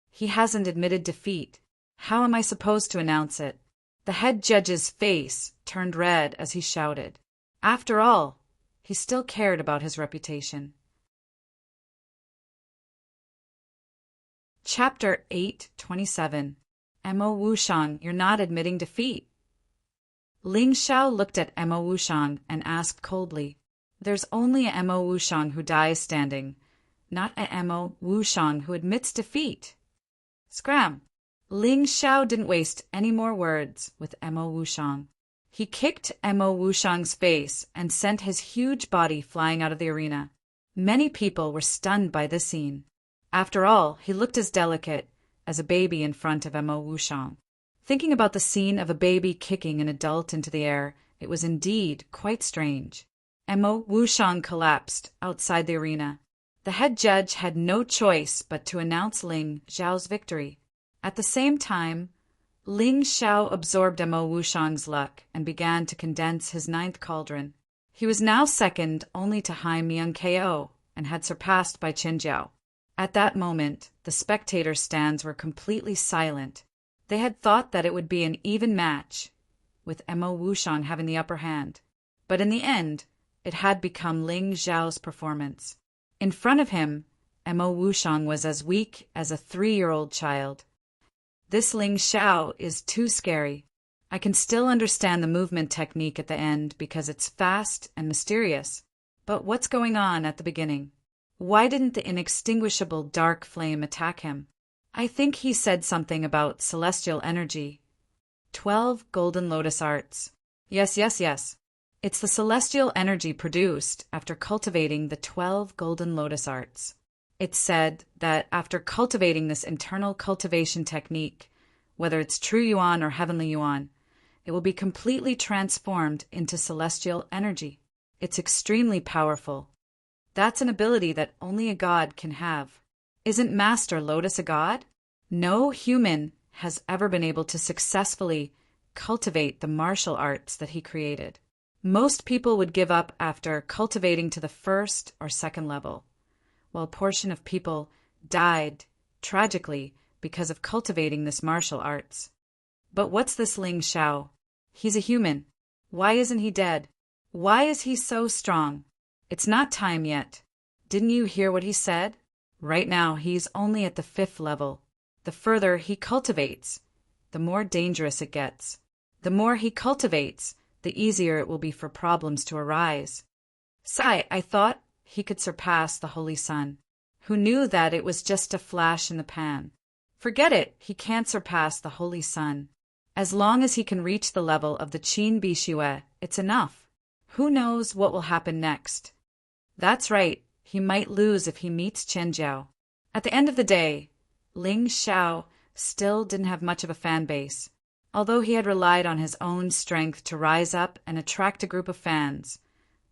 He hasn't admitted defeat. How am I supposed to announce it?" The head judge's face turned red as he shouted. After all, he still cared about his reputation. Chapter 8:27. Mo Wushang, you're not admitting defeat. Ling Xiao looked at Mo Wushang and asked coldly, There's only a Mo Wushang who dies standing, not a Mo Wushang who admits defeat. Scram! Ling Xiao didn't waste any more words with Mo Wushang. He kicked Mo Wushang's face and sent his huge body flying out of the arena. Many people were stunned by this scene. After all, he looked as delicate as a baby in front of Mo Wushang. Thinking about the scene of a baby kicking an adult into the air, it was indeed quite strange. Mo Wushang collapsed outside the arena. The head judge had no choice but to announce Ling Xiao's victory. At the same time, Ling Xiao absorbed Mo Wushang's luck and began to condense his 9th cauldron. He was now second only to Hai Myung KO and had surpassed by Chen Jiao. At that moment, the spectator stands were completely silent. They had thought that it would be an even match, with Mo Wushang having the upper hand. But in the end, it had become Ling Xiao's performance. In front of him, Mo Wushang was as weak as a 3-year-old child. This Ling Xiao is too scary. I can still understand the movement technique at the end because it's fast and mysterious. But what's going on at the beginning? Why didn't the inextinguishable dark flame attack him? I think he said something about celestial energy. 12 golden lotus arts. Yes. It's the celestial energy produced after cultivating the 12 golden lotus arts. It's said that after cultivating this internal cultivation technique, whether it's true yuan or heavenly yuan, it will be completely transformed into celestial energy. It's extremely powerful. That's an ability that only a god can have. Isn't Master Lotus a god? No human has ever been able to successfully cultivate the martial arts that he created. Most people would give up after cultivating to the 1st or 2nd level, while a portion of people died tragically because of cultivating this martial arts. But what's this Ling Xiao? He's a human. Why isn't he dead? Why is he so strong? It's not time yet. Didn't you hear what he said? Right now, he's only at the 5th level. The further he cultivates, the more dangerous it gets. The more he cultivates, the easier it will be for problems to arise. I thought he could surpass the Holy Sun. Who knew that it was just a flash in the pan? Forget it, he can't surpass the Holy Sun. As long as he can reach the level of the Qin Bishue, it's enough. Who knows what will happen next? That's right, he might lose if he meets Chen Jiao. At the end of the day, Ling Xiao still didn't have much of a fan base. Although he had relied on his own strength to rise up and attract a group of fans,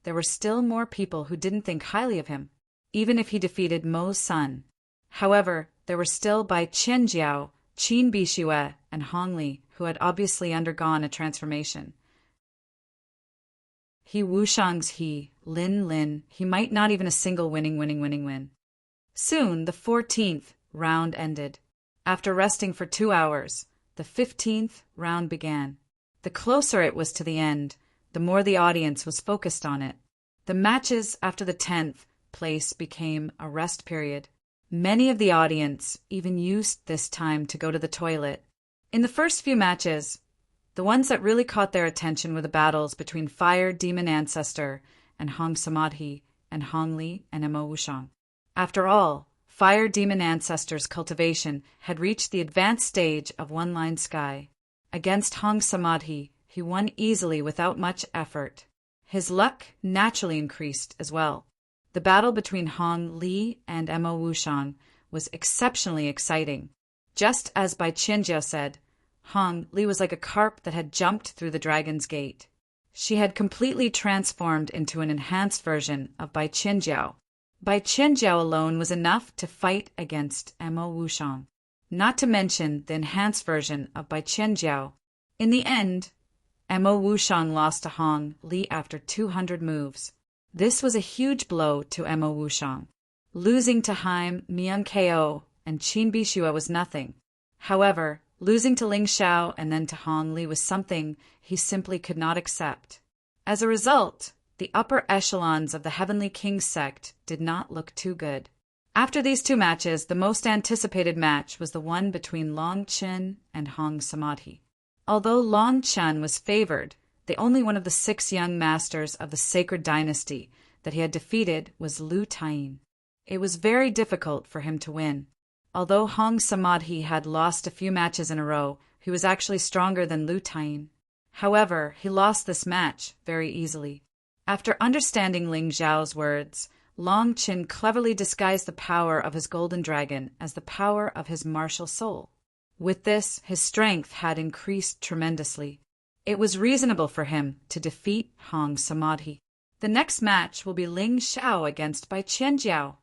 there were still more people who didn't think highly of him, even if he defeated Mo's son. However, there were still Bai Chen Jiao, Qin Bishue, and Hong Li, who had obviously undergone a transformation. He Wushang's he, Lin, he might not even a single win. Soon, the 14th round ended. After resting for 2 hours, the 15th round began. The closer it was to the end, the more the audience was focused on it. The matches after the 10th place became a rest period. Many of the audience even used this time to go to the toilet. In the first few matches, the ones that really caught their attention were the battles between Fire Demon Ancestor and Hong Samadhi and Hong Li and Mo Wushang. After all, Fire Demon Ancestor's cultivation had reached the advanced stage of One-Line Sky. Against Hong Samadhi, he won easily without much effort. His luck naturally increased as well. The battle between Hong Li and Mo Wushang was exceptionally exciting. Just as Bai Qianjiao said, Hong Li was like a carp that had jumped through the dragon's gate. She had completely transformed into an enhanced version of Bai Qianjiao. Bai Qianjiao alone was enough to fight against Mo Wushang, not to mention the enhanced version of Bai Qianjiao. In the end, Mo Wushang lost to Hong Li after 200 moves. This was a huge blow to Mo Wushang. Losing to Hai Myung KO and Qin Bishue was nothing. However, losing to Ling Xiao and then to Hong Li was something he simply could not accept. As a result, the upper echelons of the Heavenly King sect did not look too good. After these 2 matches, the most anticipated match was the one between Long Chen and Hong Samadhi. Although Long Chen was favored, the only one of the 6 young masters of the Sacred Dynasty that he had defeated was Lu Taiyin. It was very difficult for him to win. Although Hong Samadhi had lost a few matches in a row, he was actually stronger than Lu Taiyin. However, he lost this match very easily. After understanding Ling Zhao's words, Long Qin cleverly disguised the power of his golden dragon as the power of his martial soul. With this, his strength had increased tremendously. It was reasonable for him to defeat Hong Samadhi. The next match will be Ling Xiao against Bai Qianjiao.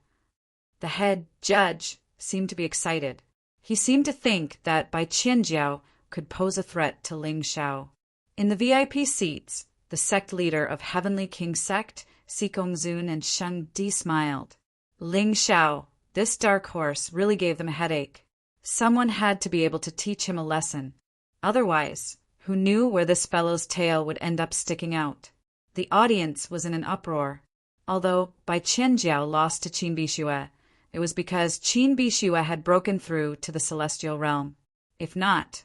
The head judge seemed to be excited. He seemed to think that Bai Qianjiao could pose a threat to Ling Xiao. In the VIP seats, the sect leader of Heavenly King Sect, Xikongzun and Sheng Di smiled. Ling Xiao, this dark horse, really gave them a headache. Someone had to be able to teach him a lesson. Otherwise, who knew where this fellow's tail would end up sticking out? The audience was in an uproar. Although Bai Qianjiao lost to Qin Bixue, it was because Qin Bixue had broken through to the celestial realm. If not,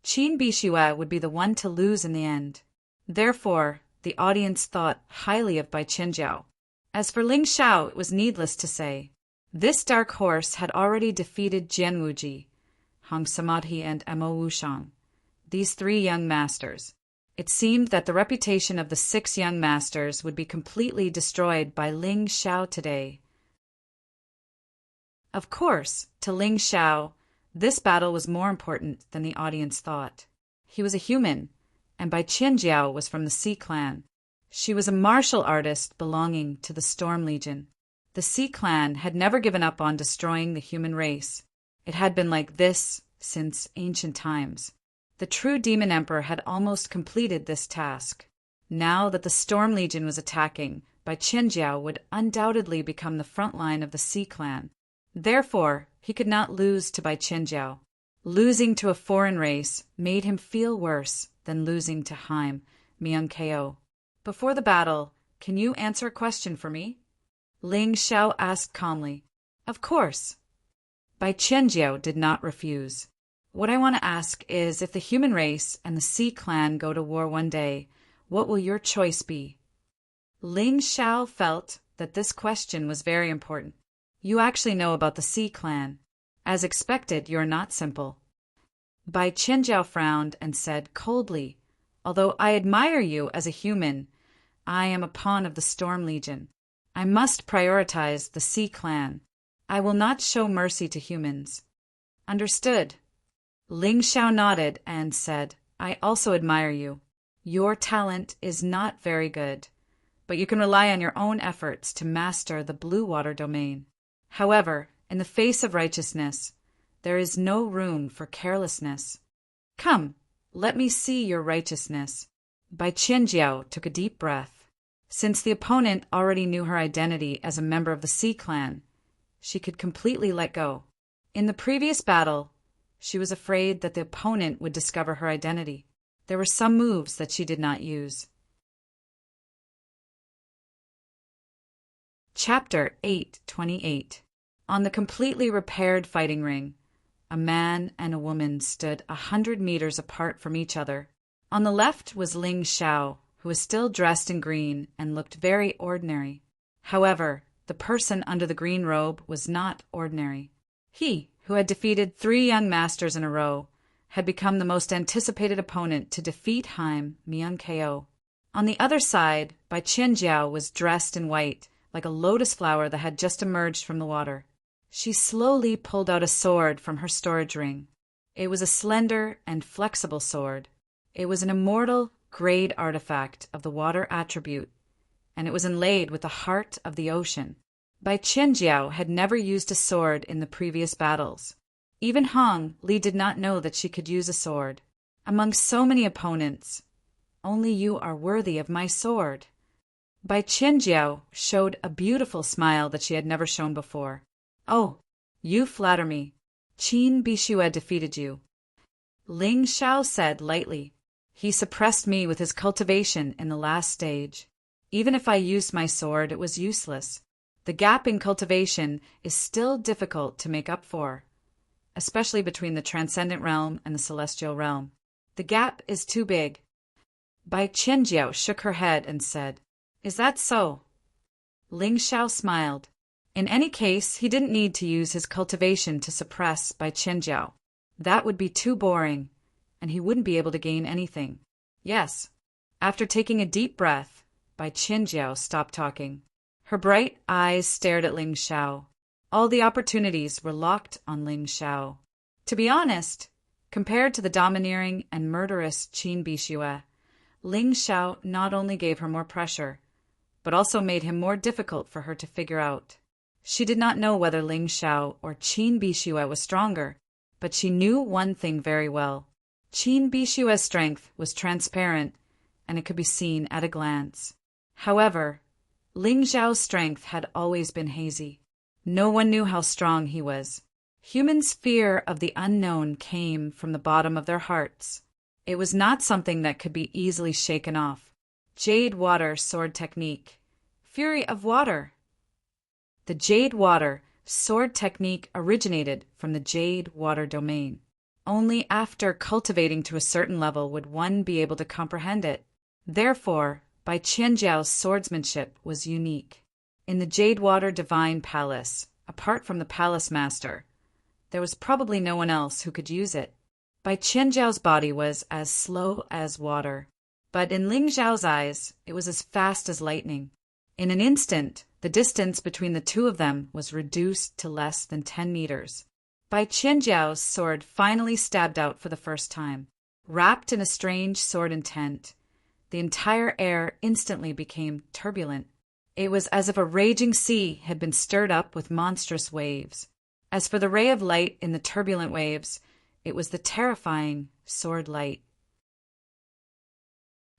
Qin Bixue would be the one to lose in the end. Therefore, the audience thought highly of Bai Qianjiao. As for Ling Xiao, it was needless to say. This dark horse had already defeated Jian Wuji, Hong Samadhi, and Mo Wushang, these three young masters. It seemed that the reputation of the 6 young masters would be completely destroyed by Ling Xiao today. Of course, to Ling Xiao, this battle was more important than the audience thought. He was a human, and Bai Qianjiao was from the Sea Clan. She was a martial artist belonging to the Storm Legion. The Sea Clan had never given up on destroying the human race. It had been like this since ancient times. The true Demon Emperor had almost completed this task. Now that the Storm Legion was attacking, Bai Qianjiao would undoubtedly become the front line of the Sea Clan. Therefore, he could not lose to Bai Qianjiao. Losing to a foreign race made him feel worse than losing to Haim Myung-ko. Before the battle, can you answer a question for me? Ling Xiao asked calmly. Of course. Bai Qianjiao did not refuse. What I want to ask is, if the human race and the Sea Clan go to war one day, what will your choice be? Ling Xiao felt that this question was very important. You actually know about the Sea Clan. As expected, you're not simple. Bai Qianjiao frowned and said coldly, although I admire you as a human, I am a pawn of the Storm Legion. I must prioritize the Sea Clan. I will not show mercy to humans. Understood. Ling Xiao nodded and said, I also admire you. Your talent is not very good, but you can rely on your own efforts to master the blue water domain. However, in the face of righteousness, there is no room for carelessness. Come, let me see your righteousness. Bai Qianjiao took a deep breath. Since the opponent already knew her identity as a member of the Sea Clan, she could completely let go. In the previous battle, she was afraid that the opponent would discover her identity. There were some moves that she did not use. Chapter 8:28. On the completely repaired fighting ring, a man and a woman stood 100 meters apart from each other. On the left was Ling Xiao, who was still dressed in green and looked very ordinary. However, the person under the green robe was not ordinary. He, who had defeated 3 young masters in a row, had become the most anticipated opponent to defeat Haim Myung-ko. On the other side, Bai Qianjiao was dressed in white, like a lotus flower that had just emerged from the water. She slowly pulled out a sword from her storage ring. It was a slender and flexible sword. It was an immortal grade artifact of the water attribute, and it was inlaid with the heart of the ocean. Bai Qianjiao had never used a sword in the previous battles. Even Hong Li did not know that she could use a sword. Among so many opponents, only you are worthy of my sword. Bai Qianjiao showed a beautiful smile that she had never shown before. Oh, you flatter me. Qin Bixue defeated you. Ling Xiao said lightly. He suppressed me with his cultivation in the last stage. Even if I used my sword, it was useless. The gap in cultivation is still difficult to make up for, especially between the transcendent realm and the celestial realm. The gap is too big. Bai Qianjiao shook her head and said, Is that so? Ling Xiao smiled. In any case, he didn't need to use his cultivation to suppress Bai Qianjiao. That would be too boring, and he wouldn't be able to gain anything. Yes. After taking a deep breath, Bai Qianjiao stopped talking. Her bright eyes stared at Ling Xiao. All the opportunities were locked on Ling Xiao. To be honest, compared to the domineering and murderous Qin Bixue, Ling Xiao not only gave her more pressure, but also made him more difficult for her to figure out. She did not know whether Ling Xiao or Qin Bixue was stronger, but she knew one thing very well. Qin Bixue's strength was transparent, and it could be seen at a glance. However, Ling Xiao's strength had always been hazy. No one knew how strong he was. Humans' fear of the unknown came from the bottom of their hearts. It was not something that could be easily shaken off. Jade Water Sword Technique. Fury of Water. The Jade Water Sword Technique originated from the Jade Water domain. Only after cultivating to a certain level would one be able to comprehend it. Therefore, Bai Qianjiao's swordsmanship was unique. In the Jade Water Divine Palace, apart from the palace master, there was probably no one else who could use it. Bai Qianjiao's body was as slow as water, but in Ling Xiao's eyes, it was as fast as lightning. In an instant, the distance between the two of them was reduced to less than 10 meters. Bai Qianjiao's sword finally stabbed out for the first time. Wrapped in a strange sword intent, the entire air instantly became turbulent. It was as if a raging sea had been stirred up with monstrous waves. As for the ray of light in the turbulent waves, it was the terrifying sword light.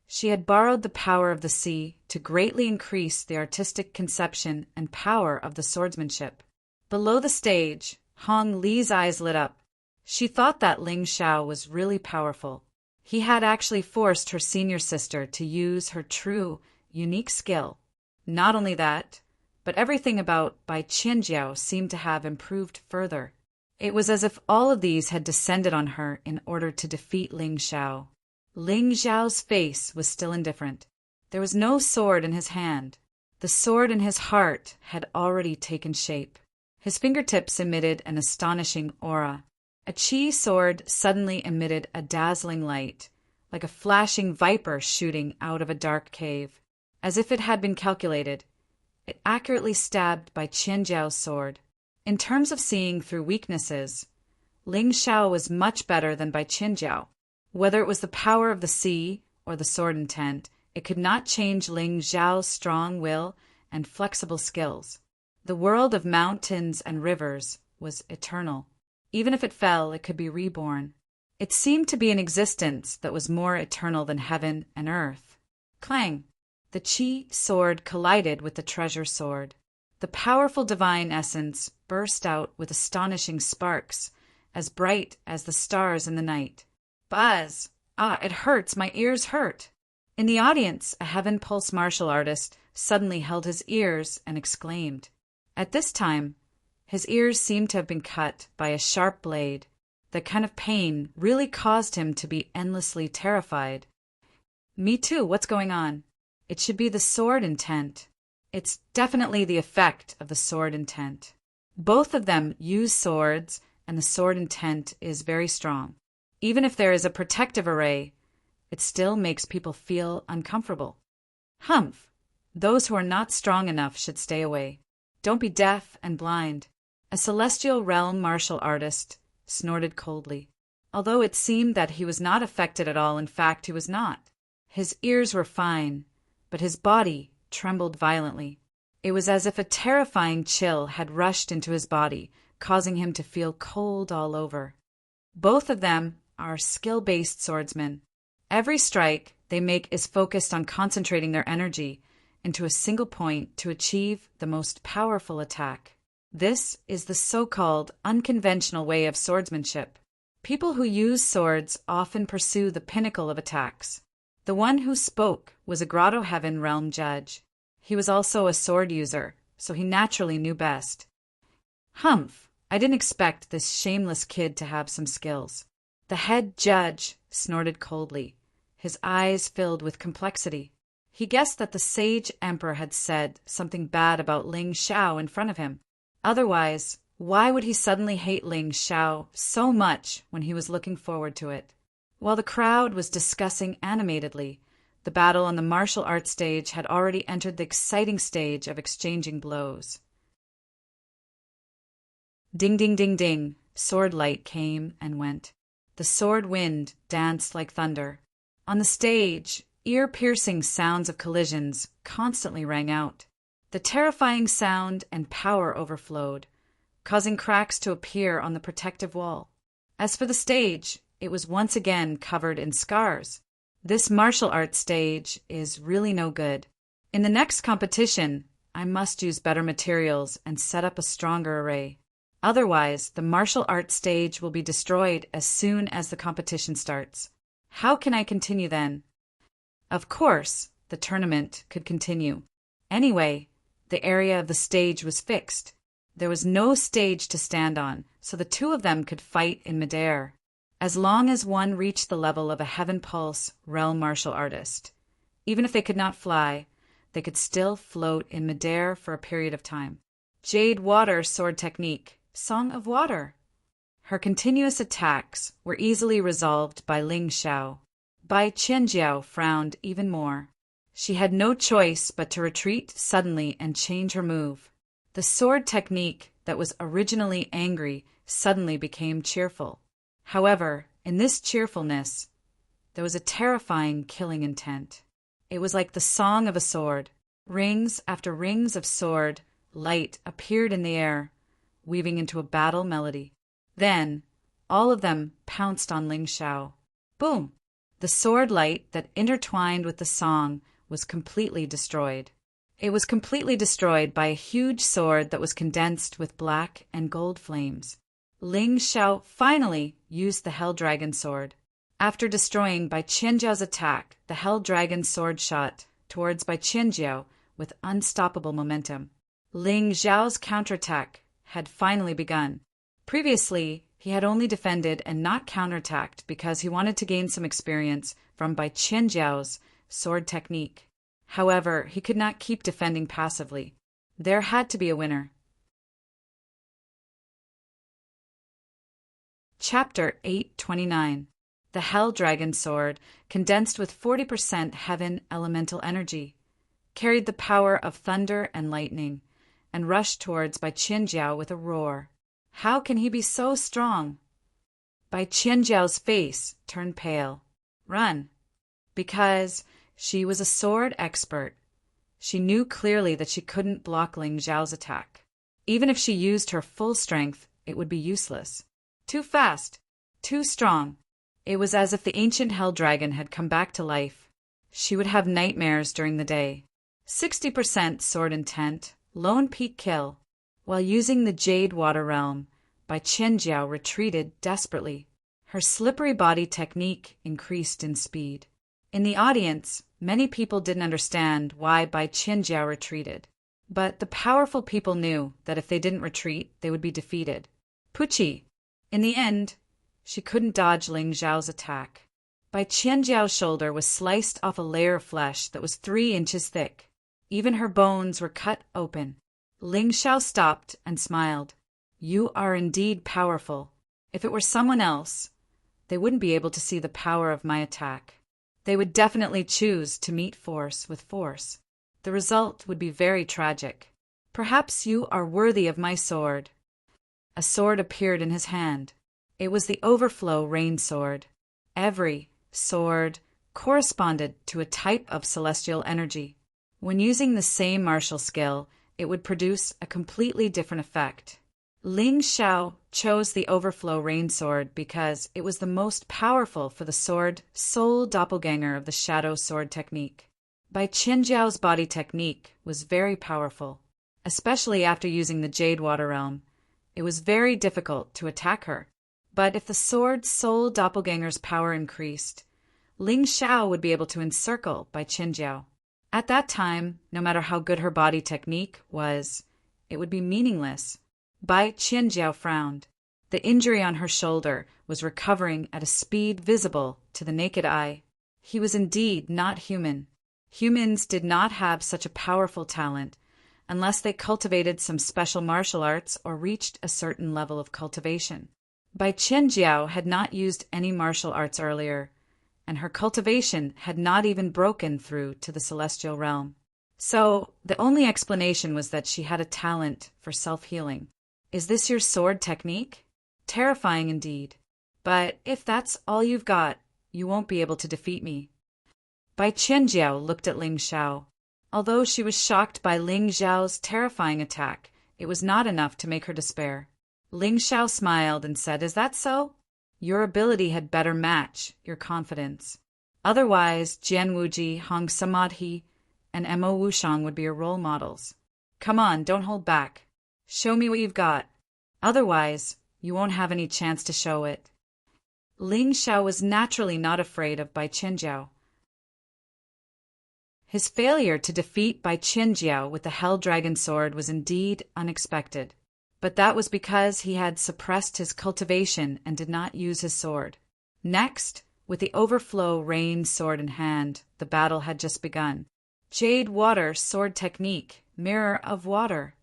She had borrowed the power of the sea to greatly increase the artistic conception and power of the swordsmanship. Below the stage, Hong Li's eyes lit up. She thought that Ling Xiao was really powerful. He had actually forced her senior sister to use her true, unique skill. Not only that, but everything about Bai Qianjiao seemed to have improved further. It was as if all of these had descended on her in order to defeat Ling Xiao. Ling Xiao's face was still indifferent. There was no sword in his hand. The sword in his heart had already taken shape. His fingertips emitted an astonishing aura. A qi sword suddenly emitted a dazzling light, like a flashing viper shooting out of a dark cave. As if it had been calculated, it accurately stabbed Bai Qianjiao's sword. In terms of seeing through weaknesses, Ling Xiao was much better than Bai Qianjiao. Whether it was the power of the sea or the sword intent, it could not change Ling Xiao's strong will and flexible skills. The world of mountains and rivers was eternal. Even if it fell, it could be reborn. It seemed to be an existence that was more eternal than heaven and earth. Clang! The qi sword collided with the treasure sword. The powerful divine essence burst out with astonishing sparks, as bright as the stars in the night. Buzz! Ah, it hurts, my ears hurt. In the audience, a Heaven Pulse martial artist suddenly held his ears and exclaimed. At this time, his ears seemed to have been cut by a sharp blade. That kind of pain really caused him to be endlessly terrified. Me too, what's going on? It should be the sword intent. It's definitely the effect of the sword intent. Both of them use swords, and the sword intent is very strong. Even if there is a protective array, it still makes people feel uncomfortable. Humph! Those who are not strong enough should stay away. Don't be deaf and blind. A celestial realm martial artist snorted coldly. Although it seemed that he was not affected at all, in fact he was not. His ears were fine, but his body trembled violently. It was as if a terrifying chill had rushed into his body, causing him to feel cold all over. Both of them are skill-based swordsmen. Every strike they make is focused on concentrating their energy into a single point to achieve the most powerful attack. This is the so-called unconventional way of swordsmanship. People who use swords often pursue the pinnacle of attacks. The one who spoke was a Grotto Heaven realm judge. He was also a sword user, so he naturally knew best. Humph! I didn't expect this shameless kid to have some skills. The head judge snorted coldly, his eyes filled with complexity. He guessed that the sage emperor had said something bad about Ling Xiao in front of him. Otherwise, why would he suddenly hate Ling Xiao so much when he was looking forward to it? While the crowd was discussing animatedly, the battle on the martial arts stage had already entered the exciting stage of exchanging blows. Ding, ding, ding, ding, sword light came and went. The sword wind danced like thunder. On the stage, ear-piercing sounds of collisions constantly rang out. The terrifying sound and power overflowed, causing cracks to appear on the protective wall. As for the stage, it was once again covered in scars. This martial arts stage is really no good. In the next competition, I must use better materials and set up a stronger array. Otherwise, the martial arts stage will be destroyed as soon as the competition starts. How can I continue then? Of course, the tournament could continue. Anyway, the area of the stage was fixed. There was no stage to stand on, so the two of them could fight in midair, as long as one reached the level of a Heaven Pulse realm martial artist. Even if they could not fly, they could still float in midair for a period of time. Jade Water Sword Technique, Song of Water. Her continuous attacks were easily resolved by Ling Xiao. Bai Qianjiao frowned even more. She had no choice but to retreat suddenly and change her move. The sword technique that was originally angry suddenly became cheerful. However, in this cheerfulness, there was a terrifying killing intent. It was like the song of a sword. Rings after rings of sword light appeared in the air, weaving into a battle melody. Then, all of them pounced on Ling Xiao. Boom! The sword light that intertwined with the song was completely destroyed. It was completely destroyed by a huge sword that was condensed with black and gold flames. Ling Xiao finally used the Hell Dragon sword. After destroying Bai Qianjiao's attack, the Hell Dragon sword shot towards Bai Qianjiao with unstoppable momentum. Ling Xiao's counterattack had finally begun. Previously, he had only defended and not counterattacked because he wanted to gain some experience from Bai Qianjiao's sword technique. However, he could not keep defending passively. There had to be a winner. Chapter 829. The Hell Dragon Sword, condensed with 40% heaven elemental energy, carried the power of thunder and lightning, and rushed towards Bai Qianjiao with a roar. How can he be so strong? Bai Qianjiao's face turned pale. Run. Because she was a sword expert. She knew clearly that she couldn't block Ling Xiao's attack. Even if she used her full strength, it would be useless. Too fast. Too strong. It was as if the ancient Hell Dragon had come back to life. She would have nightmares during the day. 60% sword intent, lone peak kill. While using the Jade Water Realm, Bai Qianjiao retreated desperately. Her slippery body technique increased in speed. In the audience, many people didn't understand why Bai Qianjiao retreated. But the powerful people knew that if they didn't retreat, they would be defeated. Pucci. In the end, she couldn't dodge Ling Xiao's attack. Bai Qianjiao's shoulder was sliced off a layer of flesh that was 3 inches thick. Even her bones were cut open. Ling Xiao stopped and smiled. You are indeed powerful. If it were someone else, they wouldn't be able to see the power of my attack. They would definitely choose to meet force with force. The result would be very tragic. Perhaps you are worthy of my sword. A sword appeared in his hand. It was the Overflow Rain Sword. Every sword corresponded to a type of celestial energy. When using the same martial skill, it would produce a completely different effect. Ling Xiao chose the Overflow Rain Sword because it was the most powerful for the sword Soul Doppelganger of the Shadow Sword technique. Bai Qianjiao's body technique was very powerful, especially after using the Jade Water Realm. It was very difficult to attack her. But if the sword Soul Doppelganger's power increased, Ling Xiao would be able to encircle Bai Qianjiao. At that time, no matter how good her body technique was, it would be meaningless. Bai Qianjiao frowned. The injury on her shoulder was recovering at a speed visible to the naked eye. He was indeed not human. Humans did not have such a powerful talent unless they cultivated some special martial arts or reached a certain level of cultivation. Bai Qianjiao had not used any martial arts earlier, and her cultivation had not even broken through to the celestial realm. So, the only explanation was that she had a talent for self-healing. Is this your sword technique? Terrifying indeed. But if that's all you've got, you won't be able to defeat me. Bai Qianjiao looked at Ling Xiao. Although she was shocked by Ling Xiao's terrifying attack, it was not enough to make her despair. Ling Xiao smiled and said, "Is that so? Your ability had better match your confidence. Otherwise, Jian Wuji, Hong Samadhi, and Mo Wushang would be your role models. Come on, don't hold back. Show me what you've got. Otherwise, you won't have any chance to show it." Ling Xiao was naturally not afraid of Bai Qianjiao. His failure to defeat Bai Qianjiao with the Hell Dragon sword was indeed unexpected, but that was because he had suppressed his cultivation and did not use his sword. Next, with the Overflow Rain sword in hand, the battle had just begun. Jade Water sword technique, Mirror of Water.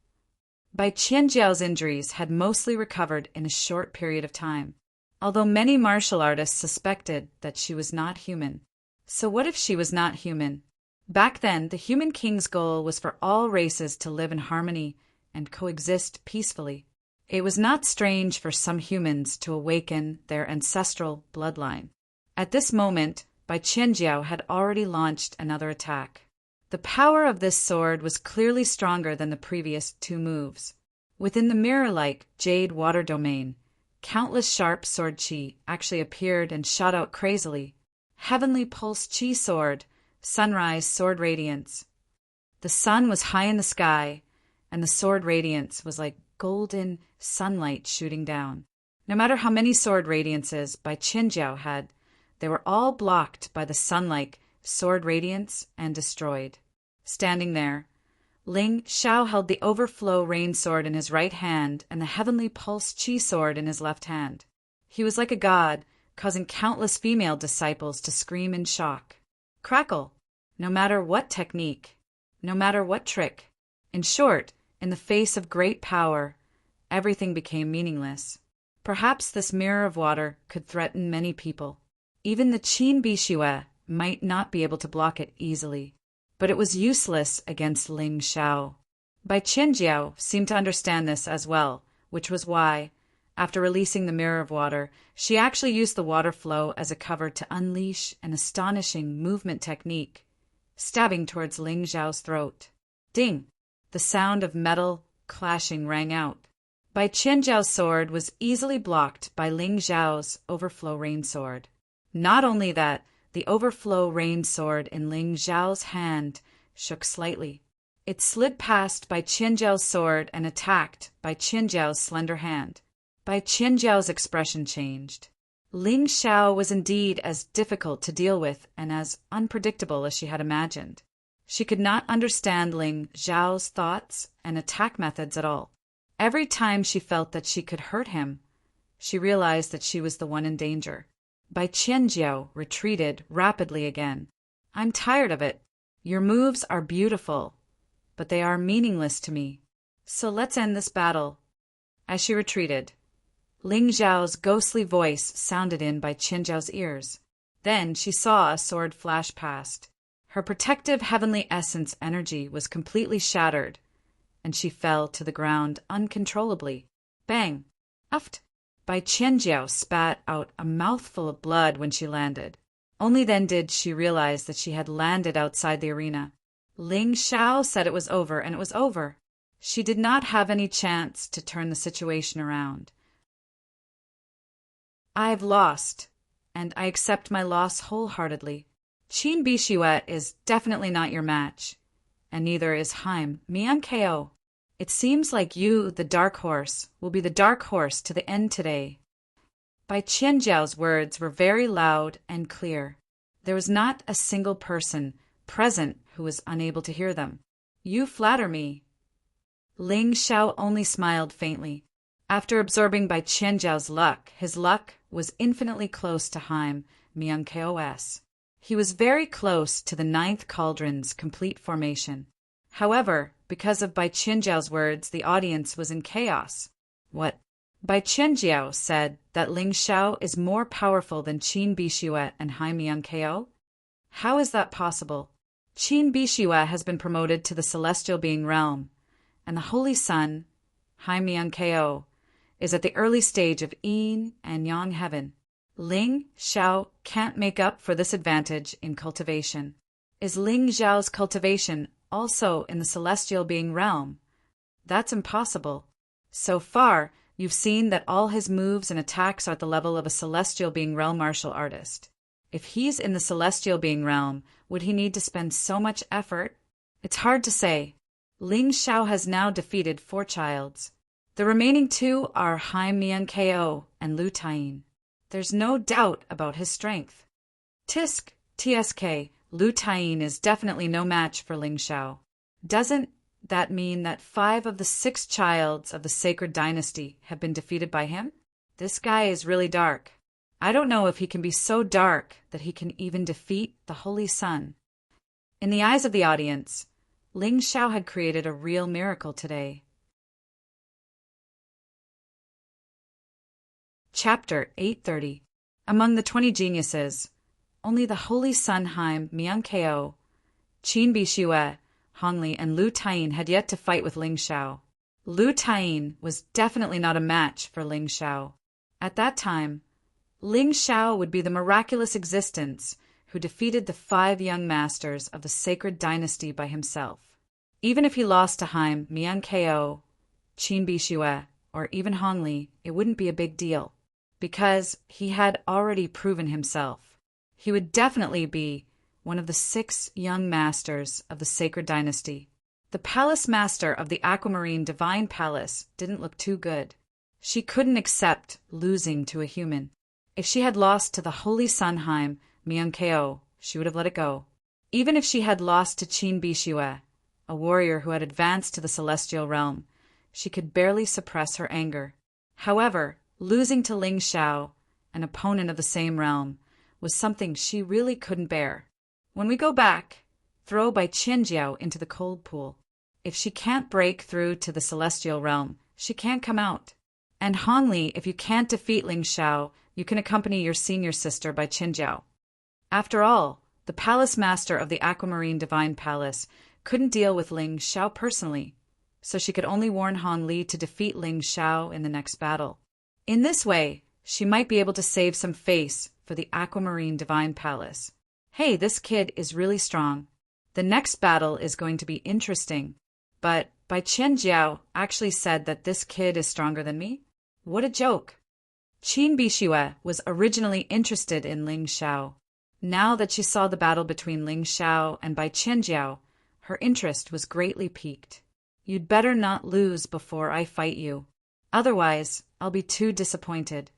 Bai Qianjiao's injuries had mostly recovered in a short period of time, although many martial artists suspected that she was not human. So what if she was not human? Back then, the human king's goal was for all races to live in harmony and coexist peacefully. It was not strange for some humans to awaken their ancestral bloodline. At this moment, Bai Qianjiao had already launched another attack. The power of this sword was clearly stronger than the previous two moves. Within the mirror-like Jade Water domain, countless sharp sword chi actually appeared and shot out crazily. Heavenly Pulse Chi Sword, Sunrise Sword Radiance. The sun was high in the sky, and the sword radiance was like golden sunlight shooting down. No matter how many sword radiances Bai Qianjiao had, they were all blocked by the sun-like sword radiance and destroyed. Standing there, Ling Xiao held the Overflow Rain sword in his right hand and the Heavenly Pulse Chi sword in his left hand. He was like a god, causing countless female disciples to scream in shock. Crackle! No matter what technique, no matter what trick. In short, in the face of great power, everything became meaningless. Perhaps this mirror of water could threaten many people. Even the Qin Bixue might not be able to block it easily, but it was useless against Ling Xiao. Bai Qianjiao seemed to understand this as well, which was why, after releasing the mirror of water, she actually used the water flow as a cover to unleash an astonishing movement technique, stabbing towards Ling Xiao's throat. Ding! The sound of metal clashing rang out. Bai Qianjiao's sword was easily blocked by Ling Xiao's Overflow Rain sword. Not only that, the Overflow Rain sword in Ling Xiao's hand shook slightly. It slid past Bai Qianjiao's sword and attacked Bai Qianjiao's slender hand. Bai Qianjiao's expression changed. Ling Xiao was indeed as difficult to deal with and as unpredictable as she had imagined. She could not understand Ling Xiao's thoughts and attack methods at all. Every time she felt that she could hurt him, she realized that she was the one in danger. Bai Qianjiao retreated rapidly again. "I'm tired of it. Your moves are beautiful, but they are meaningless to me. So let's end this battle." As she retreated, Ling Xiao's ghostly voice sounded in Bai Qianjiao's ears. Then she saw a sword flash past. Her protective heavenly essence energy was completely shattered, and she fell to the ground uncontrollably. Bang! Uft! Bai Qianjiao spat out a mouthful of blood when she landed. Only then did she realize that she had landed outside the arena. Ling Xiao said it was over, and it was over. She did not have any chance to turn the situation around. "I've lost, and I accept my loss wholeheartedly. Qin Bixue is definitely not your match, and neither is Haim Mian Ko. It seems like you, the dark horse, will be the dark horse to the end today." Bai Qianjiao's words were very loud and clear. There was not a single person present who was unable to hear them. "You flatter me." Ling Xiao only smiled faintly. After absorbing Bai Qianjiao's luck, his luck was infinitely close to Haim Mian Kos. He was very close to the ninth cauldron's complete formation. However, because of Bai Qianjiao's words, the audience was in chaos. What? Bai Qianjiao said that Ling Xiao is more powerful than Qin Bixue and Hai Miankeo? How is that possible? Qin Bixue has been promoted to the celestial being realm, and the Holy Sun, Hai Miankeo, is at the early stage of yin and yang heaven. Ling Xiao can't make up for this advantage in cultivation. Is Ling Xiao's cultivation also in the celestial being realm? That's impossible. So far, you've seen that all his moves and attacks are at the level of a celestial being realm martial artist. If he's in the celestial being realm, would he need to spend so much effort? It's hard to say. Ling Xiao has now defeated 4 childs. The remaining 2 are Hai Miankeo and Lu Taiyin. There's no doubt about his strength. TSK, Lu Taiyin is definitely no match for Ling Xiao. Doesn't that mean that 5 of the 6 childs of the sacred dynasty have been defeated by him? This guy is really dark. I don't know if he can be so dark that he can even defeat the Holy Sun. In the eyes of the audience, Ling Xiao had created a real miracle today. Chapter 830. Among the 20 geniuses, only the Holy Sun Hai Miankeo, Qin Bixue, Hongli, and Lu Taiyin had yet to fight with Ling Xiao. Lu Taiyin was definitely not a match for Ling Xiao. At that time, Ling Xiao would be the miraculous existence who defeated the 5 young masters of the sacred dynasty by himself. Even if he lost to Hai Miankeo, Qin Bixue, or even Hongli, it wouldn't be a big deal, because he had already proven himself. He would definitely be one of the 6 young masters of the sacred dynasty. The palace master of the Aquamarine Divine Palace didn't look too good. She couldn't accept losing to a human. If she had lost to the Holy Sun Hai Miankeo, she would have let it go. Even if she had lost to Qin Bixue, a warrior who had advanced to the celestial realm, she could barely suppress her anger. However, losing to Ling Xiao, an opponent of the same realm, was something she really couldn't bear. When we go back, throw Bai Qianjiao into the cold pool. If she can't break through to the celestial realm, she can't come out. And Hongli, if you can't defeat Ling Xiao, you can accompany your senior sister Bai Qianjiao. After all, the palace master of the Aquamarine Divine Palace couldn't deal with Ling Xiao personally, so she could only warn Hongli to defeat Ling Xiao in the next battle. In this way, she might be able to save some face for the Aquamarine Divine Palace. Hey, this kid is really strong. The next battle is going to be interesting. But Bai Qianjiao actually said that this kid is stronger than me? What a joke. Qin Bixue was originally interested in Ling Xiao. Now that she saw the battle between Ling Xiao and Bai Qianjiao, her interest was greatly piqued. You'd better not lose before I fight you. Otherwise, I'll be too disappointed.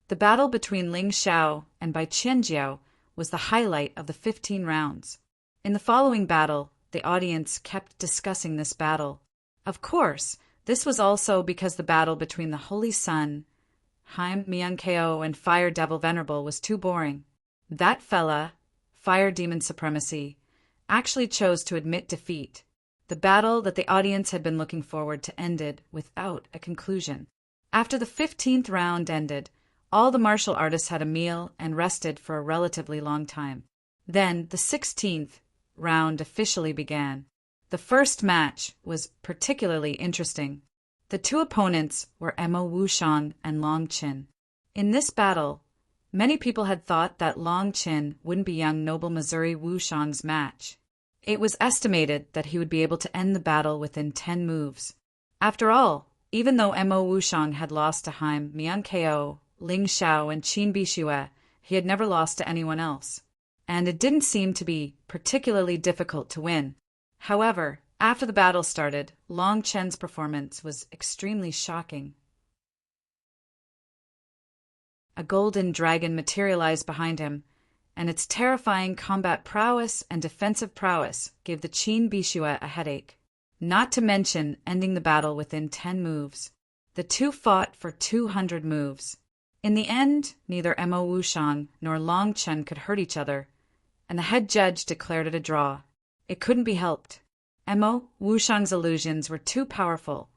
The battle between Ling Xiao and Bai Qianjiao was the highlight of the 15 rounds. In the following battle, the audience kept discussing this battle. Of course, this was also because the battle between the Holy Sun, Hai Miankeo, and Fire Devil Venerable was too boring. That fella, Fire Demon Supremacy, actually chose to admit defeat. The battle that the audience had been looking forward to ended without a conclusion. After the 15th round ended, all the martial artists had a meal and rested for a relatively long time. Then the 16th round officially began. The first match was particularly interesting. The 2 opponents were Mo Wushang and Long Qin. In this battle, many people had thought that Long Qin wouldn't be young noble Missouri Wushang's match. It was estimated that he would be able to end the battle within 10 moves. After all, even though Mo Wushang had lost to Hai Miankeo, Ling Xiao, and Qin Bixue, he had never lost to anyone else. And it didn't seem to be particularly difficult to win. However, after the battle started, Long Qin's performance was extremely shocking. A golden dragon materialized behind him, and its terrifying combat prowess and defensive prowess gave the Qin Bixue a headache, not to mention ending the battle within 10 moves. The 2 fought for 200 moves. In the end, neither Mo Wushang nor Long Qin could hurt each other, and the head judge declared it a draw. It couldn't be helped. Mo Wushang's illusions were too powerful,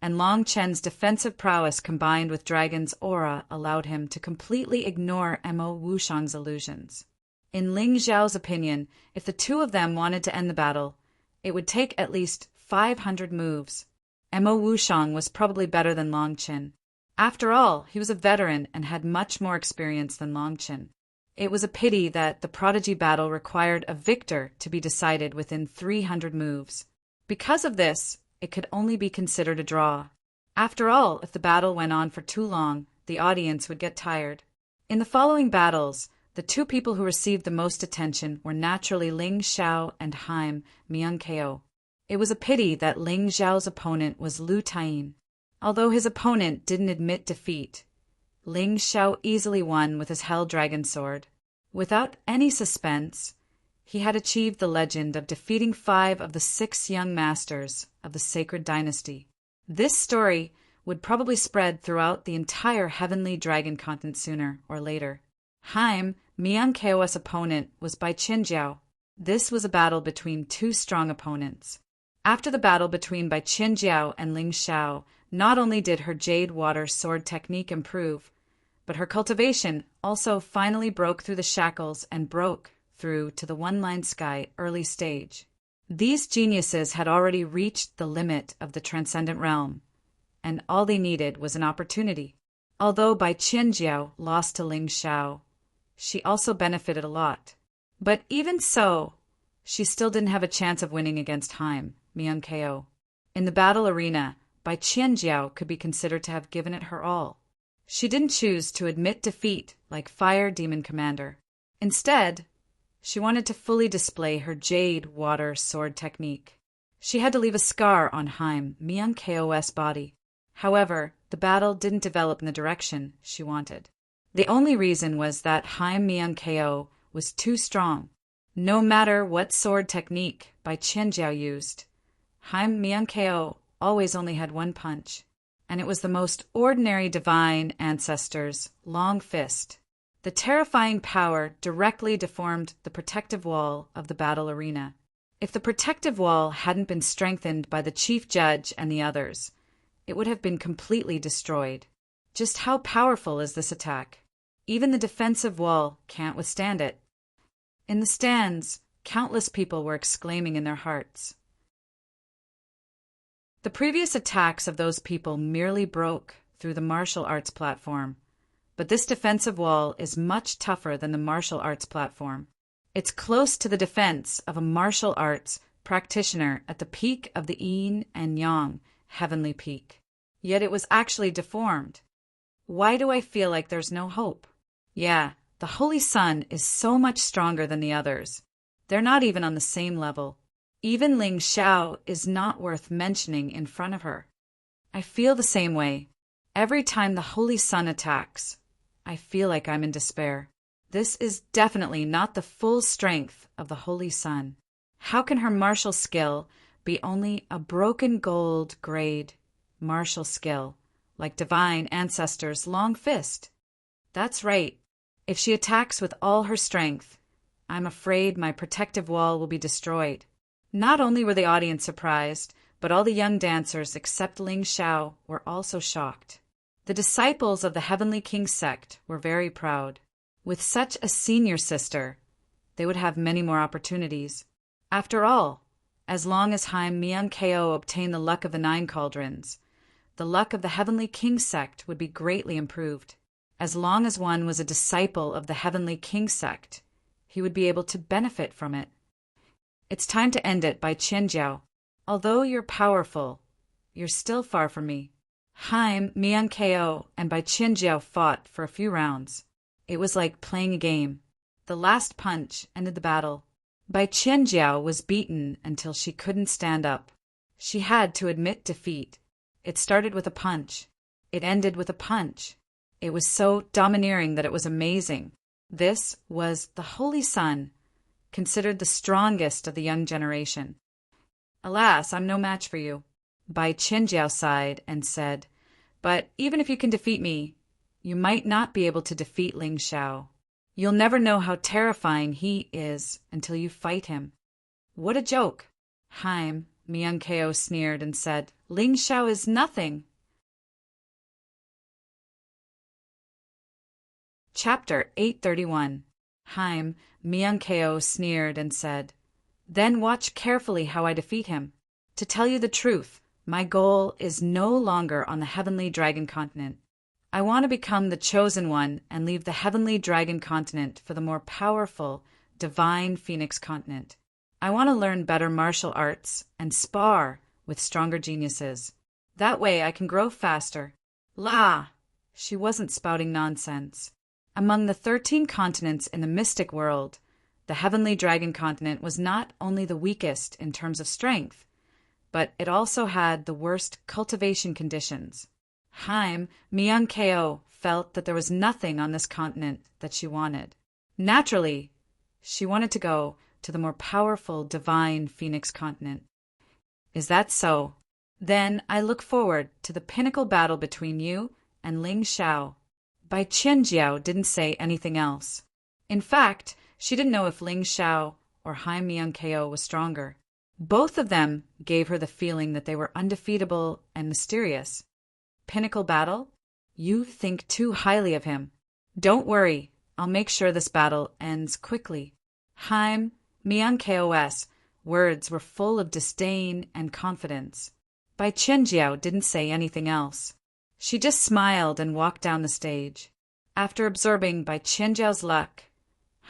and Long Chen's defensive prowess combined with Dragon's aura allowed him to completely ignore Mo Wushang's illusions. In Ling Xiao's opinion, if the two of them wanted to end the battle, it would take at least 500 moves. Mo Wushang was probably better than Long Chen. After all, he was a veteran and had much more experience than Long Chen. It was a pity that the prodigy battle required a victor to be decided within 300 moves. Because of this, it could only be considered a draw. After all, if the battle went on for too long, the audience would get tired. In the following battles, the two people who received the most attention were naturally Ling Xiao and Haim Myung-keo. It was a pity that Ling Xiao's opponent was Lu Taiyin. Although his opponent didn't admit defeat, Ling Xiao easily won with his Hell Dragon Sword. Without any suspense, he had achieved the legend of defeating 5 of the 6 young masters of the Sacred Dynasty. This story would probably spread throughout the entire Heavenly Dragon continent sooner or later. Haim Myung-keo's opponent was Bai Qinjiao. This was a battle between 2 strong opponents. After the battle between Bai Qinjiao and Ling Xiao, not only did her Jade Water sword technique improve, but her cultivation also finally broke through the shackles and broke through to the one-line sky early stage. These geniuses had already reached the limit of the transcendent realm, and all they needed was an opportunity. Although Bai Qinjiao lost to Ling Xiao, she also benefited a lot. But even so, she still didn't have a chance of winning against Haim Myung-keo. In the battle arena, Bai Qinjiao could be considered to have given it her all. She didn't choose to admit defeat like Fire Demon Commander. Instead, she wanted to fully display her Jade Water sword technique. She had to leave a scar on Haim Myung-keo's body. However, the battle didn't develop in the direction she wanted. The only reason was that Haim Myung-keo was too strong. No matter what sword technique Bai Qinjiao used, Haim Myung-keo always only had one punch, and it was the most ordinary divine ancestor's long fist. The terrifying power directly deformed the protective wall of the battle arena. If the protective wall hadn't been strengthened by the chief judge and the others, it would have been completely destroyed. Just how powerful is this attack? Even the defensive wall can't withstand it. In the stands, countless people were exclaiming in their hearts. The previous attacks of those people merely broke through the martial arts platform, but this defensive wall is much tougher than the martial arts platform. It's close to the defense of a martial arts practitioner at the peak of the yin and yang heavenly peak. Yet it was actually deformed. Why do I feel like there's no hope? Yeah, the Holy Sun is so much stronger than the others. They're not even on the same level. Even Ling Xiao is not worth mentioning in front of her. I feel the same way. Every time the Holy Sun attacks, I feel like I'm in despair. This is definitely not the full strength of the Holy Sun. How can her martial skill be only a broken gold grade martial skill, like Divine Ancestor's long fist? That's right. If she attacks with all her strength, I'm afraid my protective wall will be destroyed. Not only were the audience surprised, but all the young dancers except Ling Xiao were also shocked. The disciples of the Heavenly King sect were very proud. With such a senior sister, they would have many more opportunities. After all, as long as Haim Myung-keo obtained the luck of the 9 cauldrons, the luck of the Heavenly King sect would be greatly improved. As long as one was a disciple of the Heavenly King sect, he would be able to benefit from it. It's time to end it, Bai Qinjiao. Although you're powerful, you're still far from me. Haim Myung-keo and Bai Qinjiao fought for a few rounds. It was like playing a game. The last punch ended the battle. Bai Qinjiao was beaten until she couldn't stand up. She had to admit defeat. It started with a punch. It ended with a punch. It was so domineering that it was amazing. This was the Holy Sun, considered the strongest of the young generation. Alas, I'm no match for you. Bai Qinjiao sighed and said, but even if you can defeat me, you might not be able to defeat Ling Xiao. You'll never know how terrifying he is until you fight him." "What a joke!" Haim, Myung-keo sneered and said, "Ling Xiao is nothing." Chapter 831. Haim, Myung-keo sneered and said, "Then watch carefully how I defeat him. To tell you the truth, my goal is no longer on the Heavenly Dragon Continent. I want to become the Chosen One and leave the Heavenly Dragon Continent for the more powerful, Divine Phoenix Continent. I want to learn better martial arts and spar with stronger geniuses. That way I can grow faster." La! She wasn't spouting nonsense. Among the 13 continents in the mystic world, the Heavenly Dragon Continent was not only the weakest in terms of strength, but it also had the worst cultivation conditions. Haim, Myung-keo, felt that there was nothing on this continent that she wanted. Naturally, she wanted to go to the more powerful Divine Phoenix Continent. "Is that so? Then I look forward to the pinnacle battle between you and Ling Xiao." Bai Qianjiao didn't say anything else. In fact, she didn't know if Ling Xiao or Haim Myung-keo was stronger. Both of them gave her the feeling that they were undefeatable and mysterious. Pinnacle battle? You think too highly of him. Don't worry, I'll make sure this battle ends quickly. Haim Myung-keo's words were full of disdain and confidence. Bai Qianjiao didn't say anything else. She just smiled and walked down the stage. After absorbing Bai Qianjiao's luck,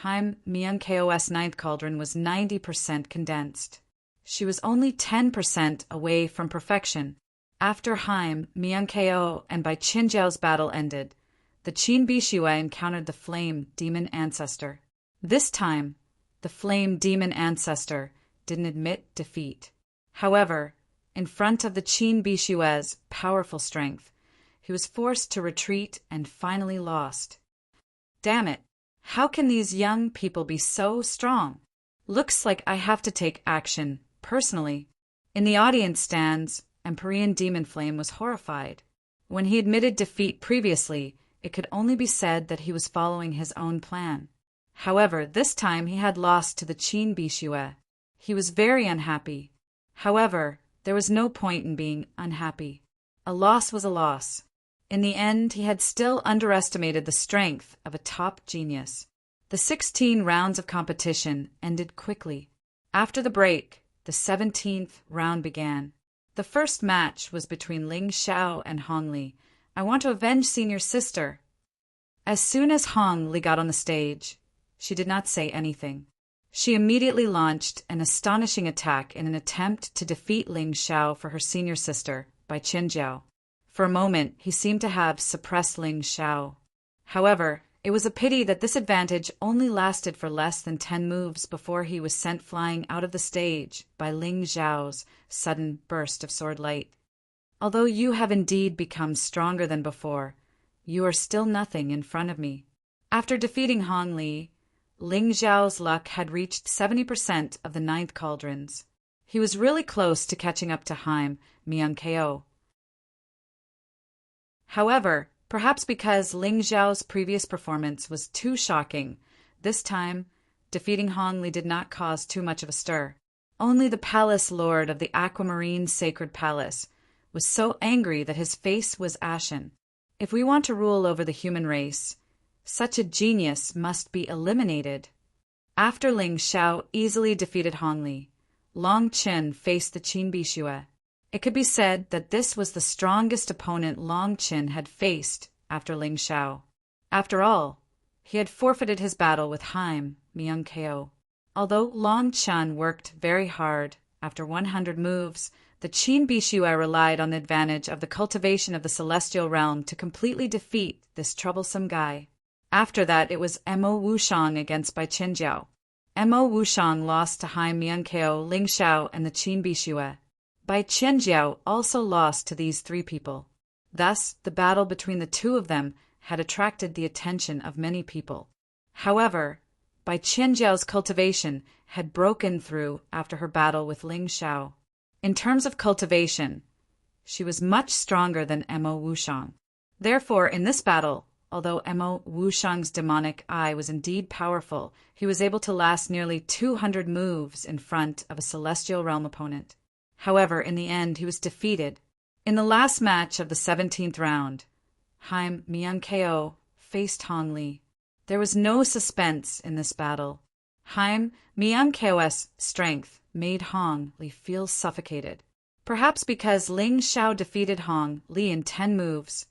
Haim Myung-keo's ninth cauldron was 90% condensed. She was only 10% away from perfection. After Haim Myung-keo and Bai Qianjiao's battle ended, the Qin Bishue encountered the Flame Demon Ancestor. This time, the Flame Demon Ancestor didn't admit defeat. However, in front of the Qin Bishue's powerful strength, he was forced to retreat and finally lost. Damn it! How can these young people be so strong? Looks like I have to take action, personally. In the audience stands, Empyrean Demon Flame was horrified. When he admitted defeat previously, it could only be said that he was following his own plan. However, this time he had lost to the Qin Bishue. He was very unhappy. However, there was no point in being unhappy. A loss was a loss. In the end, he had still underestimated the strength of a top genius. The 16 rounds of competition ended quickly. After the break, the 17th round began. The first match was between Ling Xiao and Hong Li. "I want to avenge senior sister." As soon as Hong Li got on the stage, she did not say anything. She immediately launched an astonishing attack in an attempt to defeat Ling Xiao for her senior sister, Bai Qianjiao. For a moment, he seemed to have suppressed Ling Xiao. However, it was a pity that this advantage only lasted for less than 10 moves before he was sent flying out of the stage by Ling Xiao's sudden burst of sword light. "Although you have indeed become stronger than before, you are still nothing in front of me." After defeating Hong Li, Ling Xiao's luck had reached 70% of the 9th cauldrons. He was really close to catching up to Haim Myung-keo. However, perhaps because Ling Xiao's previous performance was too shocking, this time, defeating Hong Li did not cause too much of a stir. Only the palace lord of the Aquamarine Sacred Palace was so angry that his face was ashen. If we want to rule over the human race, such a genius must be eliminated. After Ling Xiao easily defeated Hong Li, Long Qin faced the Qin Bishue. It could be said that this was the strongest opponent Long Qin had faced after Ling Xiao. After all, he had forfeited his battle with Haim Myung-keo. Although Long Qin worked very hard, after 100 moves, the Qin Bishue relied on the advantage of the cultivation of the celestial realm to completely defeat this troublesome guy. After that, it was Mo Wushang against Bai Qianjiao. Mo Wushang lost to Haim Myung-keo, Ling Xiao, and the Qin Bishue. Bai Qianjiao also lost to these 3 people. Thus, the battle between the 2 of them had attracted the attention of many people. However, Bai Qianjiao's cultivation had broken through after her battle with Ling Xiao. In terms of cultivation, she was much stronger than Mo Wushang. Therefore, in this battle, although Mo Wushang's demonic eye was indeed powerful, he was able to last nearly 200 moves in front of a celestial realm opponent. However, in the end, he was defeated. In the last match of the 17th round, Haim Myung-ko faced Hong Li. There was no suspense in this battle. Haim Myung-ko's strength made Hong Li feel suffocated. Perhaps because Ling Xiao defeated Hong Li in 10 moves,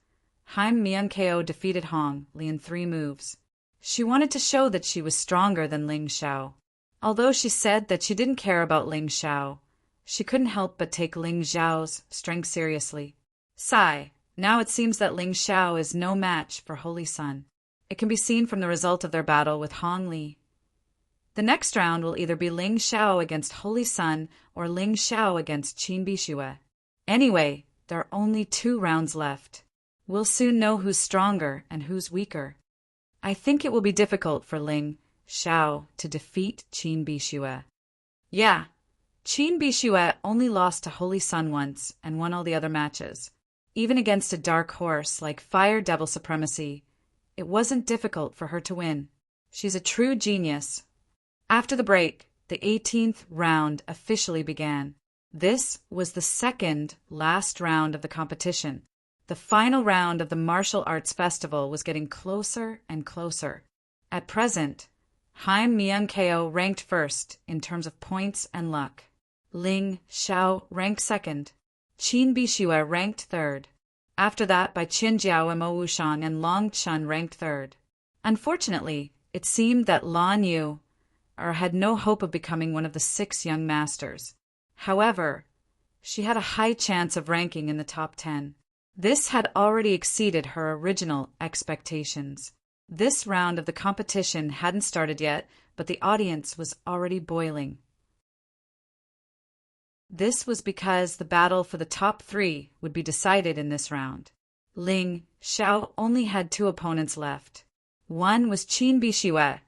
Haim Myung-ko defeated Hong Li in 3 moves. She wanted to show that she was stronger than Ling Xiao. Although she said that she didn't care about Ling Xiao, she couldn't help but take Ling Xiao's strength seriously. Sigh, now it seems that Ling Xiao is no match for Holy Sun. It can be seen from the result of their battle with Hong Li. The next round will either be Ling Xiao against Holy Sun or Ling Xiao against Qin Bixue. Anyway, there are only 2 rounds left. We'll soon know who's stronger and who's weaker. I think it will be difficult for Ling Xiao to defeat Qin Bixue. Yeah, Qin Bixue only lost to Holy Sun once and won all the other matches. Even against a dark horse like Fire Devil Supremacy, it wasn't difficult for her to win. She's a true genius. After the break, the 18th round officially began. This was the second last round of the competition. The final round of the martial arts festival was getting closer and closer. At present, Haim Myung-ko ranked first in terms of points and luck. Ling Xiao ranked second. Qin Bixue ranked third. After that, by Qin Jiao and Mo Wushang and Long Chun ranked third. Unfortunately, it seemed that Lan Yu had no hope of becoming one of the 6 young masters. However, she had a high chance of ranking in the top 10. This had already exceeded her original expectations. This round of the competition hadn't started yet, but the audience was already boiling. This was because the battle for the top 3 would be decided in this round. Ling Xiao only had 2 opponents left. One was Qin Bixue,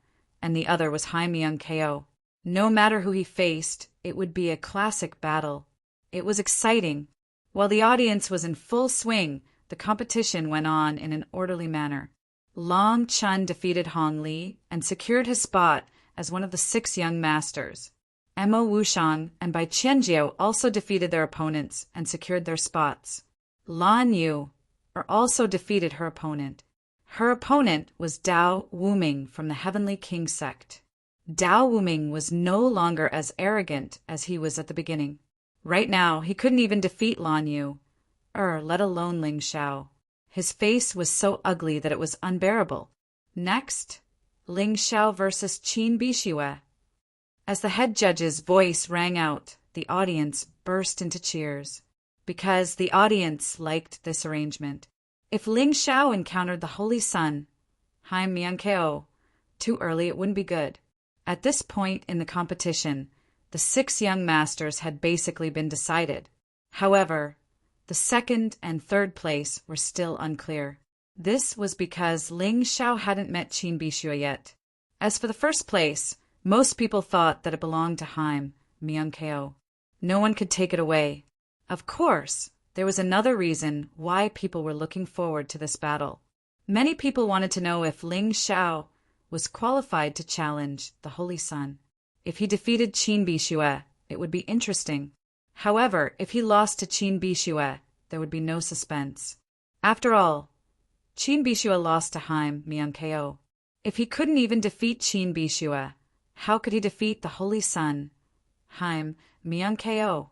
and the other was Haim Myung-ko. No matter who he faced, it would be a classic battle. It was exciting. While the audience was in full swing, the competition went on in an orderly manner. Long Chun defeated Hong Li and secured his spot as one of the 6 young masters. Mo Wushang and Bai Qianjiao also defeated their opponents and secured their spots. Lan Yu also defeated her opponent. Her opponent was Dao Wuming from the Heavenly King sect. Dao Wuming was no longer as arrogant as he was at the beginning. Right now, he couldn't even defeat Lan Yu, let alone Ling Xiao. His face was so ugly that it was unbearable. Next, Ling Xiao versus Qin Bixue. As the head judge's voice rang out, the audience burst into cheers. Because the audience liked this arrangement. If Ling Xiao encountered the Holy Sun, Haim Myung-ko, too early it wouldn't be good. At this point in the competition, the 6 young masters had basically been decided. However, the 2nd and 3rd place were still unclear. This was because Ling Xiao hadn't met Qin Bixue yet. As for the 1st place, most people thought that it belonged to Haim Myung-ko. No one could take it away. Of course, there was another reason why people were looking forward to this battle. Many people wanted to know if Ling Xiao was qualified to challenge the Holy Sun. If he defeated Qin Bixue, it would be interesting. However, if he lost to Qin Bixue, there would be no suspense. After all, Qin Bixue lost to Haim Myung-ko. If he couldn't even defeat Qin Bixue, how could he defeat the Holy Sun, Haim Myung-ko?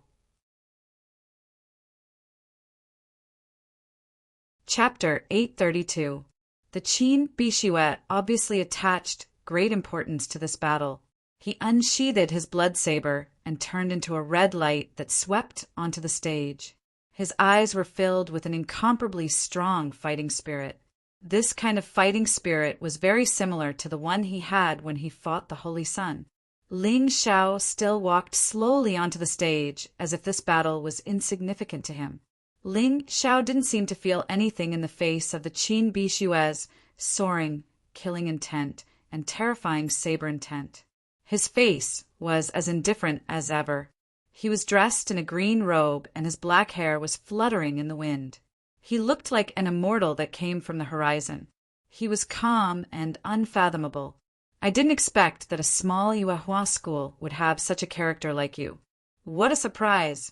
Chapter 832. The Qin Bixue obviously attached great importance to this battle. He unsheathed his blood saber and turned into a red light that swept onto the stage. His eyes were filled with an incomparably strong fighting spirit. This kind of fighting spirit was very similar to the one he had when he fought the Holy Sun. Ling Xiao still walked slowly onto the stage as if this battle was insignificant to him. Ling Xiao didn't seem to feel anything in the face of the Qin Bixue's soaring, killing intent and terrifying saber intent. His face was as indifferent as ever. He was dressed in a green robe and his black hair was fluttering in the wind. He looked like an immortal that came from the horizon. He was calm and unfathomable. I didn't expect that a small Yuehua school would have such a character like you. What a surprise!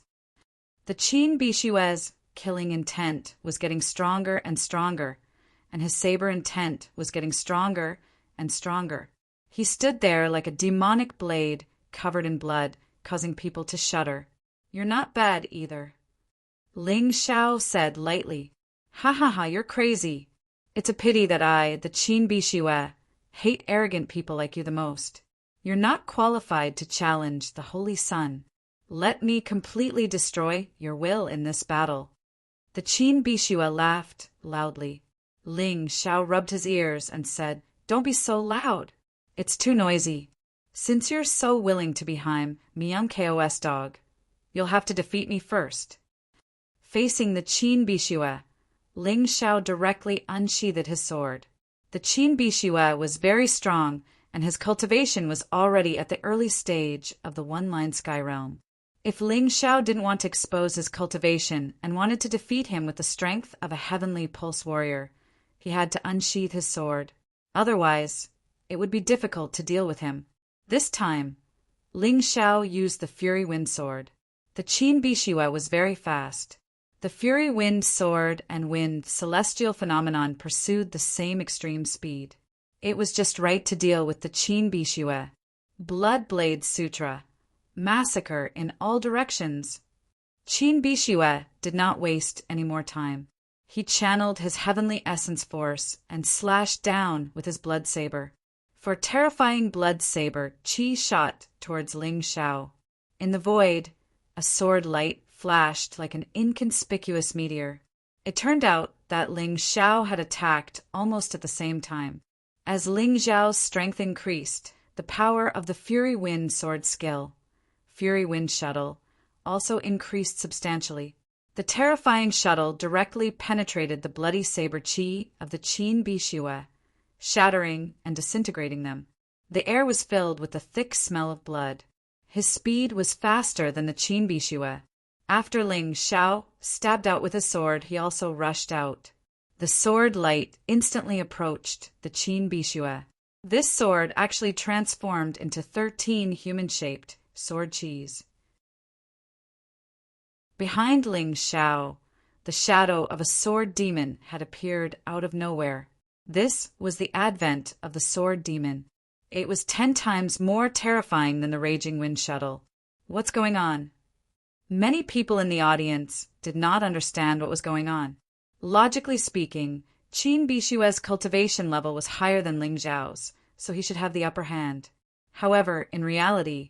The Qin Bishue's killing intent was getting stronger and stronger, and his saber intent was getting stronger and stronger. He stood there like a demonic blade covered in blood, causing people to shudder. You're not bad either. Ling Xiao said lightly. Ha ha ha, you're crazy. It's a pity that I, the Qin Bishue, hate arrogant people like you the most. You're not qualified to challenge the Holy Sun. Let me completely destroy your will in this battle. The Qin Bishue laughed loudly. Ling Xiao rubbed his ears and said, Don't be so loud. It's too noisy. Since you're so willing to be Miang KOS dog, you'll have to defeat me first. Facing the Qin Bishue, Ling Xiao directly unsheathed his sword. The Qin Bishue was very strong, and his cultivation was already at the early stage of the one-line sky realm. If Ling Xiao didn't want to expose his cultivation and wanted to defeat him with the strength of a heavenly pulse warrior, he had to unsheath his sword. Otherwise, it would be difficult to deal with him. This time, Ling Xiao used the Fury Wind Sword. The Qin Bishue was very fast. The Fury Wind Sword and Wind Celestial Phenomenon pursued the same extreme speed. It was just right to deal with the Qin Bishue. Bloodblade Sutra. Massacre in all directions. Qin Bishue did not waste any more time. He channeled his heavenly essence force and slashed down with his blood saber. For terrifying blood saber, Qi shot towards Ling Xiao. In the void, a sword light flashed like an inconspicuous meteor. It turned out that Ling Xiao had attacked almost at the same time. As Ling Xiao's strength increased, the power of the Fury Wind Sword skill, Fury Wind Shuttle, also increased substantially. The terrifying shuttle directly penetrated the bloody saber Qi of the Qin Bishue, shattering and disintegrating them. The air was filled with the thick smell of blood. His speed was faster than the Qin Bishue. After Ling Xiao stabbed out with his sword, he also rushed out. The sword light instantly approached the Qin Bishue. This sword actually transformed into 13 human-shaped sword Qis. Behind Ling Xiao, the shadow of a sword demon had appeared out of nowhere. This was the advent of the sword demon. It was 10 times more terrifying than the raging wind shuttle. What's going on? Many people in the audience did not understand what was going on. Logically speaking, Qin Bishue's cultivation level was higher than Ling Xiao's, so he should have the upper hand. However, in reality,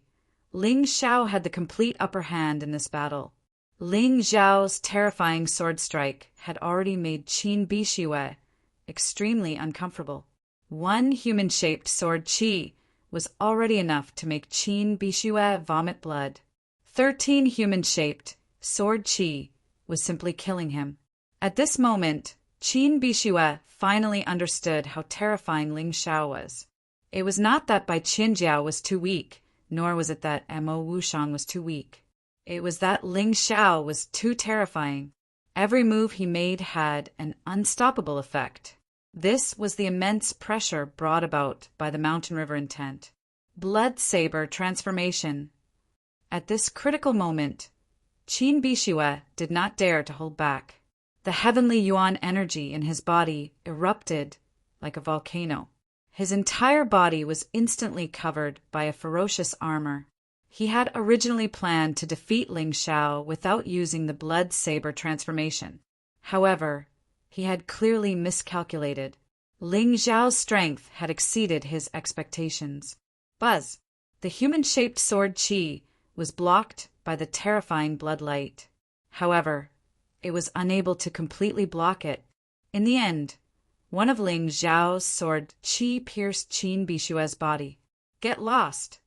Ling Xiao had the complete upper hand in this battle. Ling Xiao's terrifying sword strike had already made Qin Bishue extremely uncomfortable. One human-shaped sword Qi was already enough to make Qin Bishue vomit blood. 13 human-shaped sword Qi was simply killing him. At this moment, Qin Bishue finally understood how terrifying Ling Xiao was. It was not that Bai Qinjiao was too weak, nor was it that Mo Wushang was too weak. It was that Ling Xiao was too terrifying. Every move he made had an unstoppable effect. This was the immense pressure brought about by the Mountain River intent. Blood Saber transformation. At this critical moment, Qin Bishue did not dare to hold back. The heavenly yuan energy in his body erupted like a volcano. His entire body was instantly covered by a ferocious armor. He had originally planned to defeat Ling Xiao without using the blood saber transformation. However, he had clearly miscalculated. Ling Xiao's strength had exceeded his expectations. Buzz! The human-shaped sword Qi was blocked by the terrifying blood light. However, it was unable to completely block it. In the end, one of Ling Xiao's sword Qi pierced Qin Bishue's body. Get lost!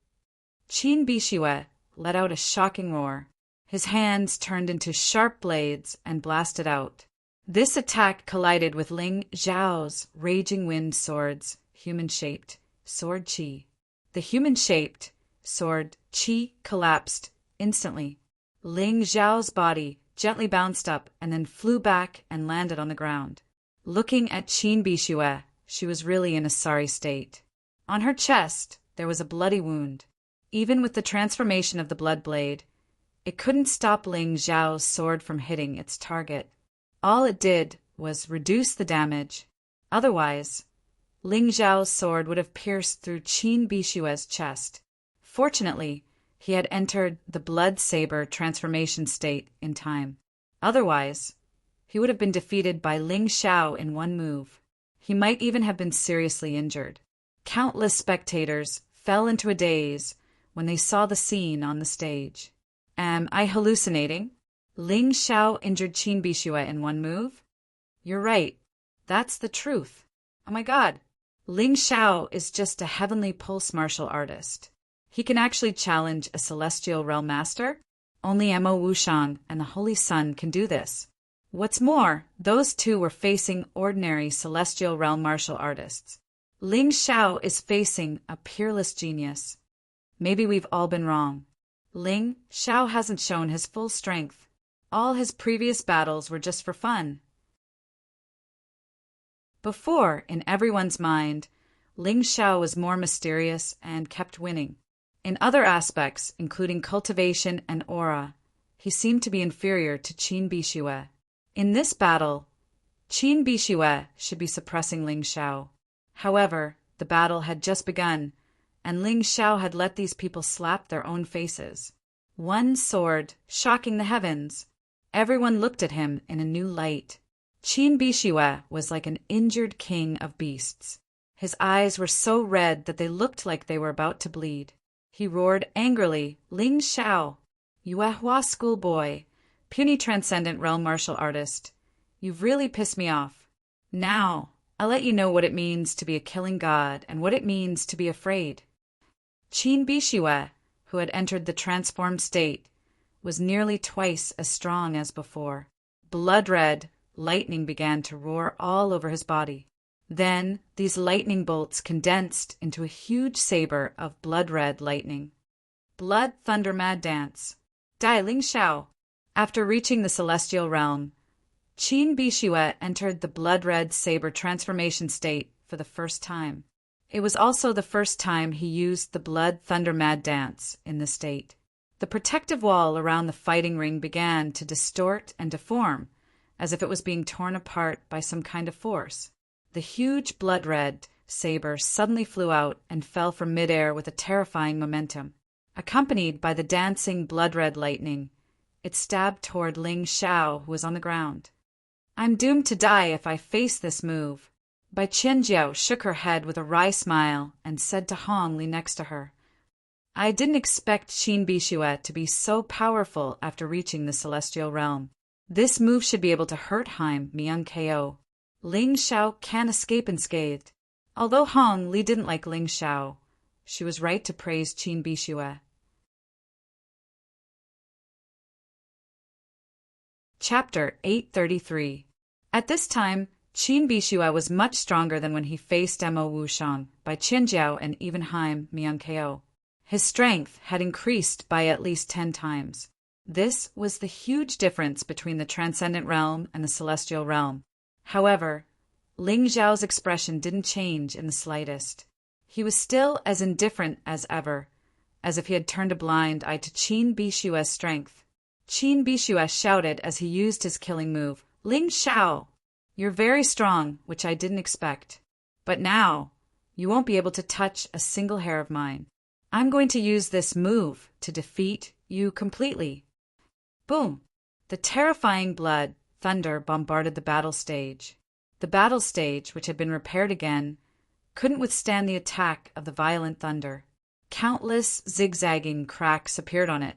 Qin Bishue let out a shocking roar. His hands turned into sharp blades and blasted out. This attack collided with Ling Xiao's raging wind sword's human-shaped sword Qi. The human-shaped sword Qi collapsed instantly. Ling Xiao's body gently bounced up and then flew back and landed on the ground. Looking at Qin Bishue, she was really in a sorry state. On her chest, there was a bloody wound. Even with the transformation of the blood blade, it couldn't stop Ling Xiao's sword from hitting its target. All it did was reduce the damage. Otherwise, Ling Xiao's sword would have pierced through Qin Bishue's chest. Fortunately, he had entered the blood saber transformation state in time. Otherwise, he would have been defeated by Ling Xiao in one move. He might even have been seriously injured. Countless spectators fell into a daze when they saw the scene on the stage. Am I hallucinating? Ling Xiao injured Qin Bishue in one move? You're right. That's the truth. Oh my god. Ling Xiao is just a heavenly pulse martial artist. He can actually challenge a celestial realm master? Only Mo Wushang and the Holy Sun can do this. What's more, those two were facing ordinary celestial realm martial artists. Ling Xiao is facing a peerless genius. Maybe we've all been wrong. Ling Xiao hasn't shown his full strength. All his previous battles were just for fun. Before, in everyone's mind, Ling Xiao was more mysterious and kept winning. In other aspects, including cultivation and aura, he seemed to be inferior to Qin Bishue. In this battle, Qin Bishue should be suppressing Ling Xiao. However, the battle had just begun, and Ling Xiao had let these people slap their own faces. One sword shocking the heavens. Everyone looked at him in a new light. Qin Bishue was like an injured king of beasts. His eyes were so red that they looked like they were about to bleed. He roared angrily, Ling Xiao, Yuehua schoolboy, puny transcendent realm martial artist. You've really pissed me off. Now, I'll let you know what it means to be a killing god and what it means to be afraid. Qin Bishue, who had entered the transformed state, was nearly twice as strong as before. Blood-red, lightning began to roar all over his body. Then these lightning bolts condensed into a huge saber of blood-red lightning. Blood Thunder Mad Dance. Dai Ling Xiao. After reaching the celestial realm, Qin Bishue entered the blood-red saber transformation state for the first time. It was also the first time he used the Blood Thunder Mad Dance in the state. The protective wall around the fighting ring began to distort and deform, as if it was being torn apart by some kind of force. The huge blood-red saber suddenly flew out and fell from midair with a terrifying momentum. Accompanied by the dancing blood-red lightning, it stabbed toward Ling Xiao, who was on the ground. I'm doomed to die if I face this move. Bai Qianjiao shook her head with a wry smile and said to Hong Li next to her, I didn't expect Qin Bishue to be so powerful after reaching the celestial realm. This move should be able to hurt Haim Myung KO. Ling Xiao can't escape unscathed. Although Hong Li didn't like Ling Xiao, she was right to praise Qin Bishue. Chapter 833. At this time, Qin Bishue was much stronger than when he faced Mo Wushang, Bai Qianjiao, and even Haim Myung KO. His strength had increased by at least 10 times. This was the huge difference between the transcendent realm and the celestial realm. However, Ling Xiao's expression didn't change in the slightest. He was still as indifferent as ever, as if he had turned a blind eye to Qin Bishue's strength. Qin Bishue shouted as he used his killing move, Ling Xiao, you're very strong, which I didn't expect. But now, you won't be able to touch a single hair of mine. I'm going to use this move to defeat you completely. Boom! The terrifying blood thunder bombarded the battle stage. The battle stage, which had been repaired again, couldn't withstand the attack of the violent thunder. Countless zigzagging cracks appeared on it,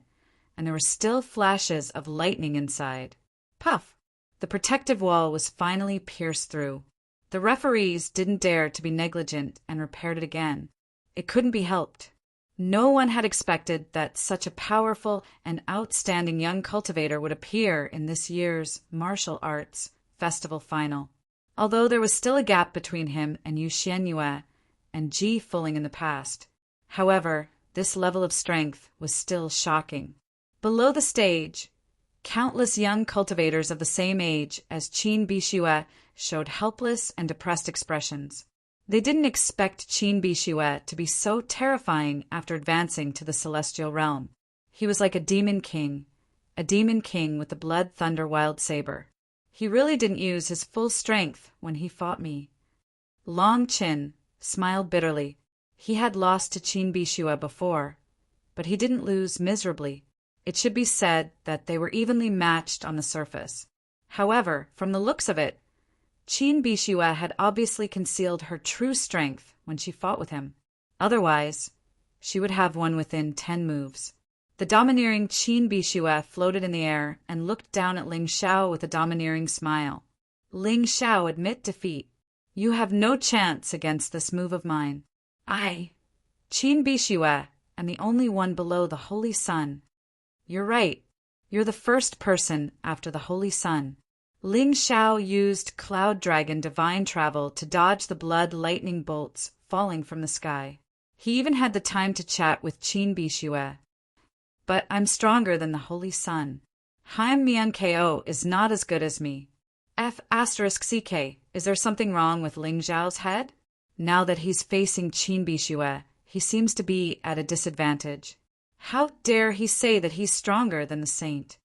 and there were still flashes of lightning inside. Puff! The protective wall was finally pierced through. The referees didn't dare to be negligent and repaired it again. It couldn't be helped. No one had expected that such a powerful and outstanding young cultivator would appear in this year's martial arts festival final. Although there was still a gap between him and Yu Xianyue and Ji Fuling in the past. However, this level of strength was still shocking. Below the stage, countless young cultivators of the same age as Qin Bishue showed helpless and depressed expressions. They didn't expect Qin Bishue to be so terrifying after advancing to the celestial realm. He was like a demon king with the blood thunder wild saber. He really didn't use his full strength when he fought me. Long Qin smiled bitterly. He had lost to Qin Bishue before, but he didn't lose miserably. It should be said that they were evenly matched on the surface. However, from the looks of it, Qin Bishue had obviously concealed her true strength when she fought with him. Otherwise, she would have won within 10 moves. The domineering Qin Bishue floated in the air and looked down at Ling Xiao with a domineering smile. Ling Xiao, admit defeat. You have no chance against this move of mine. I, Qin Bishue, am the only one below the Holy Sun. You're right. You're the first person after the Holy Sun. Ling Xiao used Cloud Dragon Divine Travel to dodge the blood lightning bolts falling from the sky. He even had the time to chat with Qin Bishue. But I'm stronger than the Holy Sun. Haim Mian Ko is not as good as me. F***CK, is there something wrong with Ling Xiao's head? Now that he's facing Qin Bishue, he seems to be at a disadvantage. How dare he say that he's stronger than the saint?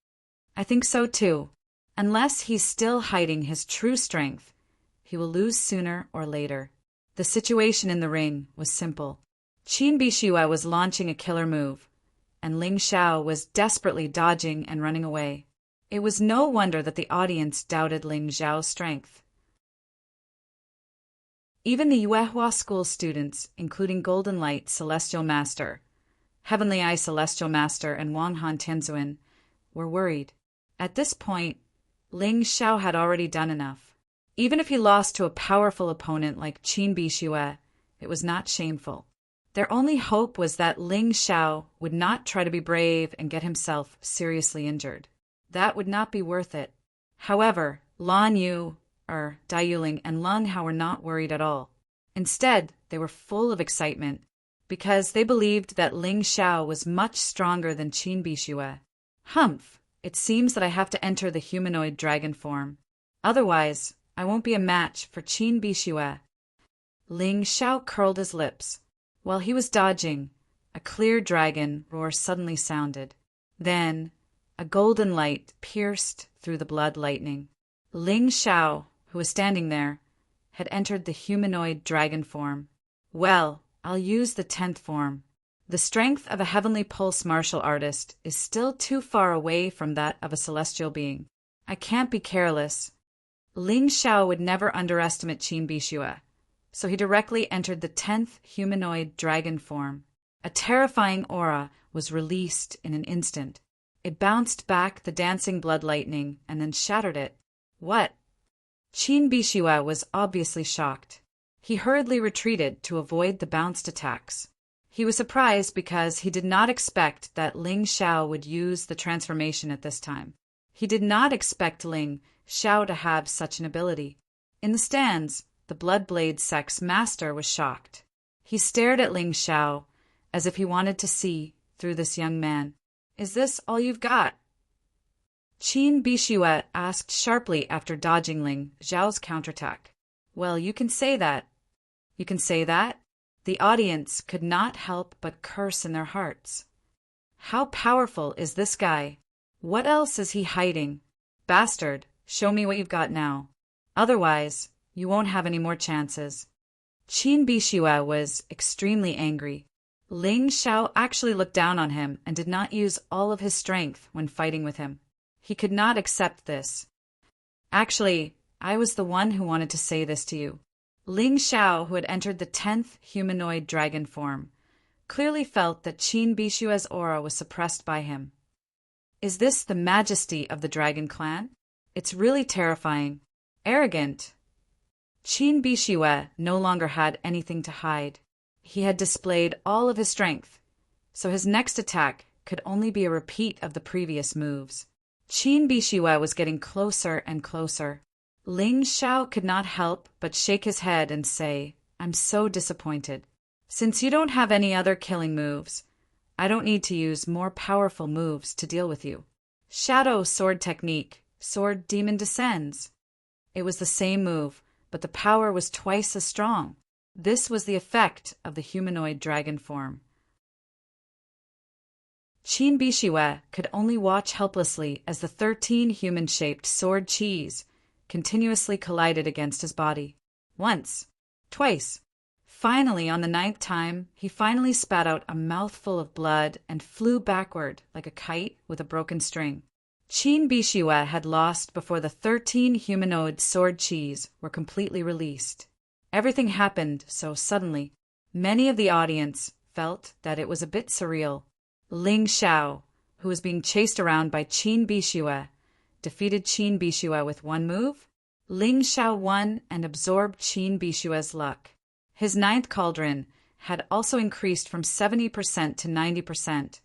I think so too. Unless he's still hiding his true strength, he will lose sooner or later. The situation in the ring was simple. Qin Bishue was launching a killer move, and Ling Xiao was desperately dodging and running away. It was no wonder that the audience doubted Ling Xiao's strength. Even the Yuehua School students, including Golden Light Celestial Master, Heavenly Eye Celestial Master, and Wang Han Tianzuan, were worried. At this point, Ling Xiao had already done enough. Even if he lost to a powerful opponent like Qin Bishue, it was not shameful. Their only hope was that Ling Xiao would not try to be brave and get himself seriously injured. That would not be worth it. However, Dai Yuling and Lan Hao were not worried at all. Instead, they were full of excitement, because they believed that Ling Xiao was much stronger than Qin Bishue. Humph! It seems that I have to enter the humanoid dragon form. Otherwise, I won't be a match for Qin Bishue. Ling Xiao curled his lips. While he was dodging, a clear dragon roar suddenly sounded. Then, a golden light pierced through the blood lightning. Ling Xiao, who was standing there, had entered the humanoid dragon form. Well, I'll use the 10th form. The strength of a heavenly pulse martial artist is still too far away from that of a celestial being. I can't be careless. Ling Xiao would never underestimate Qin Bishue, so he directly entered the 10th humanoid dragon form. A terrifying aura was released in an instant. It bounced back the dancing blood lightning and then shattered it. What? Qin Bishue was obviously shocked. He hurriedly retreated to avoid the bounced attacks. He was surprised because he did not expect that Ling Xiao would use the transformation at this time. He did not expect Ling Xiao to have such an ability. In the stands, the Bloodblade Sect's master was shocked. He stared at Ling Xiao as if he wanted to see through this young man. Is this all you've got? Qin Bishue asked sharply after dodging Ling Xiao's counterattack. Well, you can say that. You can say that? The audience could not help but curse in their hearts. How powerful is this guy? What else is he hiding? Bastard, show me what you've got now. Otherwise, you won't have any more chances. Qin Bishue was extremely angry. Ling Xiao actually looked down on him and did not use all of his strength when fighting with him. He could not accept this. Actually, I was the one who wanted to say this to you. Ling Xiao, who had entered the 10th humanoid dragon form, clearly felt that Qin Bishue's aura was suppressed by him. Is this the majesty of the dragon clan? It's really terrifying. Arrogant. Qin Bishue no longer had anything to hide. He had displayed all of his strength, so his next attack could only be a repeat of the previous moves. Qin Bishue was getting closer and closer. Ling Xiao could not help but shake his head and say, I'm so disappointed. Since you don't have any other killing moves, I don't need to use more powerful moves to deal with you. Shadow Sword Technique, Sword Demon Descends. It was the same move, but the power was twice as strong. This was the effect of the humanoid dragon form. Qin Bishiwe could only watch helplessly as the 13 human-shaped sword cheese continuously collided against his body. Once, twice. Finally, on the 9th time, he finally spat out a mouthful of blood and flew backward like a kite with a broken string. Qin Bishiwe had lost before the 13 humanoid sword cheese were completely released. Everything happened so suddenly. Many of the audience felt that it was a bit surreal. Ling Xiao, who was being chased around by Qin Bishiwe, defeated Qin Bishiwe with one move. Ling Xiao won and absorbed Qin Bishiwe's luck. His 9th cauldron had also increased from 70% to 90%,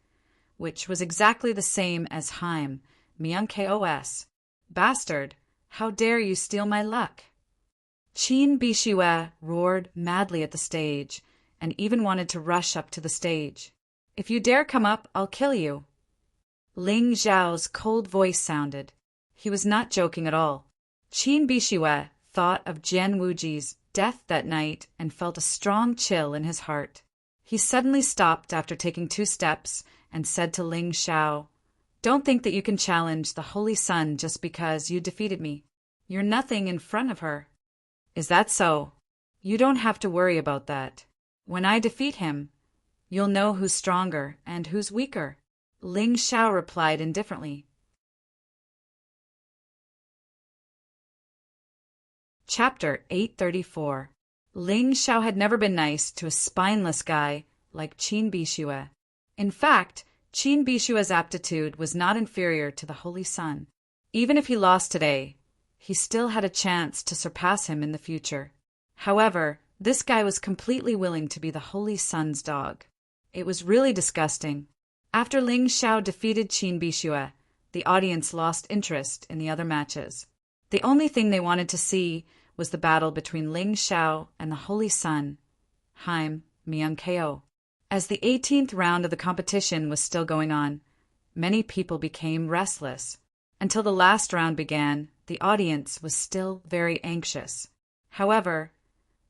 which was exactly the same as Haim, Myung-kos. Bastard, how dare you steal my luck? Qin Bishiwe roared madly at the stage and even wanted to rush up to the stage. If you dare come up, I'll kill you. Ling Xiao's cold voice sounded. He was not joking at all. Qin Bishiwe thought of Jian Wuji's death that night and felt a strong chill in his heart. He suddenly stopped after taking 2 steps and said to Ling Xiao, "Don't think that you can challenge the Holy Sun just because you defeated me. You're nothing in front of her." "Is that so? You don't have to worry about that. When I defeat him, you'll know who's stronger and who's weaker," Ling Xiao replied indifferently. Chapter 834. Ling Xiao had never been nice to a spineless guy like Qin Bishiwe. In fact, Qin Bishiwe's aptitude was not inferior to the Holy Sun. Even if he lost today, he still had a chance to surpass him in the future. However, this guy was completely willing to be the Holy Sun's dog. It was really disgusting. After Ling Xiao defeated Qin Bishiwe, the audience lost interest in the other matches. The only thing they wanted to see was the battle between Ling Xiao and the Holy Sun, Haim Myung-kos. As the 18th round of the competition was still going on, many people became restless. Until the last round began, the audience was still very anxious. However,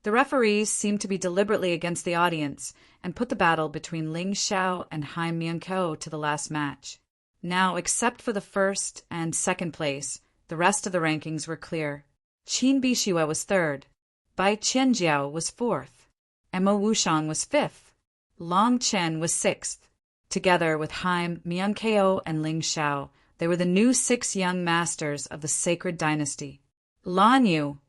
the referees seemed to be deliberately against the audience and put the battle between Ling Xiao and Haim Myung-kos to the last match. Now, except for the 1st and 2nd place, the rest of the rankings were clear. Qin Bishiwe was 3rd, Bai Qianjiao was 4th, and Mo Wushang was 5th. Long Chen was 6th. Together with Haim Myung-kos and Ling Xiao, they were the new 6 young masters of the sacred dynasty. Lan Yu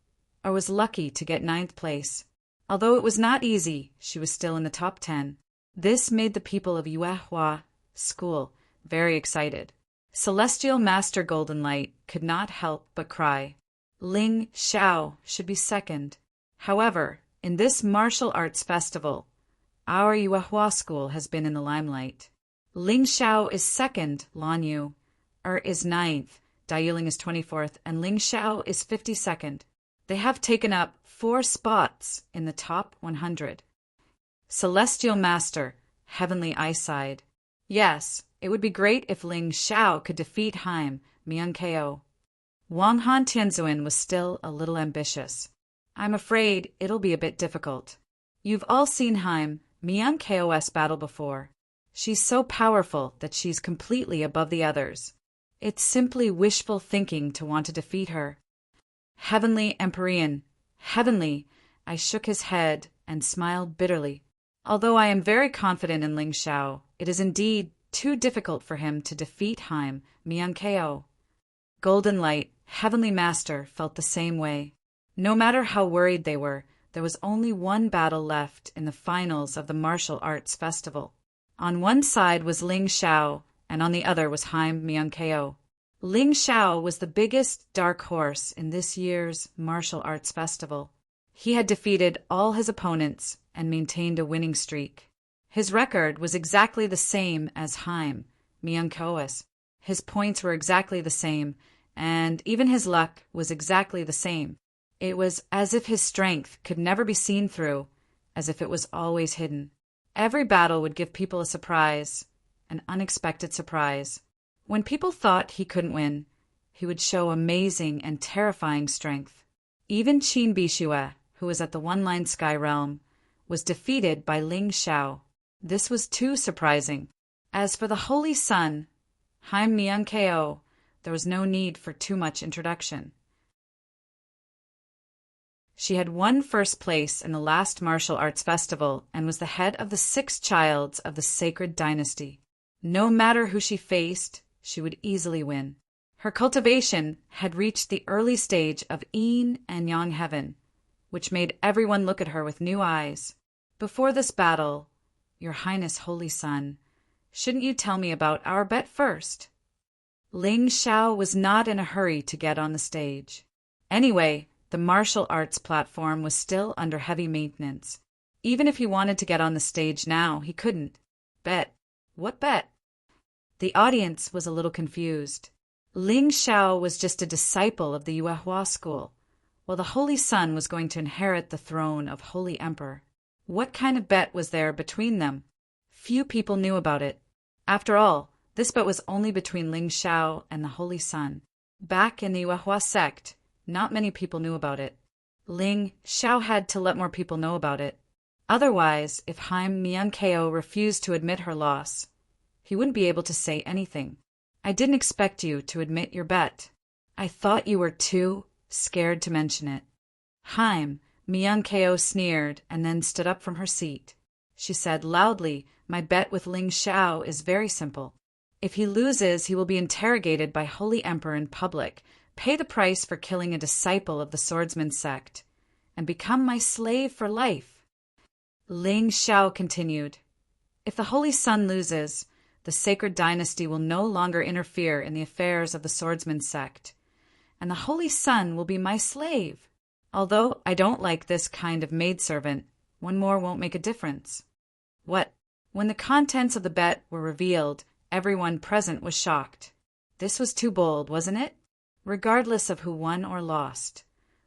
was lucky to get 9th place. Although it was not easy, she was still in the top 10. This made the people of Yuehua School very excited. Celestial Master Golden Light could not help but cry. Ling Xiao should be 2nd. However, in this martial arts festival, our Yuehua School has been in the limelight. Ling Xiao is 2nd, Lan Yu is 9th, Dai Yuling is 24th, and Ling Xiao is 52nd. They have taken up 4 spots in the top 100. Celestial Master, Heavenly Eyeside. Yes, it would be great if Ling Xiao could defeat Haim Myung-kos. Wang Han Tianzuan was still a little ambitious. "I'm afraid it'll be a bit difficult. You've all seen Haim Myung-kos battle before. She's so powerful that she's completely above the others. It's simply wishful thinking to want to defeat her." "Heavenly Empyrean, Heavenly," I shook his head and smiled bitterly. "Although I am very confident in Ling Xiao, it is indeed too difficult for him to defeat Haim Myung-kos." Golden Light, Heavenly Master, felt the same way. No matter how worried they were, there was only one battle left in the finals of the martial arts festival. On one side was Ling Xiao, and on the other was Haim Myung-kos. Ling Xiao was the biggest dark horse in this year's martial arts festival. He had defeated all his opponents and maintained a winning streak. His record was exactly the same as Haim Myung-kos. His points were exactly the same, and even his luck was exactly the same. It was as if his strength could never be seen through, as if it was always hidden. Every battle would give people a surprise, an unexpected surprise. When people thought he couldn't win, he would show amazing and terrifying strength. Even Qin Bishiwe, who was at the one-line sky realm, was defeated by Ling Xiao. This was too surprising. As for the Holy Sun, Haim Myung-ko, there was no need for too much introduction. She had won first place in the last martial arts festival and was the head of the 6 childs of the sacred dynasty. No matter who she faced, she would easily win. Her cultivation had reached the early stage of yin and yang heaven, which made everyone look at her with new eyes. Before this battle, Your Highness Holy Sun, shouldn't you tell me about our bet first? Ling Xiao was not in a hurry to get on the stage. Anyway, the martial arts platform was still under heavy maintenance. Even if he wanted to get on the stage now, he couldn't. Bet? What bet? The audience was a little confused. Ling Xiao was just a disciple of the Yuehua school, while the Holy Sun was going to inherit the throne of Holy Emperor. What kind of bet was there between them? Few people knew about it. After all, this bet was only between Ling Xiao and the Holy Sun. Back in the Yuehua sect, not many people knew about it. Ling Xiao had to let more people know about it. Otherwise, if Haim Myung-ko refused to admit her loss, he wouldn't be able to say anything. I didn't expect you to admit your bet. I thought you were too scared to mention it. Haim Myung-ko sneered and then stood up from her seat. She said loudly, "My bet with Ling Xiao is very simple. If he loses, he will be interrogated by Holy Emperor in public, pay the price for killing a disciple of the swordsman sect, and become my slave for life." Ling Xiao continued, "If the Holy Sun loses, the sacred dynasty will no longer interfere in the affairs of the swordsman sect, and the Holy Sun will be my slave. Although I don't like this kind of maidservant, one more won't make a difference." What? When the contents of the bet were revealed, everyone present was shocked. This was too bold, wasn't it? Regardless of who won or lost,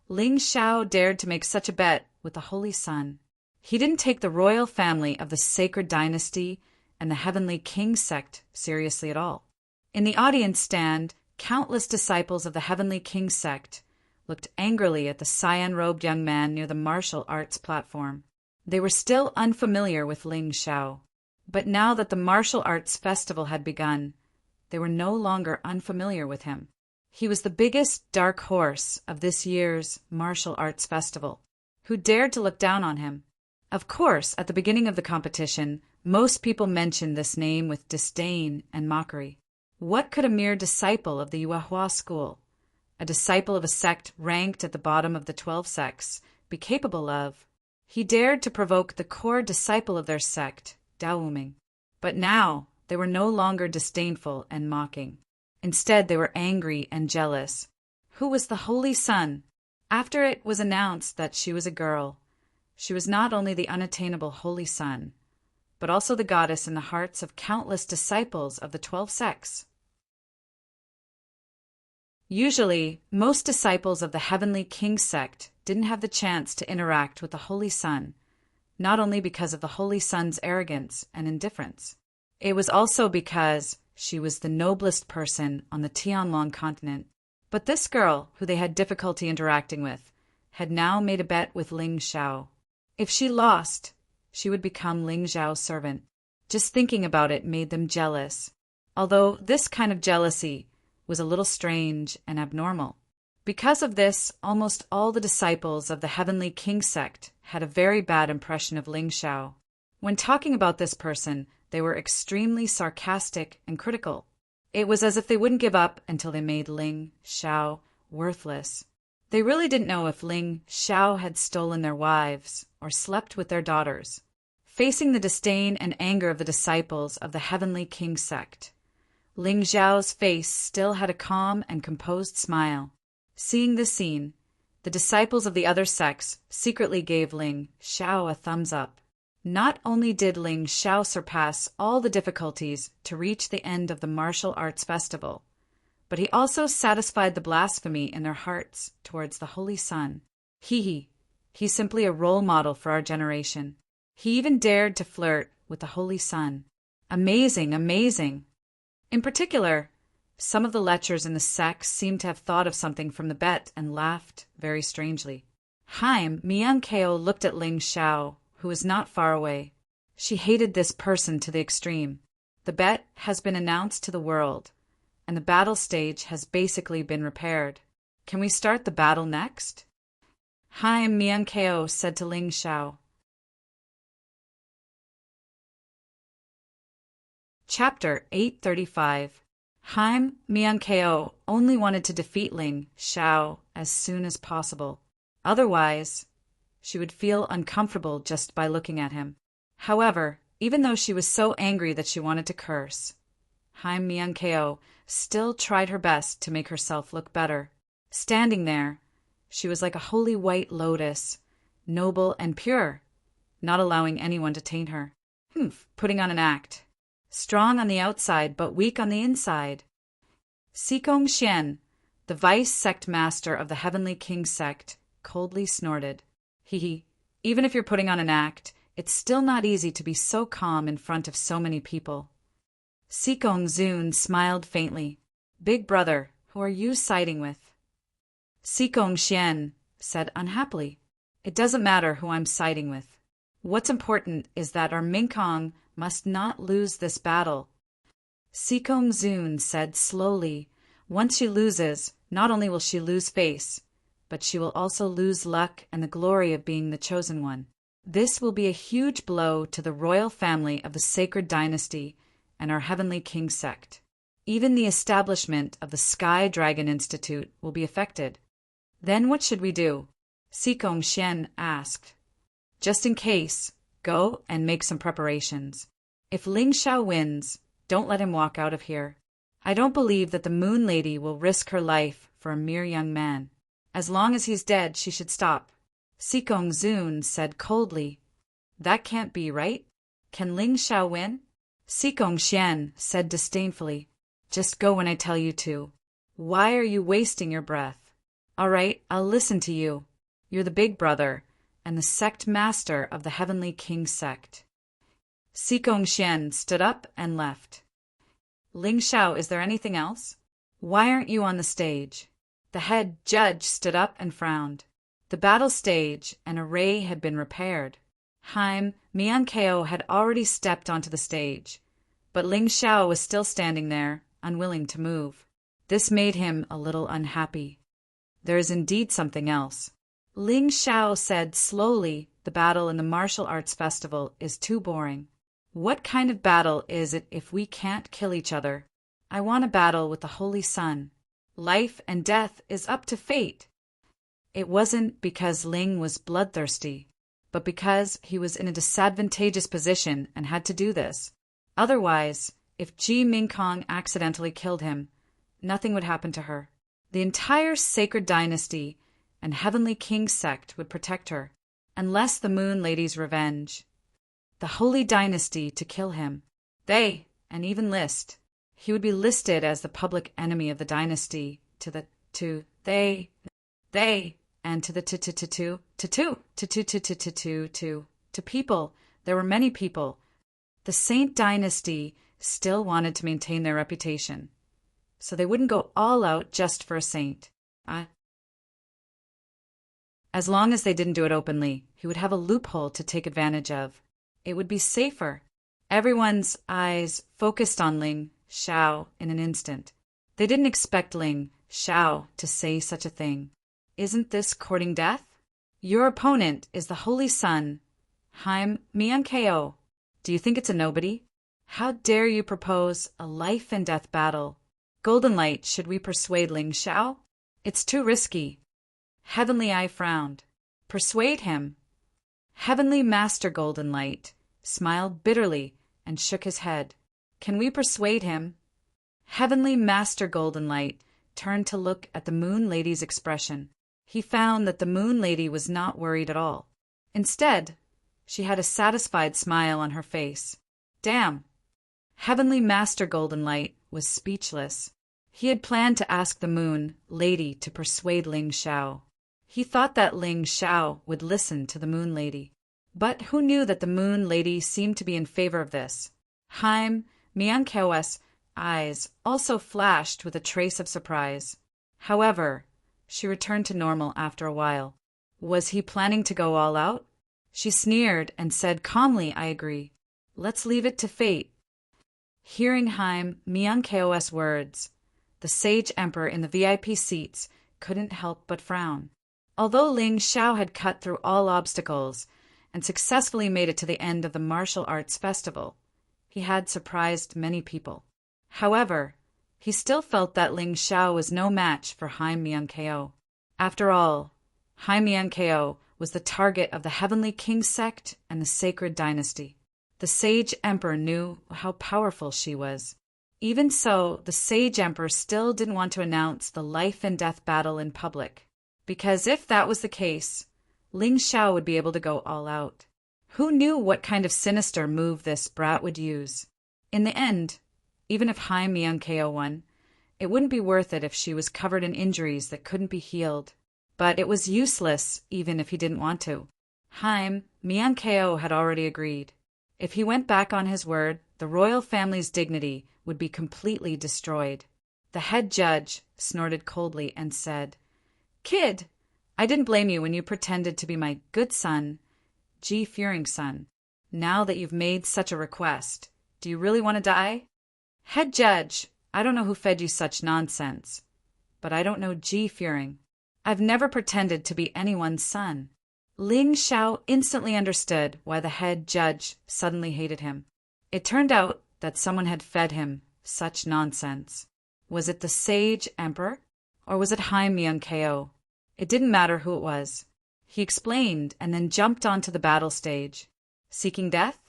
Ling Xiao dared to make such a bet with the Holy Sun. He didn't take the royal family of the sacred dynasty and the heavenly king sect seriously at all. In the audience stand, countless disciples of the heavenly king sect looked angrily at the cyan-robed young man near the martial arts platform. They were still unfamiliar with Ling Xiao, but now that the martial arts festival had begun, they were no longer unfamiliar with him. He was the biggest dark horse of this year's martial arts festival. Who dared to look down on him? Of course, at the beginning of the competition, most people mentioned this name with disdain and mockery. What could a mere disciple of the Yuehua school, a disciple of a sect ranked at the bottom of the 12 sects, be capable of? He dared to provoke the core disciple of their sect, Daoming. But now they were no longer disdainful and mocking. Instead, they were angry and jealous. Who was the Holy Sun? After it was announced that she was a girl, she was not only the unattainable Holy Sun, but also the goddess in the hearts of countless disciples of the 12 sects. Usually, most disciples of the Heavenly King sect didn't have the chance to interact with the Holy Sun, not only because of the Holy Sun's arrogance and indifference. It was also because she was the noblest person on the Tianlong continent. But this girl, who they had difficulty interacting with, had now made a bet with Ling Xiao. If she lost, she would become Ling Xiao's servant. Just thinking about it made them jealous, although this kind of jealousy was a little strange and abnormal. Because of this, almost all the disciples of the Heavenly King sect had a very bad impression of Ling Xiao. When talking about this person, they were extremely sarcastic and critical. It was as if they wouldn't give up until they made Ling Xiao worthless. They really didn't know if Ling Xiao had stolen their wives or slept with their daughters. Facing the disdain and anger of the disciples of the Heavenly King sect, Ling Xiao's face still had a calm and composed smile. Seeing this scene, the disciples of the other sects secretly gave Ling Xiao a thumbs up. Not only did Ling Xiao surpass all the difficulties to reach the end of the martial arts festival, but he also satisfied the blasphemy in their hearts towards the Holy Sun. He's simply a role model for our generation. He even dared to flirt with the Holy Sun. Amazing, amazing. In particular, some of the lectures in the sects seemed to have thought of something from the bet and laughed very strangely. Haim Myung-ko looked at Ling Xiao, who was not far away. She hated this person to the extreme. The bet has been announced to the world, and the battle stage has basically been repaired. Can we start the battle next? Haim Miankeo said to Ling Xiao. Chapter 835. Haim Miankeo only wanted to defeat Ling Xiao as soon as possible. Otherwise, she would feel uncomfortable just by looking at him. However, even though she was so angry that she wanted to curse, Haim Miankeo still tried her best to make herself look better. Standing there, she was like a holy white lotus, noble and pure, not allowing anyone to taint her. Putting on an act. Strong on the outside but weak on the inside. Sikong Xian, the vice sect master of the Heavenly King sect, coldly snorted. Even if you're putting on an act, it's still not easy to be so calm in front of so many people. Sikong Zun smiled faintly. Big brother, who are you siding with? Sikong Xian said unhappily. It doesn't matter who I'm siding with. What's important is that our Minkong must not lose this battle. Sikong Zun said slowly. Once she loses, not only will she lose face, but she will also lose luck and the glory of being the chosen one. This will be a huge blow to the royal family of the sacred dynasty and our Heavenly King sect. Even the establishment of the Sky Dragon Institute will be affected. Then what should we do? Sikong Xian asked. Just in case, go and make some preparations. If Ling Xiao wins, don't let him walk out of here. I don't believe that the Moon Lady will risk her life for a mere young man. As long as he's dead, she should stop. Sikong Zun said coldly. That can't be, right? Can Ling Xiao win? Sikong Xian said disdainfully. Just go when I tell you to. Why are you wasting your breath? All right, I'll listen to you. You're the big brother and the sect master of the Heavenly King sect. Sikong Xian stood up and left. Ling Xiao, is there anything else? Why aren't you on the stage? The head judge stood up and frowned. The battle stage and array had been repaired. Haim Miankeo had already stepped onto the stage, but Ling Xiao was still standing there, unwilling to move. This made him a little unhappy. There is indeed something else. Ling Xiao said slowly, the battle in the martial arts festival is too boring. What kind of battle is it if we can't kill each other? I want a battle with the Holy Sun. Life and death is up to fate. It wasn't because Ling was bloodthirsty, but because he was in a disadvantageous position and had to do this. Otherwise, if Ji Mingkong accidentally killed him, nothing would happen to her. The entire sacred dynasty and Heavenly King sect would protect her, unless the Moon Lady's revenge. The Holy Dynasty to kill him. They, and even list. He would be listed as the public enemy of the dynasty to people. There were many people. The Saint dynasty still wanted to maintain their reputation, so they wouldn't go all out just for a saint. As long as they didn't do it openly, he would have a loophole to take advantage of. It would be safer. Everyone's eyes focused on Ling Xiao in an instant. They didn't expect Ling Xiao to say such a thing. Isn't this courting death? Your opponent is the Holy Sun, Haim Miankeo. Do you think it's a nobody? How dare you propose a life and death battle? Golden Light, should we persuade Ling Xiao? It's too risky. Heavenly Eye frowned. Persuade him. Heavenly Master Golden Light smiled bitterly and shook his head. Can we persuade him? Heavenly Master Golden Light turned to look at the Moon Lady's expression. He found that the Moon Lady was not worried at all. Instead, she had a satisfied smile on her face. Damn! Heavenly Master Golden Light was speechless. He had planned to ask the Moon Lady to persuade Ling Xiao. He thought that Ling Xiao would listen to the Moon Lady. But who knew that the Moon Lady seemed to be in favor of this? Haim Miankeo's eyes also flashed with a trace of surprise. However, she returned to normal after a while. Was he planning to go all out? She sneered and said calmly, I agree. Let's leave it to fate. Hearing Haim Myung-keo's words, the sage emperor in the VIP seats couldn't help but frown. Although Ling Xiao had cut through all obstacles and successfully made it to the end of the martial arts festival, he had surprised many people. However, he still felt that Ling Xiao was no match for Haim Myung-keo. After all, Haim Myung-keo was the target of the Heavenly King sect and the Sacred Dynasty. The Sage Emperor knew how powerful she was. Even so, the Sage Emperor still didn't want to announce the life-and-death battle in public, because if that was the case, Ling Xiao would be able to go all out. Who knew what kind of sinister move this brat would use? In the end, even if Haim Myung-keo won, it wouldn't be worth it if she was covered in injuries that couldn't be healed. But it was useless even if he didn't want to. Haim Myung-keo had already agreed. If he went back on his word, the royal family's dignity would be completely destroyed. The head judge snorted coldly and said, Kid, I didn't blame you when you pretended to be my good son, Ji Furing's son. Now that you've made such a request, do you really want to die? Head judge, I don't know who fed you such nonsense, but I don't know Ji Furing. I've never pretended to be anyone's son. Ling Xiao instantly understood why the head judge suddenly hated him. It turned out that someone had fed him such nonsense. Was it the Sage Emperor, or was it Haim Myung-keo? It didn't matter who it was. He explained and then jumped onto the battle stage. Seeking death?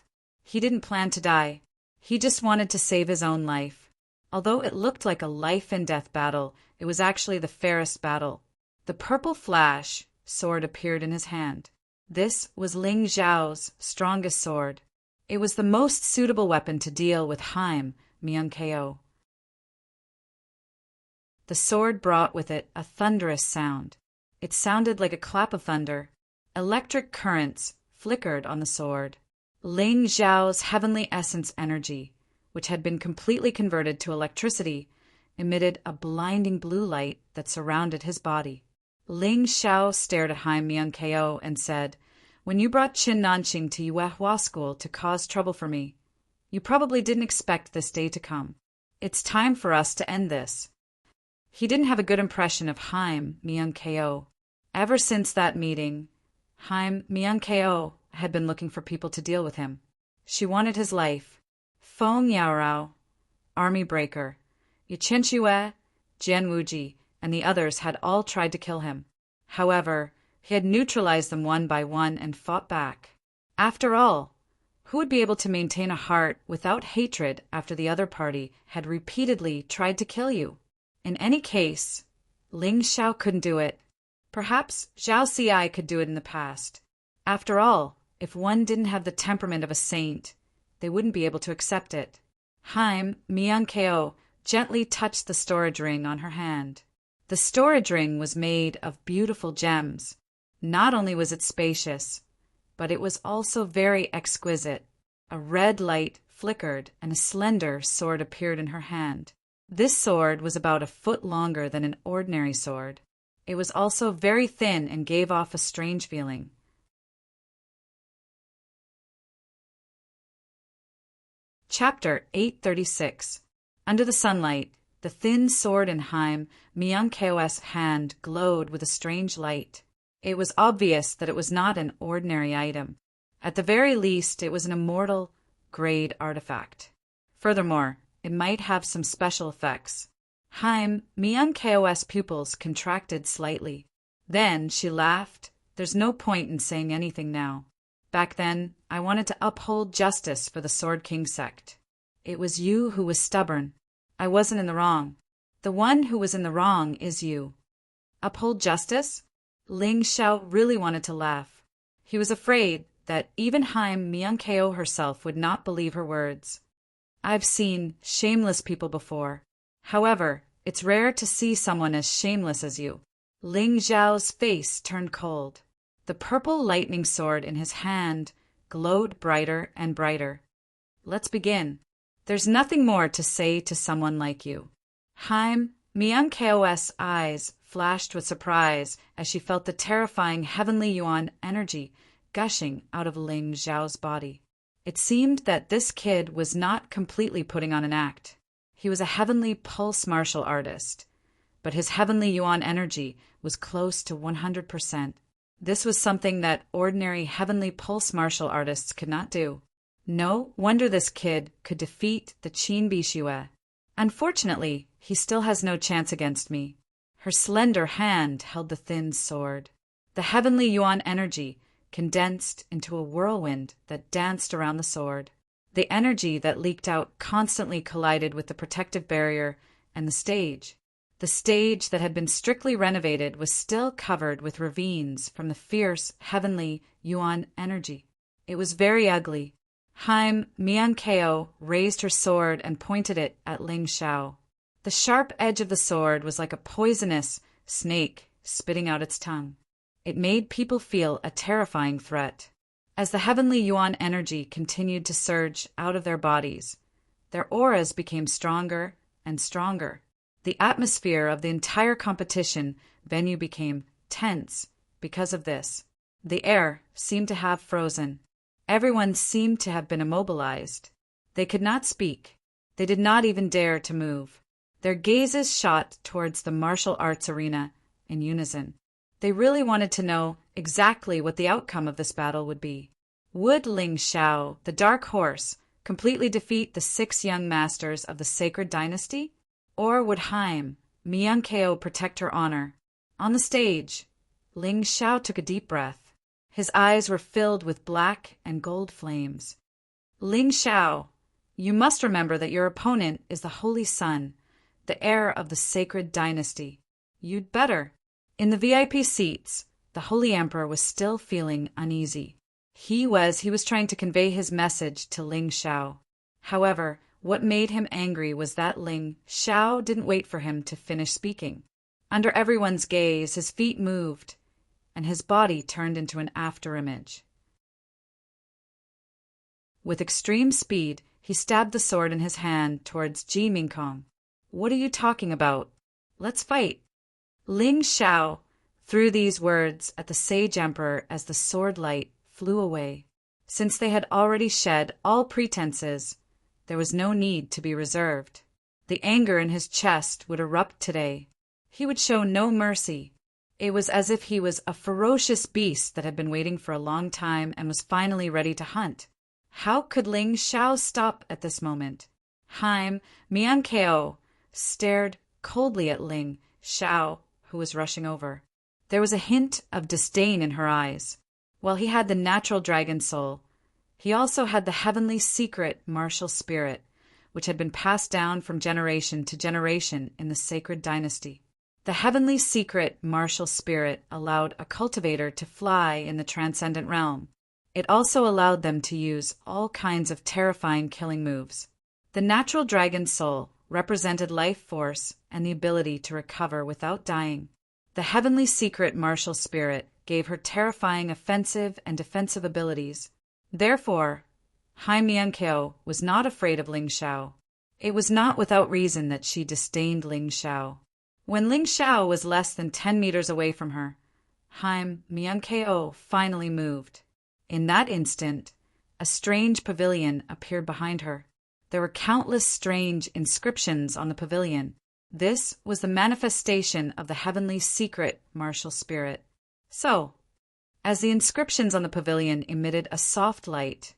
He didn't plan to die. He just wanted to save his own life. Although it looked like a life-and-death battle, it was actually the fairest battle. The purple flash sword appeared in his hand. This was Ling Xiao's strongest sword. It was the most suitable weapon to deal with Haim Myung-keo. The sword brought with it a thunderous sound. It sounded like a clap of thunder. Electric currents flickered on the sword. Ling Xiao's heavenly essence energy, which had been completely converted to electricity, emitted a blinding blue light that surrounded his body. Ling Xiao stared at Haim Myung-keo and said, When you brought Qin Nanqing to Yuehua School to cause trouble for me, you probably didn't expect this day to come. It's time for us to end this. He didn't have a good impression of Haim Myung-keo. Ever since that meeting, Haim Myung-keo had been looking for people to deal with him. She wanted his life. Feng Yaorao, Army Breaker, Yichen Xue, Jian Wuji, and the others had all tried to kill him. However, he had neutralized them one by one and fought back. After all, who would be able to maintain a heart without hatred after the other party had repeatedly tried to kill you? In any case, Ling Xiao couldn't do it. Perhaps Zhao Xi could do it in the past. After all, if one didn't have the temperament of a saint, they wouldn't be able to accept it. Haim Myung-keo gently touched the storage ring on her hand. The storage ring was made of beautiful gems. Not only was it spacious, but it was also very exquisite. A red light flickered and a slender sword appeared in her hand. This sword was about a foot longer than an ordinary sword. It was also very thin and gave off a strange feeling. Chapter 836. Under the sunlight, the thin sword in Haim Myung-keo's hand glowed with a strange light. It was obvious that it was not an ordinary item. At the very least, it was an immortal grade artifact. Furthermore, it might have some special effects. Haim Myung-keo's pupils contracted slightly. Then she laughed. There's no point in saying anything now. Back then, I wanted to uphold justice for the Sword King sect. It was you who was stubborn. I wasn't in the wrong. The one who was in the wrong is you. Uphold justice? Ling Xiao really wanted to laugh. He was afraid that even Haim Myung-keo herself would not believe her words. I've seen shameless people before. However, it's rare to see someone as shameless as you. Ling Xiao's face turned cold. The purple lightning sword in his hand glowed brighter and brighter. Let's begin. There's nothing more to say to someone like you. Haim Myung-keo's eyes flashed with surprise as she felt the terrifying heavenly yuan energy gushing out of Ling Xiao's body. It seemed that this kid was not completely putting on an act. He was a heavenly pulse martial artist, but his heavenly yuan energy was close to 100%. This was something that ordinary heavenly pulse martial artists could not do. No wonder this kid could defeat the Qin Bixue. Unfortunately, he still has no chance against me. Her slender hand held the thin sword. The heavenly yuan energy condensed into a whirlwind that danced around the sword. The energy that leaked out constantly collided with the protective barrier and the stage. The stage that had been strictly renovated was still covered with ravines from the fierce heavenly yuan energy. It was very ugly. Haim Miankeo raised her sword and pointed it at Ling Xiao. The sharp edge of the sword was like a poisonous snake spitting out its tongue. It made people feel a terrifying threat. As the heavenly yuan energy continued to surge out of their bodies, their auras became stronger and stronger. The atmosphere of the entire competition venue became tense because of this. The air seemed to have frozen. Everyone seemed to have been immobilized. They could not speak. They did not even dare to move. Their gazes shot towards the martial arts arena in unison. They really wanted to know exactly what the outcome of this battle would be. Would Ling Xiao, the Dark Horse, completely defeat the 6 young masters of the sacred dynasty? Or would Haim Miankeo protect her honor? On the stage, Ling Xiao took a deep breath. His eyes were filled with black and gold flames. Ling Xiao, you must remember that your opponent is the Holy Sun, the heir of the sacred dynasty. You'd better. In the VIP seats, the Holy Emperor was still feeling uneasy. He was trying to convey his message to Ling Xiao. However, what made him angry was that Ling Xiao didn't wait for him to finish speaking. Under everyone's gaze, his feet moved, and his body turned into an afterimage. With extreme speed, he stabbed the sword in his hand towards Ji Mingkong. What are you talking about? Let's fight. Ling Xiao threw these words at the sage emperor as the sword light flew away. Since they had already shed all pretenses, there was no need to be reserved. The anger in his chest would erupt today. He would show no mercy. It was as if he was a ferocious beast that had been waiting for a long time and was finally ready to hunt. How could Ling Xiao stop at this moment? Haim Miankeo stared coldly at Ling Xiao, who was rushing over. There was a hint of disdain in her eyes. While he had the natural dragon soul, he also had the heavenly secret martial spirit, which had been passed down from generation to generation in the sacred dynasty. The heavenly secret martial spirit allowed a cultivator to fly in the transcendent realm. It also allowed them to use all kinds of terrifying killing moves. The natural dragon soul represented life force and the ability to recover without dying. The heavenly secret martial spirit gave her terrifying offensive and defensive abilities. Therefore, Haim Miankeo was not afraid of Ling Xiao. It was not without reason that she disdained Ling Xiao. When Ling Xiao was less than 10 meters away from her, Haim Miankeo finally moved. In that instant, a strange pavilion appeared behind her. There were countless strange inscriptions on the pavilion. This was the manifestation of the heavenly secret martial spirit. So, as the inscriptions on the pavilion emitted a soft light,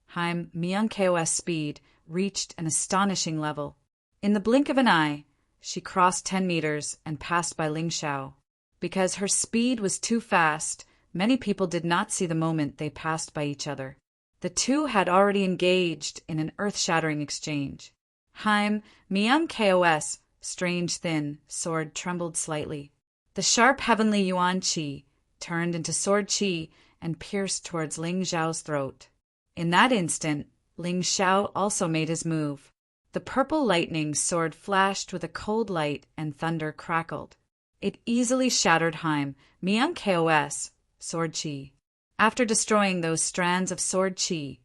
Haim Miankeo's speed reached an astonishing level. In the blink of an eye, she crossed 10 meters and passed by Ling Xiao. Because her speed was too fast, many people did not see the moment they passed by each other. The two had already engaged in an earth-shattering exchange. Haim Miankeo's strange thin sword trembled slightly. The sharp heavenly yuan qi turned into sword qi and pierced towards Ling Xiao's throat. In that instant, Ling Xiao also made his move. The purple lightning sword flashed with a cold light and thunder crackled. It easily shattered Haim Miankeo's sword qi. After destroying those strands of sword qi,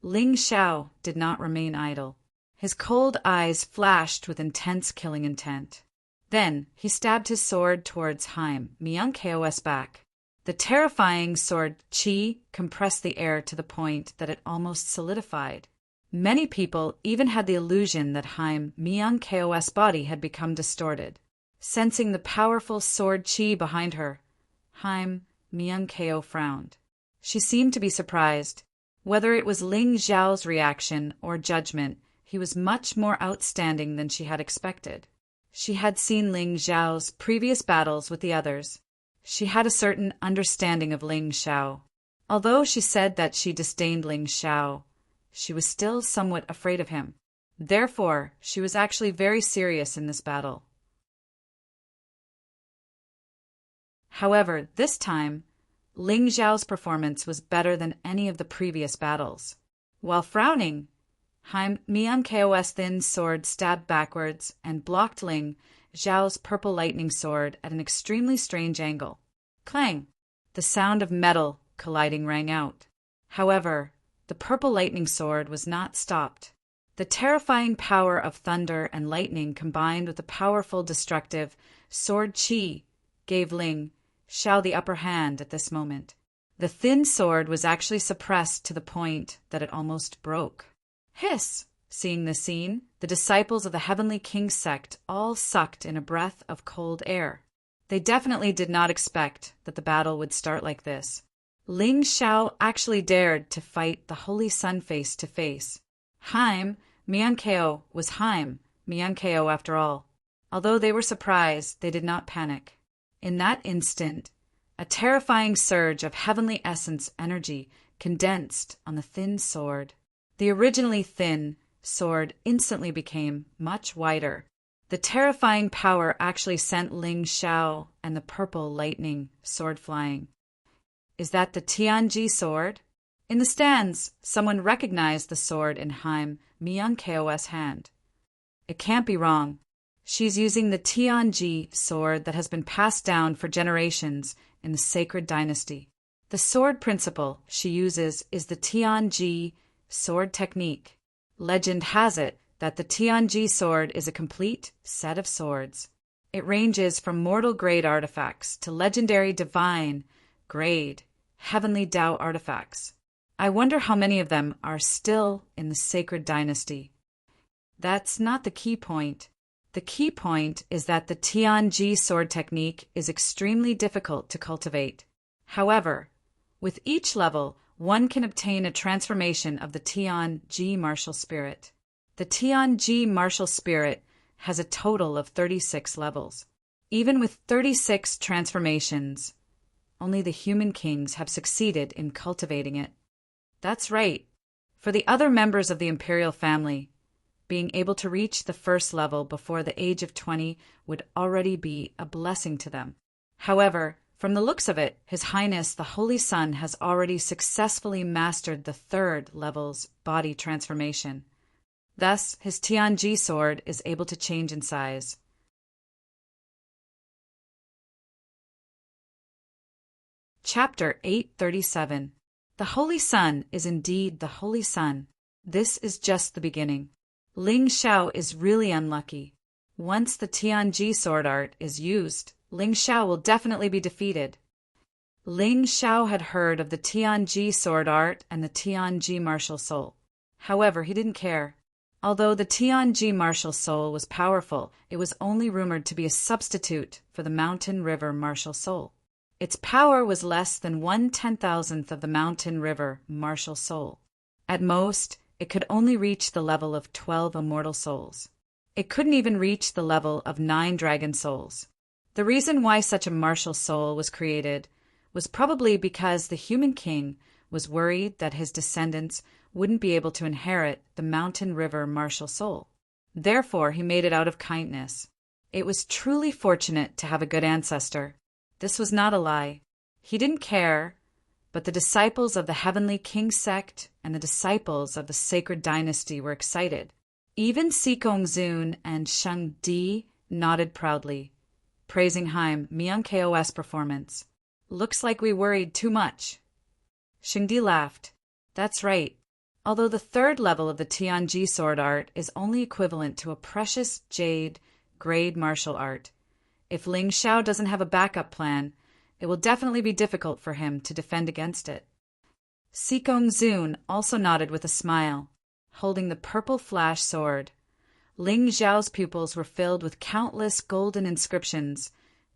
Ling Xiao did not remain idle. His cold eyes flashed with intense killing intent. Then he stabbed his sword towards Haim Miankeo's back. The terrifying sword qi compressed the air to the point that it almost solidified. Many people even had the illusion that Haim Myung-Kos' body had become distorted. Sensing the powerful sword qi behind her, Haim Myung-Ko frowned. She seemed to be surprised. Whether it was Ling Xiao's reaction or judgment, he was much more outstanding than she had expected. She had seen Ling Xiao's previous battles with the others. She had a certain understanding of Ling Xiao. Although she said that she disdained Ling Xiao, she was still somewhat afraid of him. Therefore, she was actually very serious in this battle. However, this time, Ling Xiao's performance was better than any of the previous battles. While frowning, Haim Myung-Kos' thin sword stabbed backwards and blocked Ling Xiao's purple lightning sword at an extremely strange angle. Clang! The sound of metal colliding rang out. However, the purple lightning sword was not stopped. The terrifying power of thunder and lightning combined with the powerful destructive sword qi gave Ling Xiao the upper hand at this moment. The thin sword was actually suppressed to the point that it almost broke. Hiss! Seeing this scene, the disciples of the Heavenly King's sect all sucked in a breath of cold air. They definitely did not expect that the battle would start like this. Ling Xiao actually dared to fight the Holy Sun face to face. Haim Myung-Ko was Haim Myung-Ko after all. Although they were surprised, they did not panic. In that instant, a terrifying surge of heavenly essence energy condensed on the thin sword. The originally thin sword instantly became much wider. The terrifying power actually sent Ling Xiao and the purple lightning sword flying. Is that the Tianji sword? In the stands, someone recognized the sword in Haim Myung-Kos' hand. It can't be wrong. She's using the Tianji sword that has been passed down for generations in the sacred dynasty. The sword principle she uses is the Tianji sword technique. Legend has it that the Tianji sword is a complete set of swords. It ranges from mortal-grade artifacts to legendary divine-grade, heavenly Tao artifacts. I wonder how many of them are still in the sacred dynasty. That's not the key point. The key point is that the Tianji sword technique is extremely difficult to cultivate. However, with each level, one can obtain a transformation of the Tianji martial spirit. The Tianji martial spirit has a total of 36 levels. Even with 36 transformations, only the human kings have succeeded in cultivating it. That's right. For the other members of the imperial family, being able to reach the first level before the age of 20 would already be a blessing to them. However, from the looks of it, His Highness the Holy Sun has already successfully mastered the third level's body transformation. Thus, his Tianji sword is able to change in size. Chapter 837. The Holy Sun is indeed the Holy Sun. This is just the beginning. Ling Xiao is really unlucky. Once the Tianji sword art is used, Ling Xiao will definitely be defeated. Ling Xiao had heard of the Tianji sword art and the Tianji martial soul. However, he didn't care. Although the Tianji martial soul was powerful, it was only rumored to be a substitute for the Mountain River martial soul. Its power was less than 1/10,000th of the Mountain River martial soul. At most, it could only reach the level of 12 immortal souls. It couldn't even reach the level of 9 dragon souls. The reason why such a martial soul was created was probably because the human king was worried that his descendants wouldn't be able to inherit the Mountain River martial soul. Therefore, he made it out of kindness. It was truly fortunate to have a good ancestor. This was not a lie. He didn't care, but the disciples of the Heavenly King sect and the disciples of the Sacred Dynasty were excited. Even Sikongzun and Sheng Di nodded proudly, praising Haim Myung-Kos' performance. Looks like we worried too much. Sheng Di laughed. That's right. Although the third level of the Tianji sword art is only equivalent to a precious jade grade martial art, if Ling Xiao doesn't have a backup plan, It will definitely be difficult for him to defend against it. Sikong Zun also nodded with a smile, holding the purple flash sword. Ling Zhao's pupils were filled with countless golden inscriptions,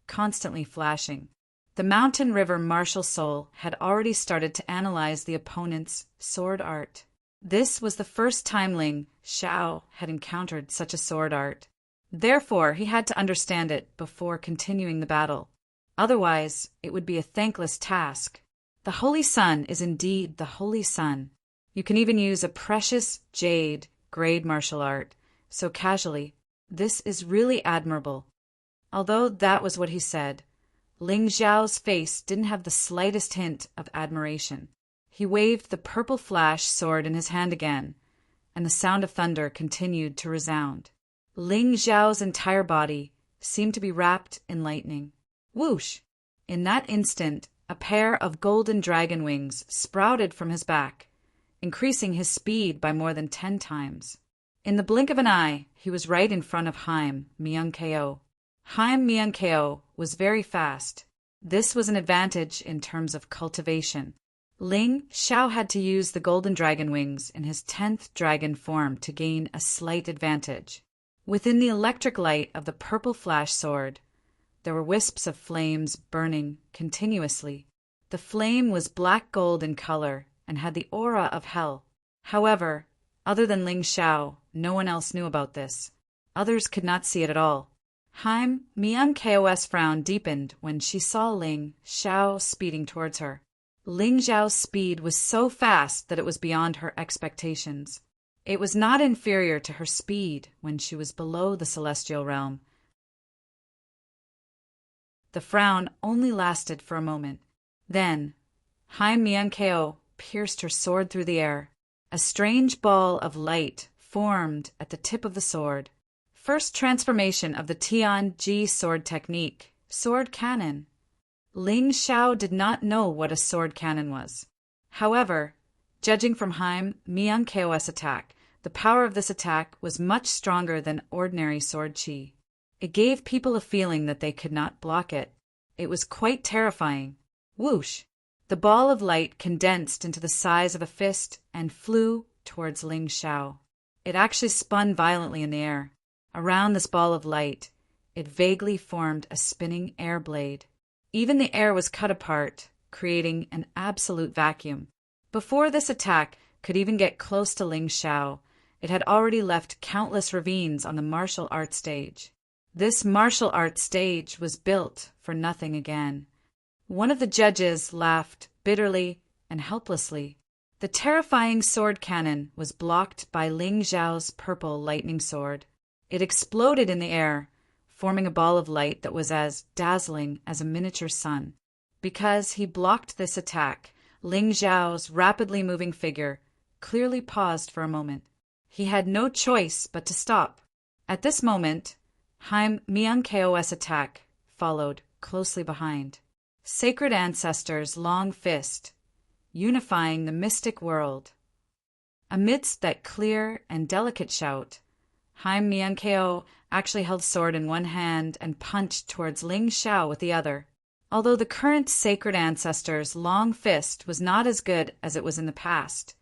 constantly flashing. The mountain river martial soul had already started to analyze the opponent's sword art. This was the first time Ling Zhao had encountered such a sword art. Therefore, he had to understand it before continuing the battle. Otherwise, it would be a thankless task. The Holy Sun is indeed the Holy Sun. You can even use a precious jade grade martial art so casually. This is really admirable. Although that was what he said, Ling Zhao's face didn't have the slightest hint of admiration. He waved the purple flash sword in his hand again, and the sound of thunder continued to resound. Ling Zhao's entire body seemed to be wrapped in lightning. Whoosh! In that instant, a pair of golden dragon wings sprouted from his back, increasing his speed by more than 10 times. In the blink of an eye, he was right in front of Haim Myung-ko. Haim Myung-ko was very fast. This was an advantage in terms of cultivation. Ling Zhao had to use the golden dragon wings in his 10th dragon form to gain a slight advantage. Within the electric light of the purple flash sword, there were wisps of flames burning continuously. The flame was black gold in color and had the aura of hell. However, other than Ling Zhao, no one else knew about this. Others could not see it at all. Haim Myung-ko's frown deepened when she saw Ling Zhao speeding towards her. Ling Zhao's speed was so fast that it was beyond her expectations. It was not inferior to her speed when she was below the celestial realm. The frown only lasted for a moment. Then, Haim Myung-ko pierced her sword through the air. A strange ball of light formed at the tip of the sword. First transformation of the Tian-ji sword technique, sword cannon. Ling Zhao did not know what a sword cannon was. However, judging from Haim Myung-ko's attack, the power of this attack was much stronger than ordinary sword chi. It gave people a feeling that they could not block it. It was quite terrifying. Whoosh! The ball of light condensed into the size of a fist and flew towards Ling Zhao. It actually spun violently in the air. Around this ball of light, it vaguely formed a spinning air blade. Even the air was cut apart, creating an absolute vacuum. Before this attack could even get close to Ling Zhao, it had already left countless ravines on the martial arts stage. This martial arts stage was built for nothing again. One of the judges laughed bitterly and helplessly. The terrifying sword cannon was blocked by Ling Zhao's purple lightning sword. It exploded in the air, forming a ball of light that was as dazzling as a miniature sun. Because he blocked this attack, Ling Zhao's rapidly moving figure clearly paused for a moment. He had no choice but to stop. At this moment, Haim Myung-ko's attack followed closely behind. Sacred Ancestors' long fist, unifying the mystic world. Amidst that clear and delicate shout, Haim Myung-ko actually held sword in one hand and punched towards Ling Zhao with the other. Although the current Sacred Ancestors' long fist was not as good as it was in the past,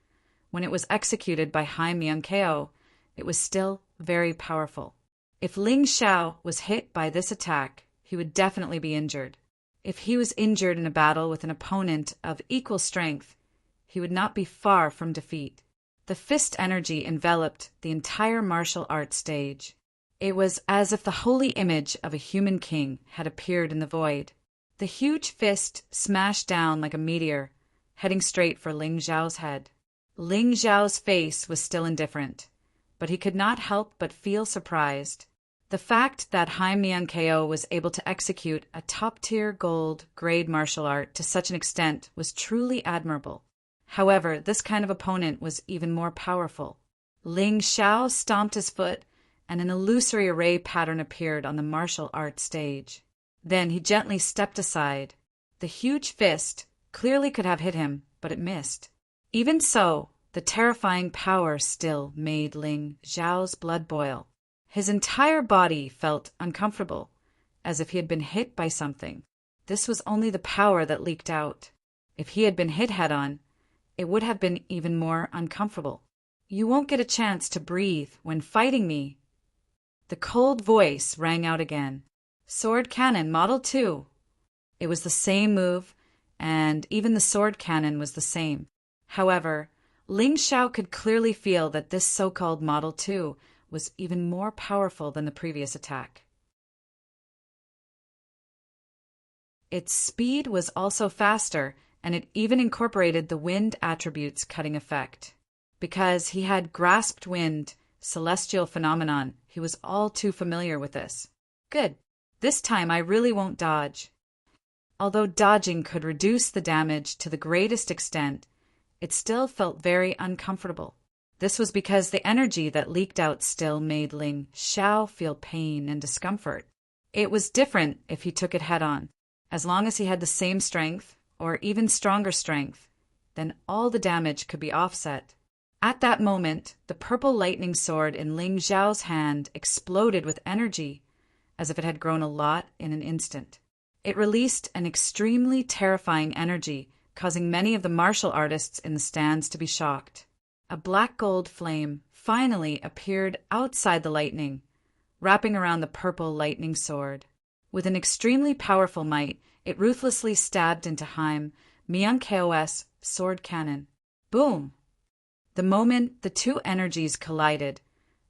when it was executed by Haim Myung-ko, it was still very powerful. If Ling Zhao was hit by this attack, he would definitely be injured. If he was injured in a battle with an opponent of equal strength, he would not be far from defeat. The fist energy enveloped the entire martial arts stage. It was as if the holy image of a human king had appeared in the void. The huge fist smashed down like a meteor, heading straight for Ling Zhao's head. Ling Zhao's face was still indifferent, but he could not help but feel surprised. The fact that Haim Myung-ko was able to execute a top-tier gold grade martial art to such an extent was truly admirable. However, this kind of opponent was even more powerful. Ling Zhao stomped his foot, and an illusory array pattern appeared on the martial arts stage. Then he gently stepped aside. The huge fist clearly could have hit him, but it missed. Even so, the terrifying power still made Ling Zhao's blood boil. His entire body felt uncomfortable, as if he had been hit by something. This was only the power that leaked out. If he had been hit head-on, it would have been even more uncomfortable. "You won't get a chance to breathe when fighting me." The cold voice rang out again. "Sword cannon, Model 2." It was the same move, and even the sword cannon was the same. However, Ling Xiao could clearly feel that this so-called Model 2 was even more powerful than the previous attack. Its speed was also faster, and it even incorporated the wind attribute's cutting effect. Because he had grasped wind, celestial phenomenon, he was all too familiar with this. Good. This time I really won't dodge. Although dodging could reduce the damage to the greatest extent, it still felt very uncomfortable. This was because the energy that leaked out still made Ling Xiao feel pain and discomfort. It was different if he took it head-on. As long as he had the same strength, or even stronger strength, then all the damage could be offset. At that moment, the purple lightning sword in Ling Xiao's hand exploded with energy, as if it had grown a lot in an instant. It released an extremely terrifying energy, causing many of the martial artists in the stands to be shocked. A black gold flame finally appeared outside the lightning, wrapping around the purple lightning sword. With an extremely powerful might, it ruthlessly stabbed into Haim Myung-Kos' sword cannon. Boom! The moment the two energies collided,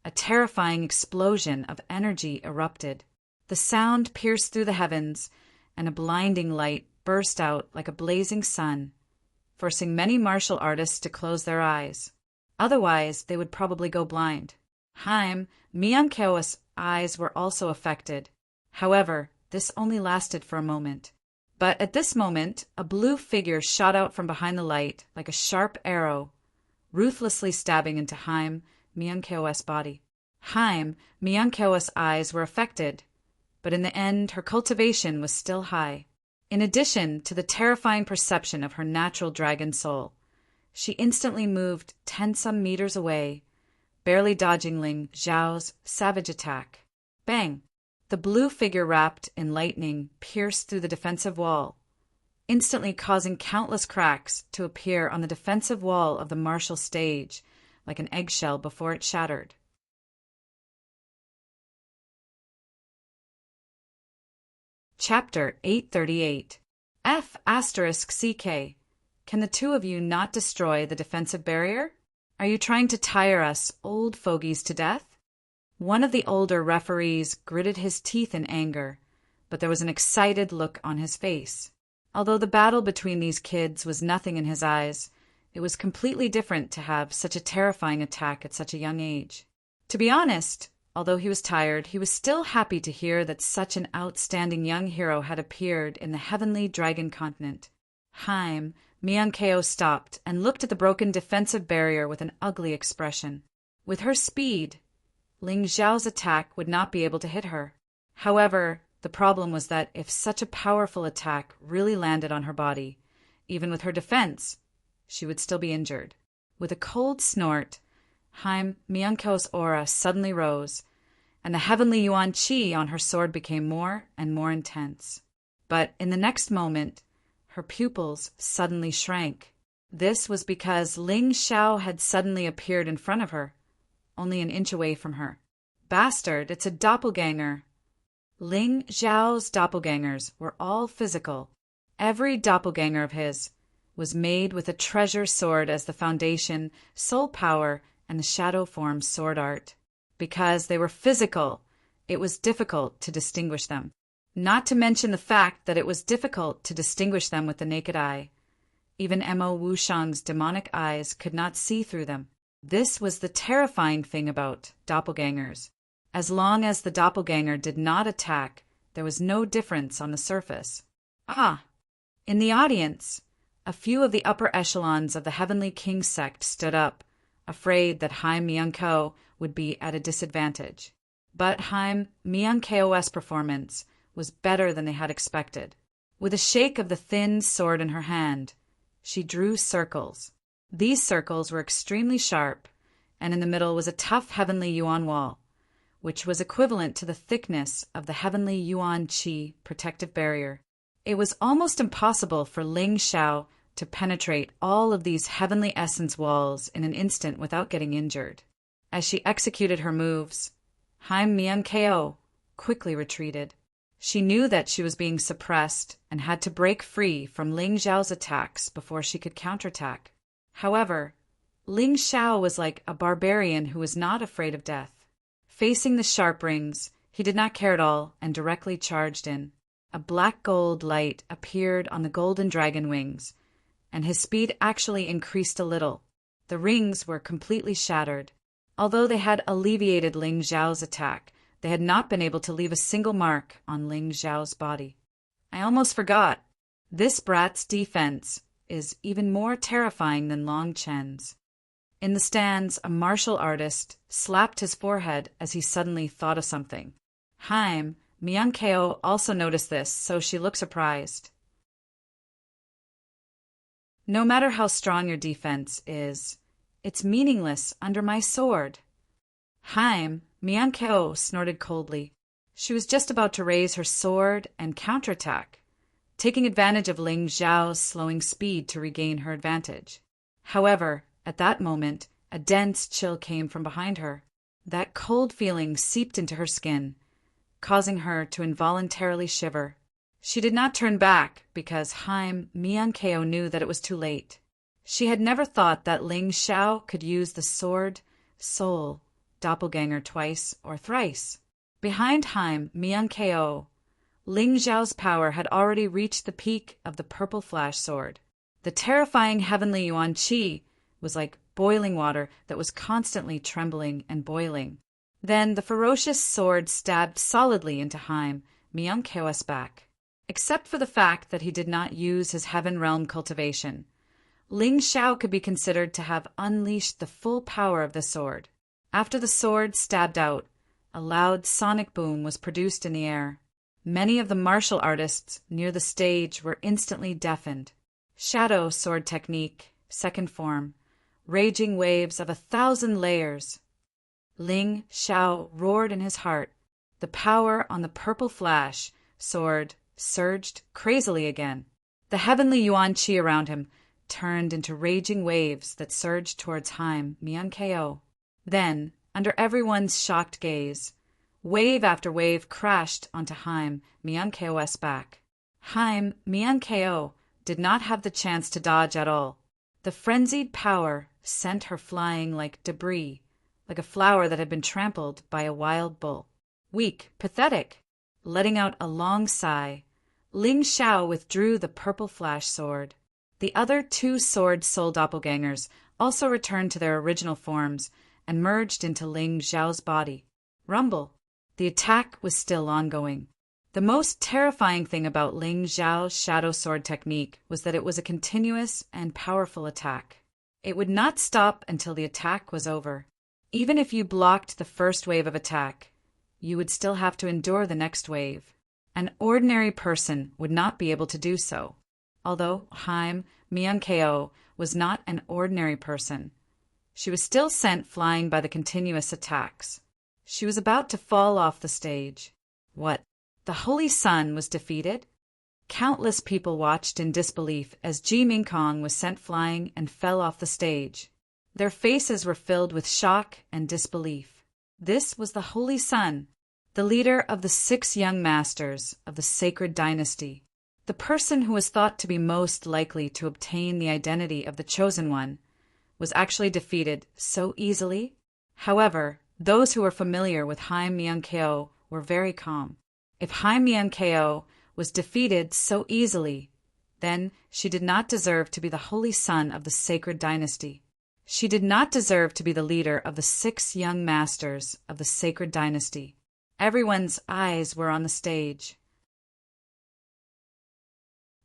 a terrifying explosion of energy erupted. The sound pierced through the heavens, and a blinding light burst out like a blazing sun, forcing many martial artists to close their eyes. Otherwise, they would probably go blind. Haim Myung-Kos' eyes were also affected. However, this only lasted for a moment. But at this moment, a blue figure shot out from behind the light like a sharp arrow, ruthlessly stabbing into Haim Myung-Kos' body. Haim Myung-Kos' eyes were affected, but in the end her cultivation was still high. In addition to the terrifying perception of her natural dragon soul, she instantly moved 10-some meters away, barely dodging Ling Xiao's savage attack. Bang! The blue figure wrapped in lightning pierced through the defensive wall, instantly causing countless cracks to appear on the defensive wall of the martial stage, like an eggshell before it shattered. Chapter 838. F***CK. Can the two of you not destroy the defensive barrier? Are you trying to tire us old fogies to death? One of the older referees gritted his teeth in anger, but there was an excited look on his face. Although the battle between these kids was nothing in his eyes, it was completely different to have such a terrifying attack at such a young age. To be honest, although he was tired, he was still happy to hear that such an outstanding young hero had appeared in the heavenly dragon continent. Haim Myung-Kos stopped and looked at the broken defensive barrier with an ugly expression. With her speed, Ling Xiao's attack would not be able to hit her. However, the problem was that if such a powerful attack really landed on her body, even with her defense, she would still be injured. With a cold snort, Haim Myung-Kos' aura suddenly rose, and the heavenly yuan qi on her sword became more and more intense. But in the next moment, her pupils suddenly shrank. This was because Ling Xiao had suddenly appeared in front of her, only an inch away from her. Bastard, it's a doppelganger. Ling Xiao's doppelgangers were all physical. Every doppelganger of his was made with a treasure sword as the foundation, soul power, and the shadow form sword art. Because they were physical, it was difficult to distinguish them. Not to mention the fact that it was difficult to distinguish them with the naked eye. Even Mo Wushang's demonic eyes could not see through them. This was the terrifying thing about doppelgangers. As long as the doppelganger did not attack, there was no difference on the surface. In the audience, a few of the upper echelons of the Heavenly King sect stood up, afraid that Haim Myung-Kos would be at a disadvantage. But Haim Myung-Kos' performance was better than they had expected. With a shake of the thin sword in her hand, she drew circles. These circles were extremely sharp, and in the middle was a tough heavenly yuan wall, which was equivalent to the thickness of the heavenly yuan qi protective barrier. It was almost impossible for Ling Xiao to penetrate all of these heavenly essence walls in an instant without getting injured. As she executed her moves, Haim Mian-Ko quickly retreated. She knew that she was being suppressed and had to break free from Ling Xiao's attacks before she could counterattack. However, Ling Xiao was like a barbarian who was not afraid of death. Facing the sharp rings, he did not care at all and directly charged in. A black gold light appeared on the golden dragon wings, and his speed actually increased a little. The rings were completely shattered. Although they had alleviated Ling Xiao's attack, they had not been able to leave a single mark on Ling Xiao's body. I almost forgot. This brat's defense is even more terrifying than Long Chen's. In the stands, a martial artist slapped his forehead as he suddenly thought of something. Haim Mian-Ko also noticed this, so she looked surprised. No matter how strong your defense is, it's meaningless under my sword. Haim Mian-Ko snorted coldly. She was just about to raise her sword and counterattack, taking advantage of Ling Xiao's slowing speed to regain her advantage. However, at that moment, a dense chill came from behind her. That cold feeling seeped into her skin, causing her to involuntarily shiver. She did not turn back because Haim Mian-Ko knew that it was too late. She had never thought that Ling Xiao could use the sword, soul, doppelganger twice or thrice. Behind Haim Mian-Ko, Ling Xiao's power had already reached the peak of the purple flash sword. The terrifying heavenly Yuan Qi was like boiling water that was constantly trembling and boiling. Then the ferocious sword stabbed solidly into Haim Mian-Ko's back. Except for the fact that he did not use his heaven realm cultivation, Ling Xiao could be considered to have unleashed the full power of the sword. After the sword stabbed out, a loud sonic boom was produced in the air. Many of the martial artists near the stage were instantly deafened. Shadow sword technique, second form, raging waves of 1,000 layers. Ling Xiao roared in his heart. The power on the purple flash sword surged crazily again. The heavenly Yuan Qi around him turned into raging waves that surged towards Haim Mian-Ko. Then, under everyone's shocked gaze, wave after wave crashed onto Haim Mian-Ko's back. Haim Mian-Ko did not have the chance to dodge at all. The frenzied power sent her flying like debris, like a flower that had been trampled by a wild bull. Weak, pathetic. Letting out a long sigh, Ling Xiao withdrew the purple flash sword. The other 2 sword soul doppelgangers also returned to their original forms and merged into Ling Xiao's body. Rumble. The attack was still ongoing. The most terrifying thing about Ling Xiao's shadow sword technique was that it was a continuous and powerful attack. It would not stop until the attack was over. Even if you blocked the first wave of attack, you would still have to endure the next wave. An ordinary person would not be able to do so. Although Haim Mian-Ko was not an ordinary person, she was still sent flying by the continuous attacks. She was about to fall off the stage. What? The Holy Sun was defeated? Countless people watched in disbelief as Ji Mingkong was sent flying and fell off the stage. Their faces were filled with shock and disbelief. This was the Holy Sun, the leader of the 6 young masters of the sacred dynasty. The person who was thought to be most likely to obtain the identity of the Chosen One was actually defeated so easily. However, those who were familiar with Haim Mian-Ko were very calm. If Haim Mian-Ko was defeated so easily, then she did not deserve to be the Holy Son of the sacred dynasty. She did not deserve to be the leader of the 6 young masters of the sacred dynasty. Everyone's eyes were on the stage.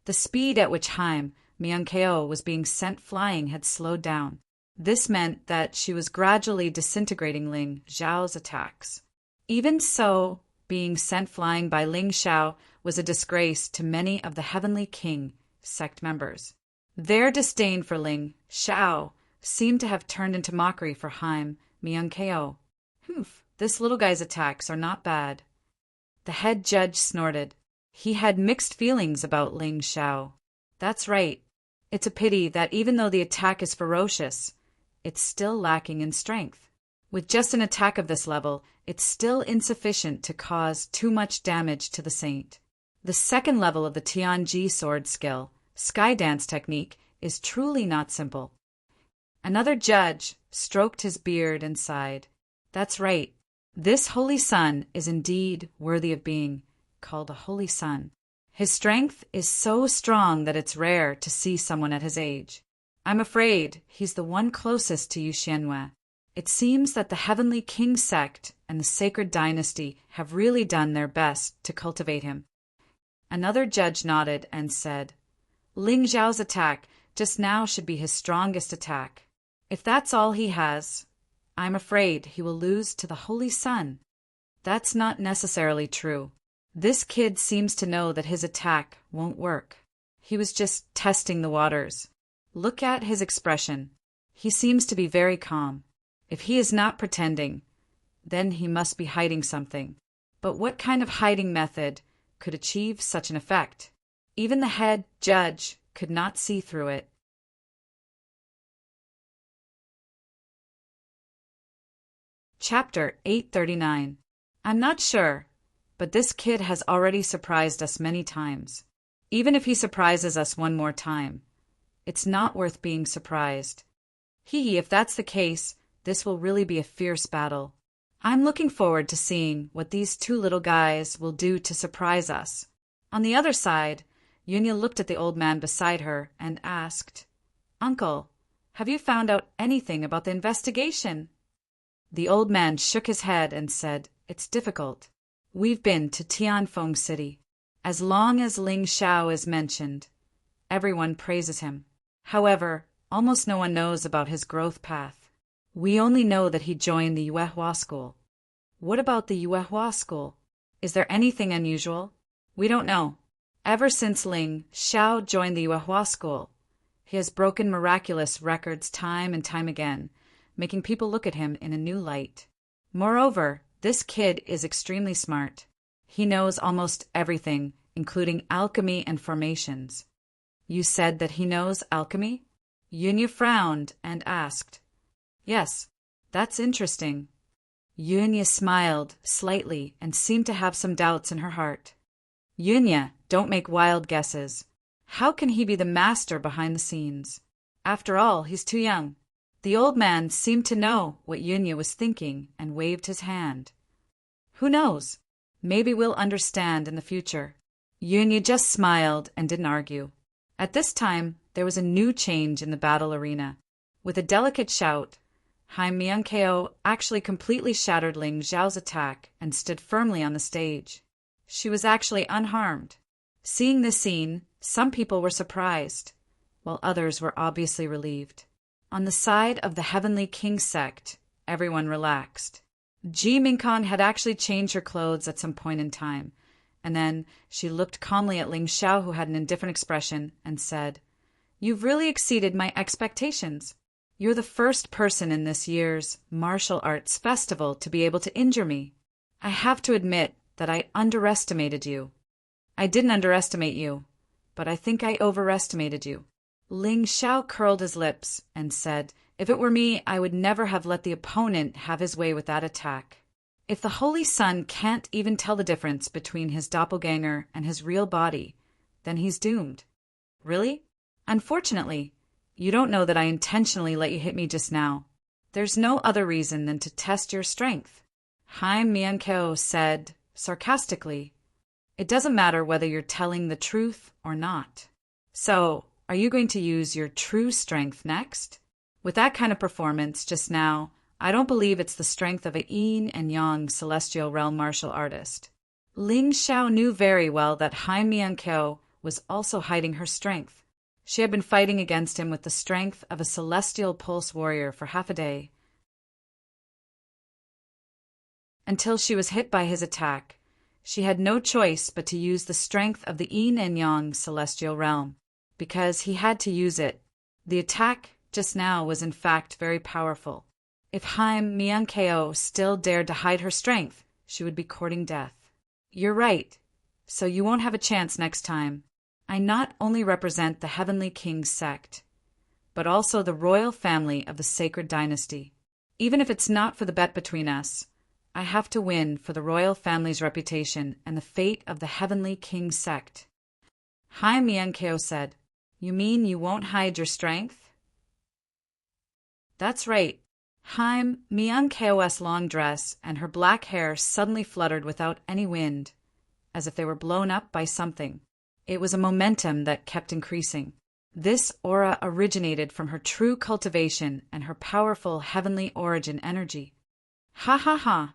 The speed at which Haim Mian-Ko was being sent flying had slowed down. This meant that she was gradually disintegrating Ling Xiao's attacks. Even so, being sent flying by Ling Xiao was a disgrace to many of the Heavenly King sect members. Their disdain for Ling Xiao seemed to have turned into mockery for Haim Mian-Ko. This little guy's attacks are not bad. The head judge snorted. He had mixed feelings about Ling Xiao. That's right. It's a pity that even though the attack is ferocious, it's still lacking in strength. With just an attack of this level, it's still insufficient to cause too much damage to the saint. The second level of the Tianji sword skill, Sky Dance technique, is truly not simple. Another judge stroked his beard and sighed. That's right. This holy son is indeed worthy of being called a holy son. His strength is so strong that it's rare to see someone at his age. I'm afraid he's the one closest to Yu Xianhua. It seems that the Heavenly King sect and the Sacred Dynasty have really done their best to cultivate him. Another judge nodded and said, Ling Xiao's attack just now should be his strongest attack. If that's all he has, I'm afraid he will lose to the Holy Sun. That's not necessarily true. This kid seems to know that his attack won't work. He was just testing the waters. Look at his expression. He seems to be very calm. If he is not pretending, then he must be hiding something. But what kind of hiding method could achieve such an effect? Even the head judge could not see through it. Chapter 839. I'm not sure, but this kid has already surprised us many times. Even if he surprises us one more time, it's not worth being surprised. If that's the case, this will really be a fierce battle. I'm looking forward to seeing what these two little guys will do to surprise us. On the other side, Yunya looked at the old man beside her and asked, Uncle, have you found out anything about the investigation? The old man shook his head and said, It's difficult. We've been to Tianfeng City. As long as Ling Xiao is mentioned, everyone praises him. However, almost no one knows about his growth path. We only know that he joined the Yuehua school. What about the Yuehua school? Is there anything unusual? We don't know. Ever since Ling Xiao joined the Yuehua school, he has broken miraculous records time and time again, making people look at him in a new light. Moreover, this kid is extremely smart. He knows almost everything, including alchemy and formations. You said that he knows alchemy? Yunya frowned and asked. Yes, that's interesting. Yunya smiled slightly and seemed to have some doubts in her heart. Yunya, don't make wild guesses. How can he be the master behind the scenes? After all, he's too young. The old man seemed to know what Yunya was thinking and waved his hand. Who knows? Maybe we'll understand in the future. Yunya just smiled and didn't argue. At this time, there was a new change in the battle arena. With a delicate shout, Hai Miankeo actually completely shattered Ling Xiao's attack and stood firmly on the stage. She was actually unharmed. Seeing this scene, some people were surprised, while others were obviously relieved. On the side of the Heavenly King sect, everyone relaxed. Ji Mingkong had actually changed her clothes at some point in time, and then she looked calmly at Ling Xiao, who had an indifferent expression, and said, You've really exceeded my expectations. You're the first person in this year's martial arts festival to be able to injure me. I have to admit that I underestimated you. I didn't underestimate you, but I think I overestimated you. Ling Xiao curled his lips and said, If it were me, I would never have let the opponent have his way with that attack. If the Holy Sun can't even tell the difference between his doppelganger and his real body, then he's doomed. Really? Unfortunately, you don't know that I intentionally let you hit me just now. There's no other reason than to test your strength. Hai Miankeo said sarcastically, It doesn't matter whether you're telling the truth or not. So, are you going to use your true strength next? With that kind of performance just now, I don't believe it's the strength of a yin and yang celestial realm martial artist. Ling Xiao knew very well that Hai Miankeo was also hiding her strength. She had been fighting against him with the strength of a celestial pulse warrior for half a day, until she was hit by his attack. She had no choice but to use the strength of the yin and yang celestial realm, because he had to use it. The attack just now was in fact very powerful. If Hai Miankeo still dared to hide her strength, she would be courting death. You're right. so you won't have a chance next time. I not only represent the Heavenly King's sect, but also the royal family of the sacred dynasty. Even if it's not for the bet between us, I have to win for the royal family's reputation and the fate of the Heavenly King's sect. Hai Miankeo said, You mean you won't hide your strength? That's right. Haim Miankeo's long dress and her black hair suddenly fluttered without any wind, as if they were blown up by something. It was a momentum that kept increasing. This aura originated from her true cultivation and her powerful heavenly origin energy. Ha ha ha!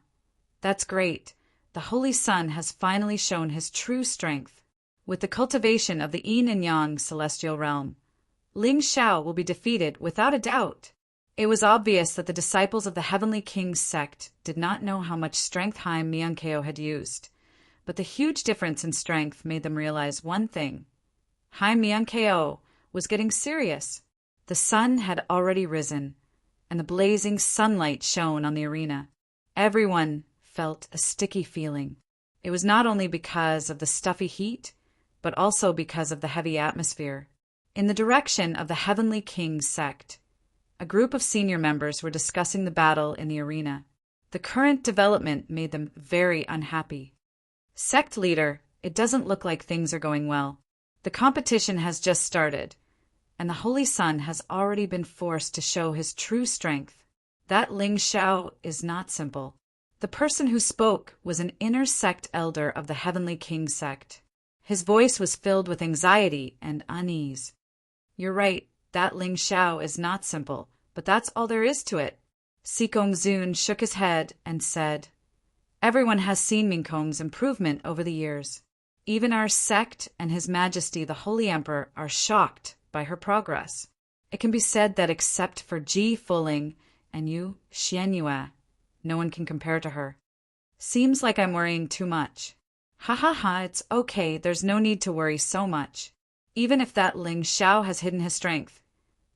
That's great. The Holy Sun has finally shown his true strength. With the cultivation of the Yin and Yang celestial realm, Ling Xiao will be defeated without a doubt. It was obvious that the disciples of the Heavenly King's sect did not know how much strength Haim Miankeo had used, but the huge difference in strength made them realize one thing. Haim Miankeo was getting serious. The sun had already risen, and the blazing sunlight shone on the arena. Everyone felt a sticky feeling. It was not only because of the stuffy heat, but also because of the heavy atmosphere. In the direction of the Heavenly King's sect, a group of senior members were discussing the battle in the arena. The current development made them very unhappy. Sect leader, it doesn't look like things are going well. The competition has just started, and the Holy Sun has already been forced to show his true strength. That Ling Xiao is not simple. The person who spoke was an inner sect elder of the Heavenly King sect. His voice was filled with anxiety and unease. You're right, that Ling Xiao is not simple, but that's all there is to it. Sikong Zun shook his head and said, Everyone has seen Minkong's improvement over the years. Even our sect and His Majesty the Holy Emperor are shocked by her progress. It can be said that except for Ji Fuling and Yu Xianyue, no one can compare to her. Seems like I'm worrying too much. Ha ha ha, it's okay, there's no need to worry so much. Even if that Ling Xiao has hidden his strength,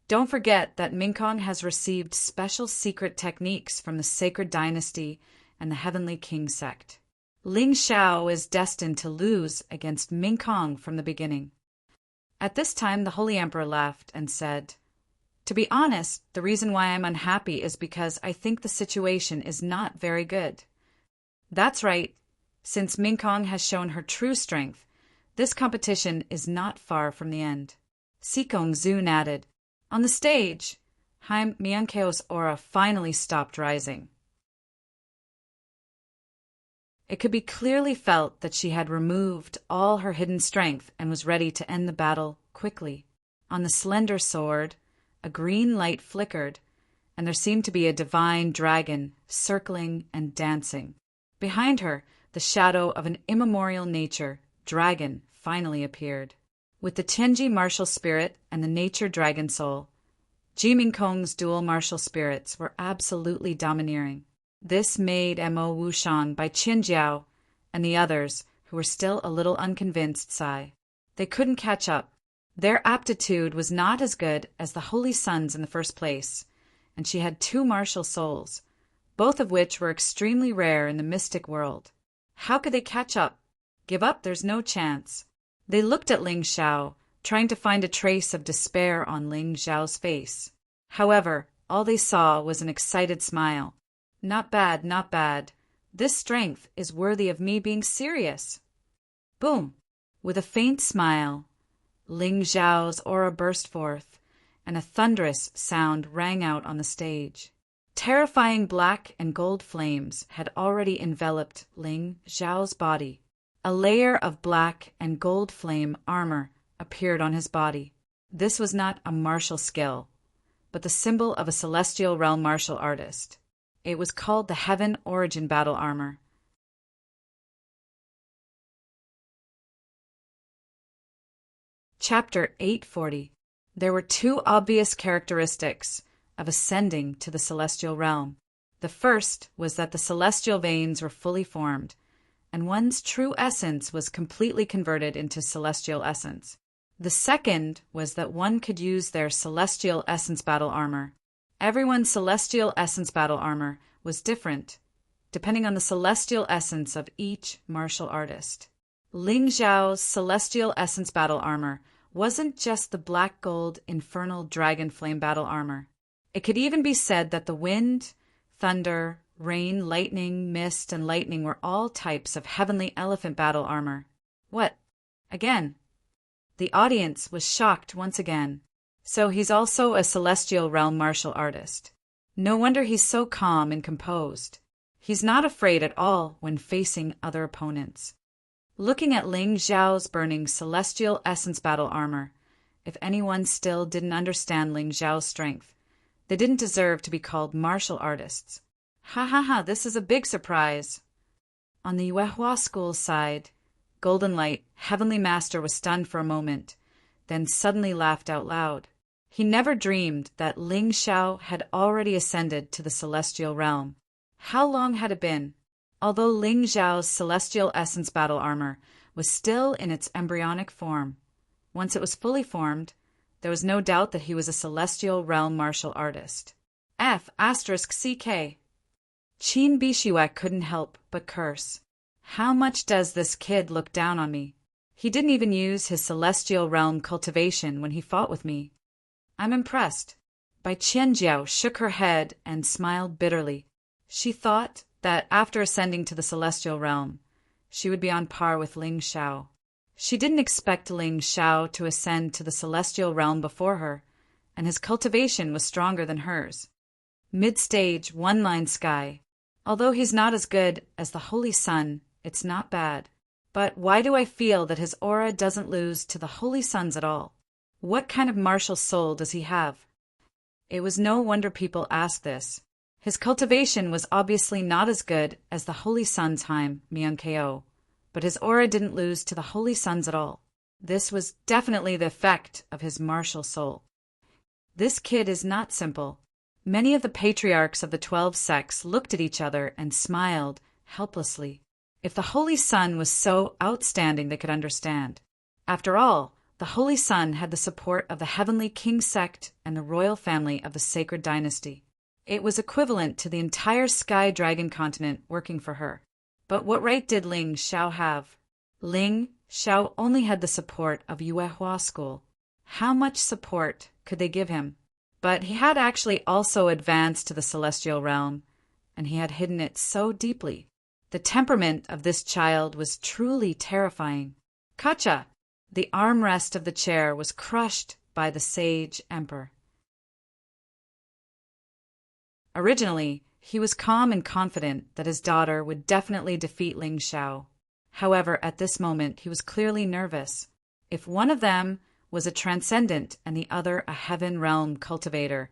don't forget that Minkong has received special secret techniques from the sacred dynasty and the Heavenly King sect. Ling Xiao is destined to lose against Minkong from the beginning. At this time, the Holy Emperor laughed and said, To be honest, the reason why I'm unhappy is because I think the situation is not very good. That's right. Since Minkong has shown her true strength, this competition is not far from the end. Sikong Zun added, On the stage, Haim Miankeo's aura finally stopped rising. It could be clearly felt that she had removed all her hidden strength and was ready to end the battle quickly. On the slender sword, a green light flickered, and there seemed to be a divine dragon circling and dancing. Behind her, the shadow of an immemorial nature dragon finally appeared. With the Tianji martial spirit and the nature dragon soul, Ji Minkong's dual martial spirits were absolutely domineering. This made Mo Wushang by Qin Jiao and the others, who were still a little unconvinced, sigh. They couldn't catch up. Their aptitude was not as good as the Holy Sun's in the first place, and she had 2 martial souls, both of which were extremely rare in the mystic world. How could they catch up? Give up, there's no chance. They looked at Ling Xiao, trying to find a trace of despair on Ling Xiao's face. However, all they saw was an excited smile. Not bad, not bad. This strength is worthy of me being serious. Boom! With a faint smile, Ling Xiao's aura burst forth, and a thunderous sound rang out on the stage. Terrifying black and gold flames had already enveloped Ling Xiao's body. A layer of black and gold flame armor appeared on his body. This was not a martial skill, but the symbol of a celestial realm martial artist. It was called the Heaven Origin Battle Armor. Chapter 840. There were 2 obvious characteristics of ascending to the celestial realm. The first was that the celestial veins were fully formed, and one's true essence was completely converted into celestial essence. The second was that one could use their celestial essence battle armor. Everyone's celestial essence battle armor was different, depending on the celestial essence of each martial artist. Ling Zhao's celestial essence battle armor wasn't just the black gold infernal dragon flame battle armor. It could even be said that the wind, thunder, rain, lightning, mist, and lightning were all types of heavenly elephant battle armor. What? Again? The audience was shocked once again. So he's also a celestial realm martial artist. No wonder he's so calm and composed. He's not afraid at all when facing other opponents. Looking at Ling Zhao's burning celestial essence battle armor, if anyone still didn't understand Ling Zhao's strength, they didn't deserve to be called martial artists. Ha ha ha, this is a big surprise. On the Yuehua school's side, Golden Light, Heavenly Master, was stunned for a moment, then suddenly laughed out loud. He never dreamed that Ling Zhao had already ascended to the celestial realm. How long had it been? Although Ling Zhao's celestial essence battle armor was still in its embryonic form, once it was fully formed, there was no doubt that he was a celestial realm martial artist. F***CK. Qin Bishiwek couldn't help but curse. How much does this kid look down on me? He didn't even use his celestial realm cultivation when he fought with me. I'm impressed. Bai Qianjiao shook her head and smiled bitterly. She thought that after ascending to the celestial realm, she would be on par with Ling Zhao. She didn't expect Ling Zhao to ascend to the celestial realm before her, and his cultivation was stronger than hers. Mid-stage, one-line sky. Although he's not as good as the Holy Sun, it's not bad. But why do I feel that his aura doesn't lose to the Holy Sun's at all? What kind of martial soul does he have? It was no wonder people asked this. His cultivation was obviously not as good as the Holy Sun's Haim Miankeo, but his aura didn't lose to the Holy Sun's at all. This was definitely the effect of his martial soul. This kid is not simple. Many of the patriarchs of the 12 sects looked at each other and smiled helplessly. If the Holy Sun was so outstanding, they could understand. After all, the Holy Sun had the support of the Heavenly King sect and the royal family of the Sacred Dynasty. It was equivalent to the entire Sky Dragon continent working for her. But what right did Ling Zhao have? Ling Zhao only had the support of Yuehua School. How much support could they give him? But he had actually also advanced to the celestial realm, and he had hidden it so deeply. The temperament of this child was truly terrifying. Kacha! The armrest of the chair was crushed by the sage emperor. Originally, he was calm and confident that his daughter would definitely defeat Ling Zhao. However, at this moment, he was clearly nervous. If one of them was a transcendent and the other a heaven realm cultivator,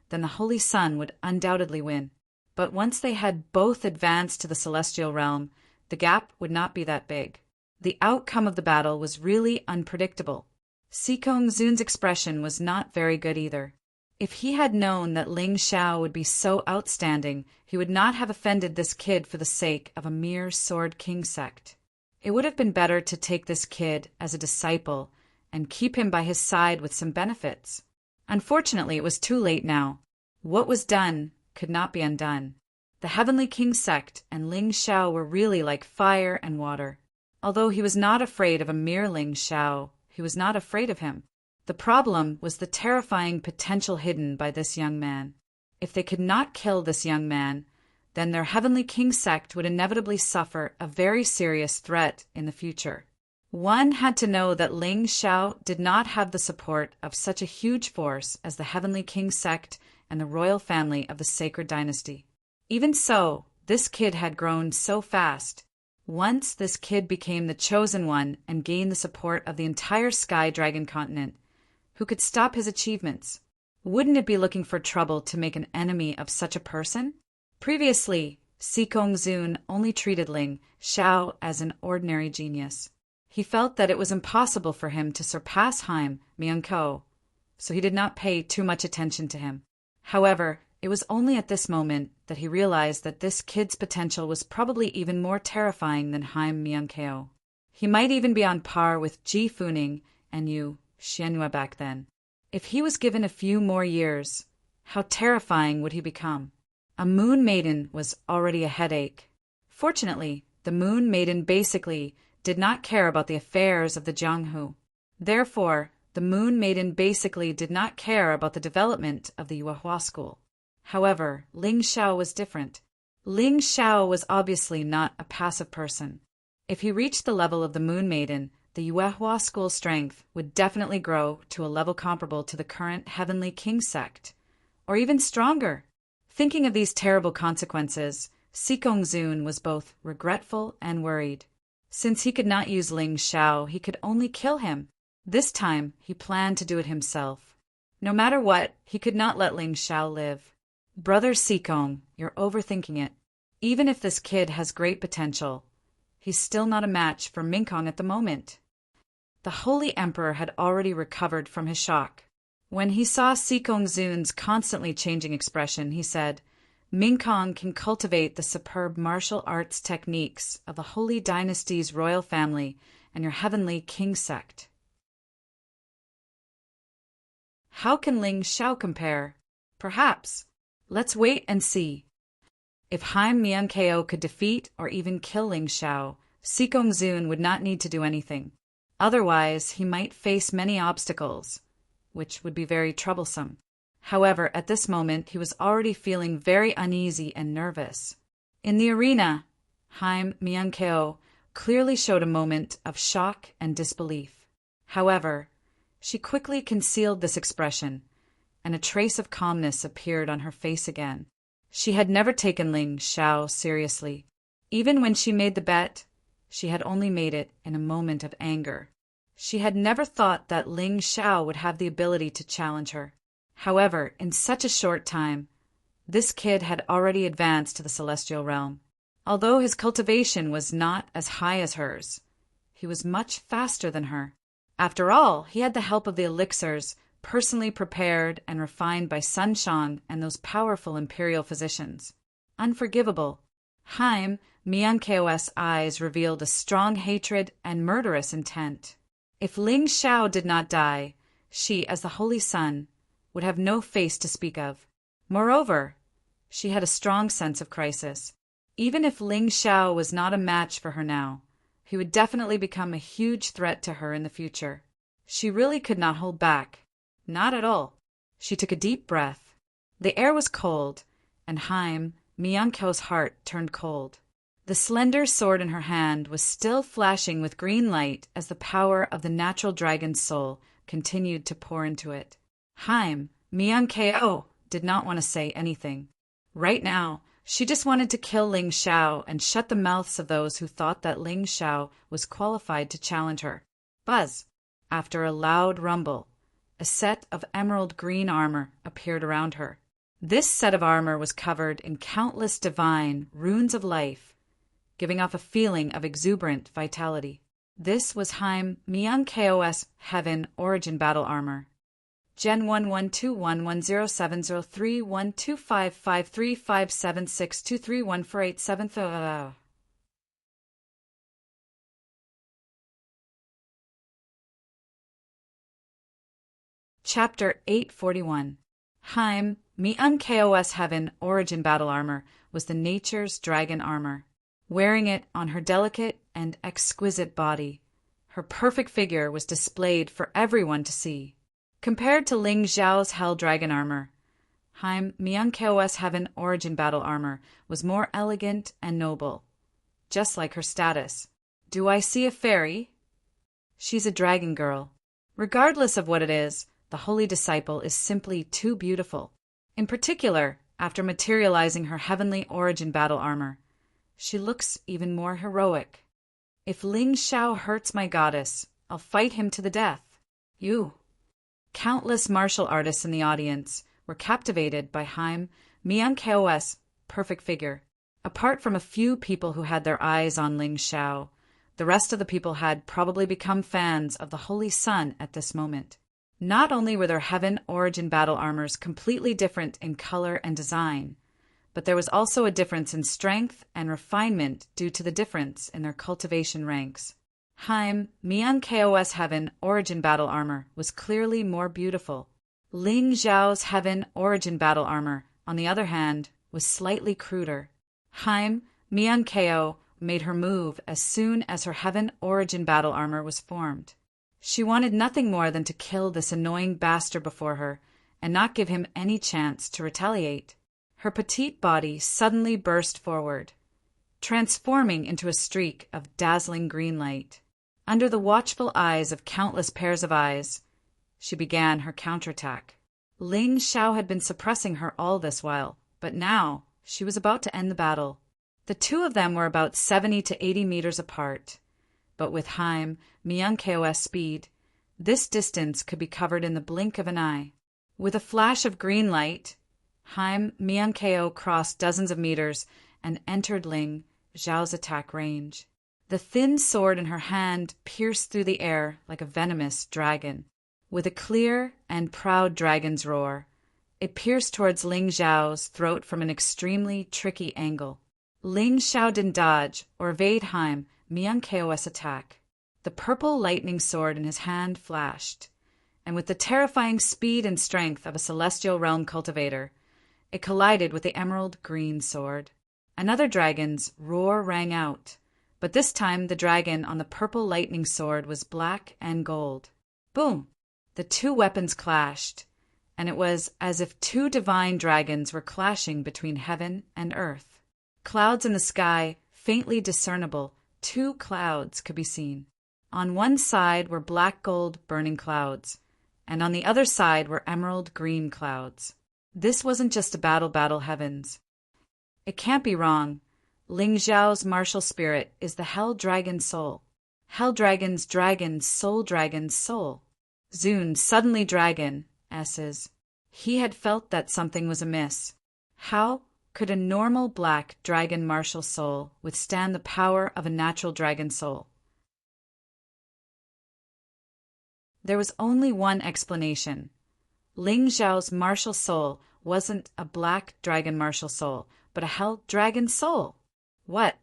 then the Holy Sun would undoubtedly win. But once they had both advanced to the celestial realm, the gap would not be that big. The outcome of the battle was really unpredictable. Sikong Zun's expression was not very good either. If he had known that Ling Zhao would be so outstanding, he would not have offended this kid for the sake of a mere Sword King sect. It would have been better to take this kid as a disciple and keep him by his side with some benefits. Unfortunately, it was too late now. What was done could not be undone. The Heavenly King sect and Ling Zhao were really like fire and water. Although he was not afraid of a mere Ling Zhao, he was not afraid of him. The problem was the terrifying potential hidden by this young man. If they could not kill this young man, then their Heavenly King sect would inevitably suffer a very serious threat in the future. One had to know that Ling Zhao did not have the support of such a huge force as the Heavenly King sect and the royal family of the Sacred Dynasty. Even so, this kid had grown so fast. Once this kid became the chosen one and gained the support of the entire Sky Dragon continent, who could stop his achievements? Wouldn't it be looking for trouble to make an enemy of such a person? Previously, Sikong Zun only treated Ling Zhao as an ordinary genius. He felt that it was impossible for him to surpass Haim Mianko, so he did not pay too much attention to him. However, it was only at this moment that he realized that this kid's potential was probably even more terrifying than Haim Miankeo. He might even be on par with Ji Funing and Yu Xianhua back then. If he was given a few more years, how terrifying would he become? A moon maiden was already a headache. Fortunately, the moon maiden basically did not care about the affairs of the Jianghu. Therefore, the Moon Maiden basically did not care about the development of the Yuehua school. However, Ling Xiao was different. Ling Xiao was obviously not a passive person. If he reached the level of the Moon Maiden, the Yuehua school strength would definitely grow to a level comparable to the current Heavenly King sect, or even stronger. Thinking of these terrible consequences, Sikongzun was both regretful and worried. Since he could not use Ling Xiao, he could only kill him. This time, he planned to do it himself. No matter what, he could not let Ling Xiao live. Brother Sikong, you're overthinking it. Even if this kid has great potential, he's still not a match for Minkong at the moment. The Holy Emperor had already recovered from his shock. When he saw Sikongzun's constantly changing expression, he said, Minkong can cultivate the superb martial arts techniques of the Holy Dynasty's royal family and your Heavenly King sect. How can Ling Xiao compare? Perhaps. Let's wait and see. If Haim Miankeo could defeat or even kill Ling Xiao, Sikongzun would not need to do anything. Otherwise, he might face many obstacles, which would be very troublesome. However, at this moment, he was already feeling very uneasy and nervous. In the arena, Haim Miankeo clearly showed a moment of shock and disbelief. However, she quickly concealed this expression, and a trace of calmness appeared on her face again. She had never taken Ling Xiao seriously. Even when she made the bet, she had only made it in a moment of anger. She had never thought that Ling Xiao would have the ability to challenge her. However, in such a short time, this kid had already advanced to the celestial realm. Although his cultivation was not as high as hers, he was much faster than her. After all, he had the help of the elixirs personally prepared and refined by Sun Shan and those powerful imperial physicians. Unforgivable. Haim Miankeo's eyes revealed a strong hatred and murderous intent. If Ling Xiao did not die, she, as the Holy Sun, would have no face to speak of. Moreover, she had a strong sense of crisis. Even if Ling Xiao was not a match for her now, he would definitely become a huge threat to her in the future. She really could not hold back. Not at all. She took a deep breath. The air was cold, and Haim Miankeo's heart turned cold. The slender sword in her hand was still flashing with green light as the power of the natural dragon's soul continued to pour into it. Haim Miankeo did not want to say anything. Right now, she just wanted to kill Ling Xiao and shut the mouths of those who thought that Ling Xiao was qualified to challenge her. Buzz! After a loud rumble, a set of emerald green armor appeared around her. This set of armor was covered in countless divine runes of life, giving off a feeling of exuberant vitality. This was Haim Miankeo's Heaven Origin Battle Armor. Gen 112110703125535762314870. Chapter 841. Haim Miankeo's Heaven Origin Battle Armor was the Nature's Dragon Armor. Wearing it on her delicate and exquisite body, her perfect figure was displayed for everyone to see. Compared to Ling Xiao's Hell Dragon Armor, Haim Miankeo's Heaven Origin Battle Armor was more elegant and noble, just like her status. Do I see a fairy? She's a dragon girl. Regardless of what it is, the holy disciple is simply too beautiful. In particular, after materializing her heavenly origin battle armor, she looks even more heroic. If Ling Xiao hurts my goddess, I'll fight him to the death. You. Countless martial artists in the audience were captivated by Haim Miankeo's perfect figure. Apart from a few people who had their eyes on Ling Xiao, the rest of the people had probably become fans of the Holy Sun at this moment. Not only were their heaven origin battle armors completely different in color and design, but there was also a difference in strength and refinement due to the difference in their cultivation ranks. Haim Miankeo's Heaven Origin Battle Armor was clearly more beautiful. Ling Xiao's Heaven Origin Battle Armor, on the other hand, was slightly cruder. Haim Miankeo made her move as soon as her Heaven Origin battle armor was formed. She wanted nothing more than to kill this annoying bastard before her and not give him any chance to retaliate. Her petite body suddenly burst forward, transforming into a streak of dazzling green light. Under the watchful eyes of countless pairs of eyes, she began her counterattack. Ling Xiao had been suppressing her all this while, but now she was about to end the battle. The two of them were about 70 to 80 meters apart, but with Haim Miankeo's speed, this distance could be covered in the blink of an eye. With a flash of green light, Haim Miankeo crossed dozens of meters and entered Ling Xiao's attack range. The thin sword in her hand pierced through the air like a venomous dragon. With a clear and proud dragon's roar, it pierced towards Ling Xiao's throat from an extremely tricky angle. Ling Xiao didn't dodge or evade Haim Miankeo's attack. The purple lightning sword in his hand flashed, and with the terrifying speed and strength of a celestial realm cultivator, it collided with the emerald green sword. Another dragon's roar rang out, but this time the dragon on the purple lightning sword was black and gold. Boom! The two weapons clashed, and it was as if two divine dragons were clashing between heaven and earth. Clouds in the sky, faintly discernible, 2 clouds could be seen. On one side were black gold burning clouds, and on the other side were emerald green clouds. This wasn't just a battle heavens. It can't be wrong. Ling Xiao's martial spirit is the Hell Dragon Soul. Hell Dragon's dragon, Soul Dragon's soul. Zun, suddenly dragon, S's. He had felt that something was amiss. How could a normal black dragon martial soul withstand the power of a natural dragon soul? There was only one explanation. Ling Xiao's martial soul wasn't a black dragon martial soul, but a hell dragon soul. What?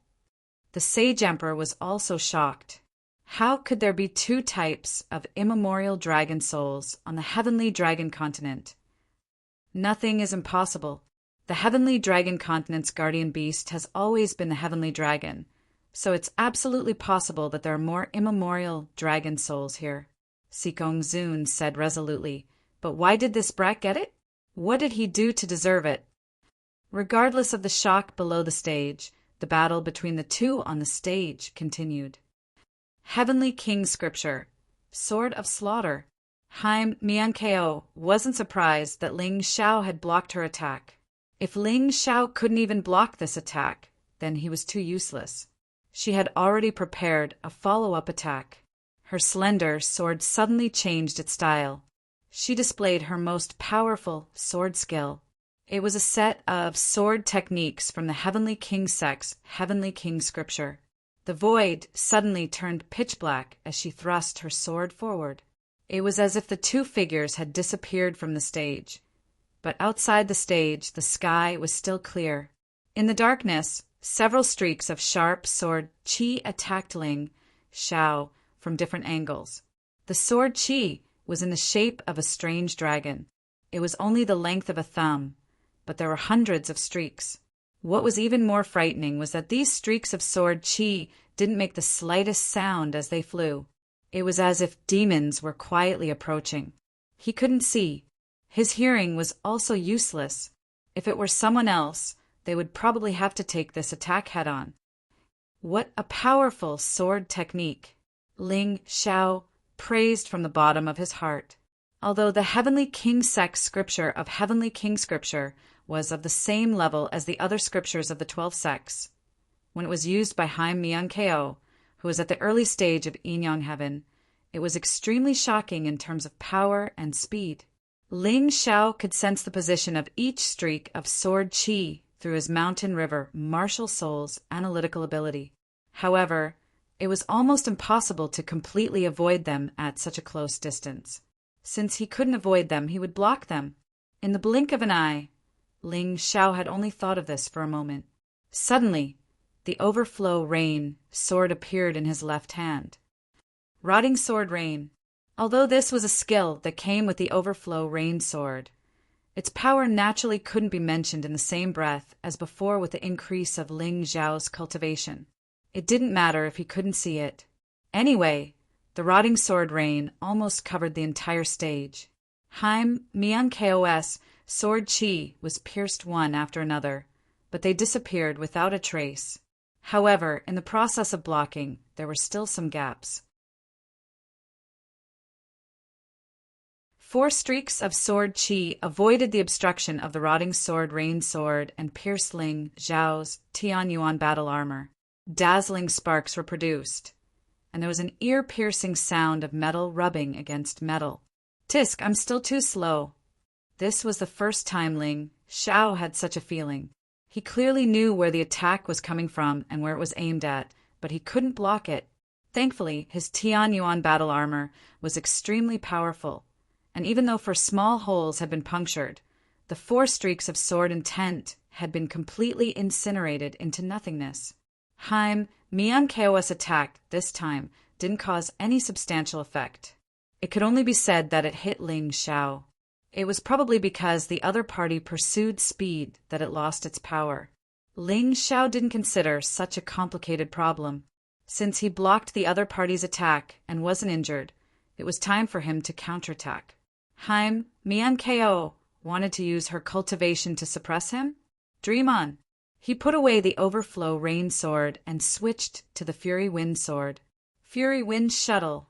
The Sage Emperor was also shocked. How could there be 2 types of immemorial dragon souls on the heavenly dragon continent? Nothing is impossible. The heavenly dragon continent's guardian beast has always been the heavenly dragon, so it's absolutely possible that there are more immemorial dragon souls here. Sikong Zun said resolutely, but why did this brat get it? What did he do to deserve it? Regardless of the shock below the stage, the battle between the two on the stage continued. Heavenly King Scripture, Sword of Slaughter. Haim Miankeo wasn't surprised that Ling Xiao had blocked her attack. If Ling Xiao couldn't even block this attack, then he was too useless. She had already prepared a follow-up attack. Her slender sword suddenly changed its style. She displayed her most powerful sword skill. It was a set of sword techniques from the Heavenly King sect's Heavenly King Scripture. The void suddenly turned pitch black as she thrust her sword forward. It was as if the two figures had disappeared from the stage. But outside the stage, the sky was still clear. In the darkness, several streaks of sharp sword qi attacked Ling Xiao from different angles. The sword qi was in the shape of a strange dragon. It was only the length of a thumb, but there were hundreds of streaks. What was even more frightening was that these streaks of sword qi didn't make the slightest sound as they flew. It was as if demons were quietly approaching. He couldn't see. His hearing was also useless. If it were someone else, they would probably have to take this attack head-on. What a powerful sword technique! Ling Xiao praised from the bottom of his heart. Although the Heavenly King sect's scripture of Heavenly King Scripture was of the same level as the other scriptures of the 12 sects, when it was used by Haim Miankeo, who was at the early stage of Yin-Yang Heaven, it was extremely shocking in terms of power and speed. Ling Xiao could sense the position of each streak of sword qi through his mountain river martial soul's analytical ability. However, it was almost impossible to completely avoid them at such a close distance. Since he couldn't avoid them, he would block them. In the blink of an eye, Ling Xiao had only thought of this for a moment. Suddenly, the overflow rain sword appeared in his left hand. Rotting sword rain. Although this was a skill that came with the overflow rain sword, its power naturally couldn't be mentioned in the same breath as before with the increase of Ling Xiao's cultivation. It didn't matter if he couldn't see it. Anyway, the rotting sword rain almost covered the entire stage. Haim Myung-Kos sword chi was pierced one after another, but they disappeared without a trace. However, in the process of blocking, there were still some gaps. 4 streaks of sword chi avoided the obstruction of the rotting sword rain sword and pierced Ling Zhao's Tianyuan battle armor. Dazzling sparks were produced, and there was an ear-piercing sound of metal rubbing against metal. Tisk, I'm still too slow. This was the first time Ling Zhao had such a feeling. He clearly knew where the attack was coming from and where it was aimed at, but he couldn't block it. Thankfully, his Tianyuan battle armor was extremely powerful, and even though 4 small holes had been punctured, the 4 streaks of sword intent had been completely incinerated into nothingness. Haim Myung-Kos' attack this time didn't cause any substantial effect. It could only be said that it hit Ling Zhao. It was probably because the other party pursued speed that it lost its power. Ling Zhao didn't consider such a complicated problem. Since he blocked the other party's attack and wasn't injured, it was time for him to counterattack. Haim Myung-Kos wanted to use her cultivation to suppress him? Dream on. He put away the Overflow Rain Sword and switched to the Fury Wind Sword. Fury Wind Shuttle.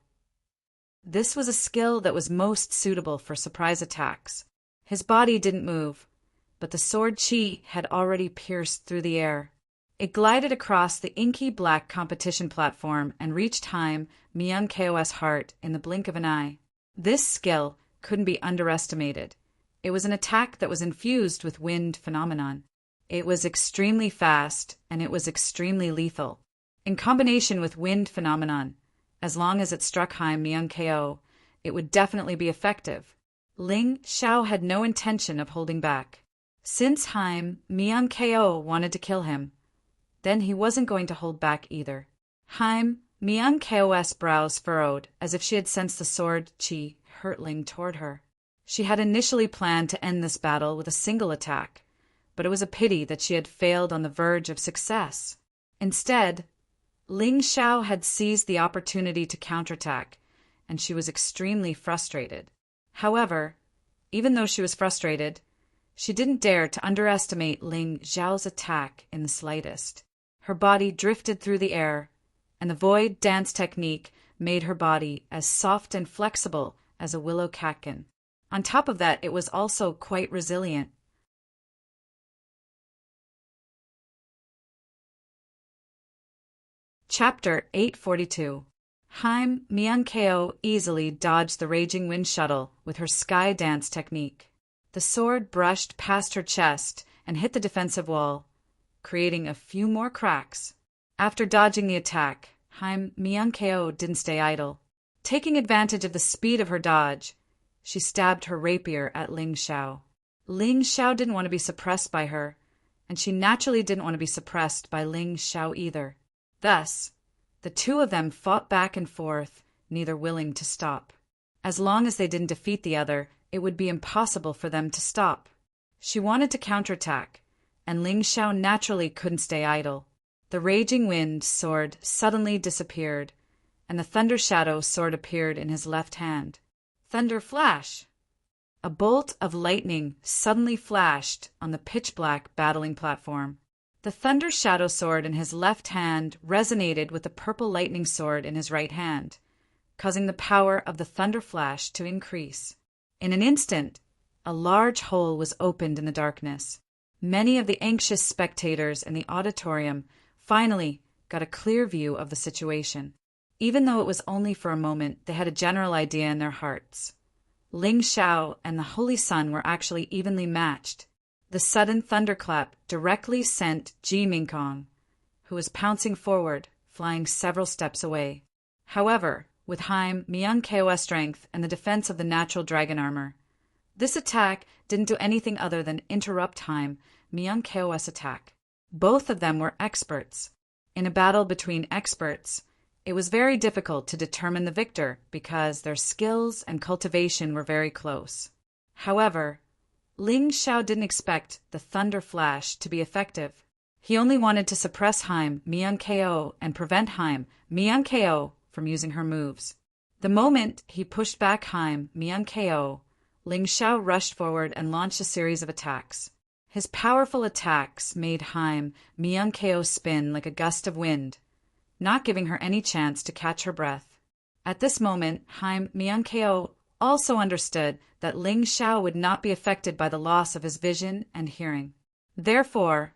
This was a skill that was most suitable for surprise attacks. His body didn't move, but the sword chi had already pierced through the air. It glided across the inky black competition platform and reached Haim Myung-Kos' heart in the blink of an eye. This skill couldn't be underestimated. It was an attack that was infused with wind phenomenon. It was extremely fast, and it was extremely lethal. In combination with wind phenomenon, as long as it struck Haim Myung-Kos, it would definitely be effective. Ling Zhao had no intention of holding back. Since Haim Myung-Kos wanted to kill him, then he wasn't going to hold back either. Haim Myung-Kos' brows furrowed, as if she had sensed the sword chi hurtling toward her. She had initially planned to end this battle with a single attack, but it was a pity that she had failed on the verge of success. Instead, Ling Zhao had seized the opportunity to counterattack, and she was extremely frustrated. However, even though she was frustrated, she didn't dare to underestimate Ling Zhao's attack in the slightest. Her body drifted through the air, and the void dance technique made her body as soft and flexible as a willow catkin. On top of that, it was also quite resilient. Chapter 842. Haim Myung-Kos easily dodged the raging wind shuttle with her sky dance technique. The sword brushed past her chest and hit the defensive wall, creating a few more cracks. After dodging the attack, Haim Myung-Kos didn't stay idle. Taking advantage of the speed of her dodge, she stabbed her rapier at Ling Zhao. Ling Zhao didn't want to be suppressed by her, and she naturally didn't want to be suppressed by Ling Zhao either. Thus, the two of them fought back and forth, neither willing to stop. As long as they didn't defeat the other, it would be impossible for them to stop. She wanted to counterattack, and Ling Zhao naturally couldn't stay idle. The raging wind sword suddenly disappeared, and the thunder shadow sword appeared in his left hand. Thunder flash! A bolt of lightning suddenly flashed on the pitch-black battling platform. The thunder shadow sword in his left hand resonated with the purple lightning sword in his right hand, causing the power of the thunder flash to increase. In an instant, a large hole was opened in the darkness. Many of the anxious spectators in the auditorium finally got a clear view of the situation. Even though it was only for a moment, they had a general idea in their hearts. Ling Zhao and the Holy Sun were actually evenly matched. The sudden thunderclap directly sent Ji Mingkong, who was pouncing forward, flying several steps away. However, with Haim Myung-Kos' strength and the defense of the natural dragon armor, this attack didn't do anything other than interrupt Haim Myung-Kos' attack. Both of them were experts. In a battle between experts, it was very difficult to determine the victor because their skills and cultivation were very close. However, Ling Zhao didn't expect the thunder flash to be effective. He only wanted to suppress Haim Myung-ko and prevent Haim Myung-ko from using her moves. The moment he pushed back Haim Myung-ko, Ling Xiao rushed forward and launched a series of attacks. His powerful attacks made Haim Myung-ko spin like a gust of wind, not giving her any chance to catch her breath. At this moment, Haim Myung-ko also understood that Ling Xiao would not be affected by the loss of his vision and hearing. Therefore,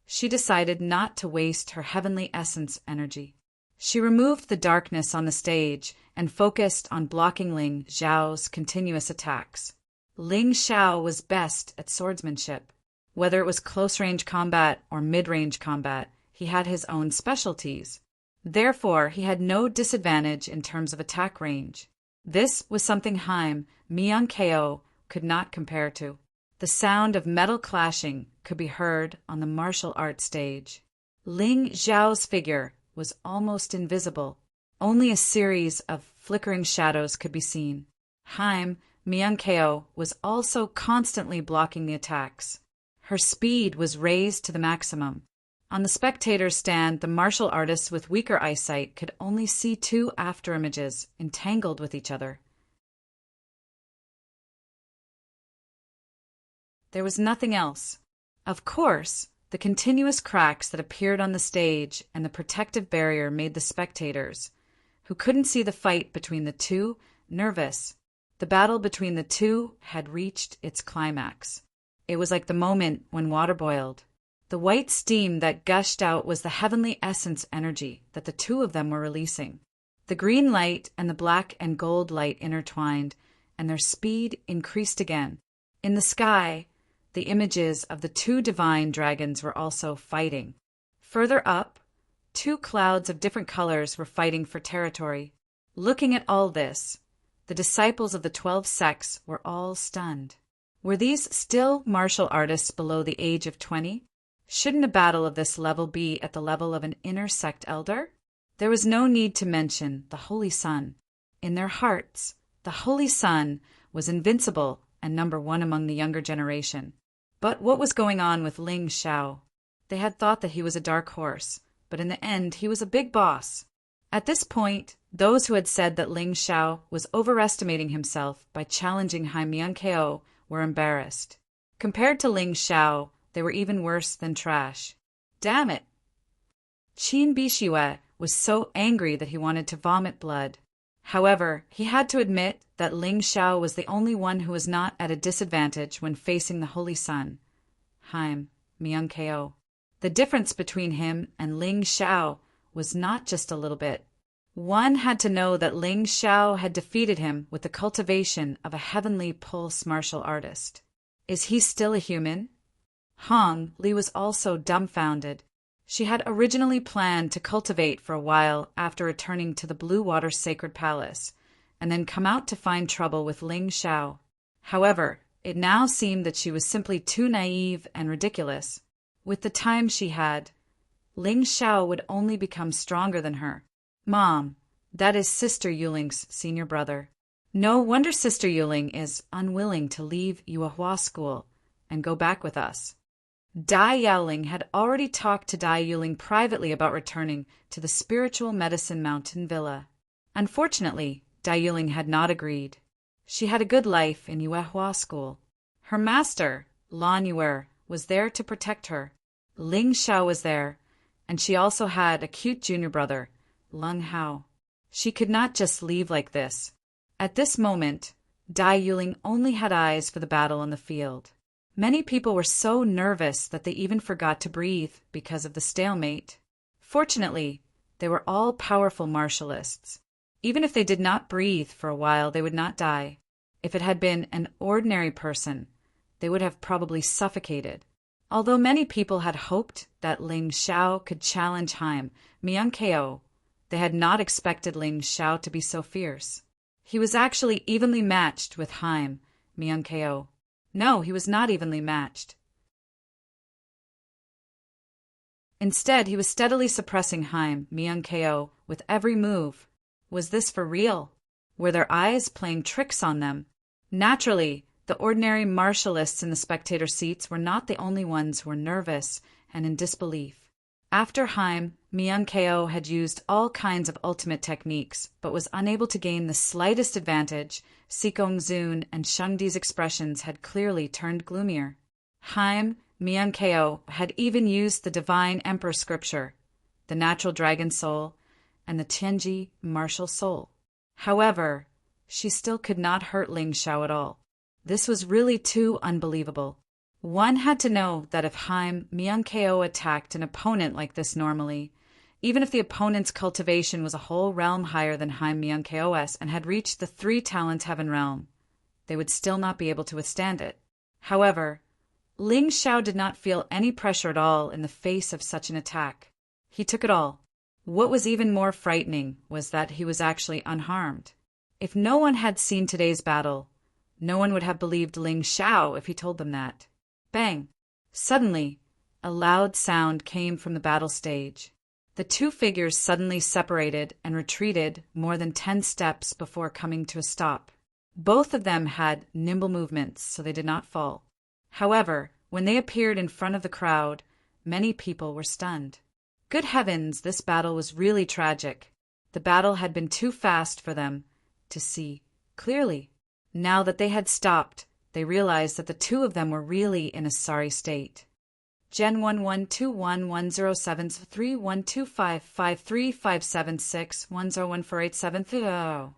she decided not to waste her heavenly essence energy. She removed the darkness on the stage and focused on blocking Ling Xiao's continuous attacks. Ling Xiao was best at swordsmanship. Whether it was close-range combat or mid-range combat, he had his own specialties. Therefore, he had no disadvantage in terms of attack range. This was something Haim Myung-ko could not compare to. The sound of metal clashing could be heard on the martial arts stage. Ling Xiao's figure was almost invisible. Only a series of flickering shadows could be seen. Haim Myung-ko was also constantly blocking the attacks. Her speed was raised to the maximum. On the spectator's stand, the martial artists with weaker eyesight could only see two afterimages entangled with each other. There was nothing else. Of course, the continuous cracks that appeared on the stage and the protective barrier made the spectators, who couldn't see the fight between the two, nervous. The battle between the two had reached its climax. It was like the moment when water boiled. The white steam that gushed out was the heavenly essence energy that the two of them were releasing. The green light and the black and gold light intertwined, and their speed increased again. In the sky, the images of the two divine dragons were also fighting. Further up, two clouds of different colors were fighting for territory. Looking at all this, the disciples of the 12 sects were all stunned. Were these still martial artists below the age of 20? Shouldn't a battle of this level be at the level of an inner sect elder? There was no need to mention the Holy Sun. In their hearts, the Holy Sun was invincible and number one among the younger generation. But what was going on with Ling Xiao? They had thought that he was a dark horse, but in the end he was a big boss. At this point, those who had said that Ling Xiao was overestimating himself by challenging Haim Myung-ko were embarrassed. Compared to Ling Xiao, they were even worse than trash. Damn it! Qin Bishue was so angry that he wanted to vomit blood. However, he had to admit that Ling Xiao was the only one who was not at a disadvantage when facing the Holy Sun, Haim Myung-ko. The difference between him and Ling Xiao was not just a little bit. One had to know that Ling Xiao had defeated him with the cultivation of a heavenly pulse martial artist. Is he still a human? Hong Li was also dumbfounded. She had originally planned to cultivate for a while after returning to the Blue Water Sacred Palace, and then come out to find trouble with Ling Xiao. However, it now seemed that she was simply too naive and ridiculous. With the time she had, Ling Xiao would only become stronger than her. Mom, that is Sister Yuling's senior brother. No wonder Sister Yuling is unwilling to leave Yuehua School and go back with us. Dai Yaoling had already talked to Dai Yuling privately about returning to the Spiritual Medicine Mountain Villa. Unfortunately, Dai Yuling had not agreed. She had a good life in Yuehua School. Her master, Lan Yuer, was there to protect her. Ling Xiao was there, and she also had a cute junior brother, Lung Hao. She could not just leave like this. At this moment, Dai Yuling only had eyes for the battle on the field. Many people were so nervous that they even forgot to breathe because of the stalemate. Fortunately, they were all powerful martialists. Even if they did not breathe for a while, they would not die. If it had been an ordinary person, they would have probably suffocated. Although many people had hoped that Ling Xiao could challenge Haim Myung-ko, they had not expected Ling Xiao to be so fierce. He was actually evenly matched with Haim Myung-ko. No, he was not evenly matched. Instead, he was steadily suppressing Haim Myung-ko with every move. Was this for real? Were their eyes playing tricks on them? Naturally, the ordinary martialists in the spectator seats were not the only ones who were nervous and in disbelief. After Haim, Myung-ko had used all kinds of ultimate techniques, but was unable to gain the slightest advantage. Sikong-zoon and Shungdi's expressions had clearly turned gloomier. Haim, Myung-ko had even used the divine emperor scripture, the natural dragon soul, and the Tianji martial soul. However, she still could not hurt Ling Xiao at all. This was really too unbelievable. One had to know that if Haim Myung-ko attacked an opponent like this normally, even if the opponent's cultivation was a whole realm higher than Haim Myung-ko's and had reached the 3-talent heaven realm, they would still not be able to withstand it. However, Ling Xiao did not feel any pressure at all in the face of such an attack. He took it all. What was even more frightening was that he was actually unharmed. If no one had seen today's battle, no one would have believed Ling Xiao if he told them that. Bang! Suddenly, a loud sound came from the battle stage. The two figures suddenly separated and retreated more than 10 steps before coming to a stop. Both of them had nimble movements, so they did not fall. However, when they appeared in front of the crowd, many people were stunned. Good heavens, this battle was really tragic. The battle had been too fast for them to see clearly. Now that they had stopped, they realized that the two of them were really in a sorry state. Gen 112110731255353610148730.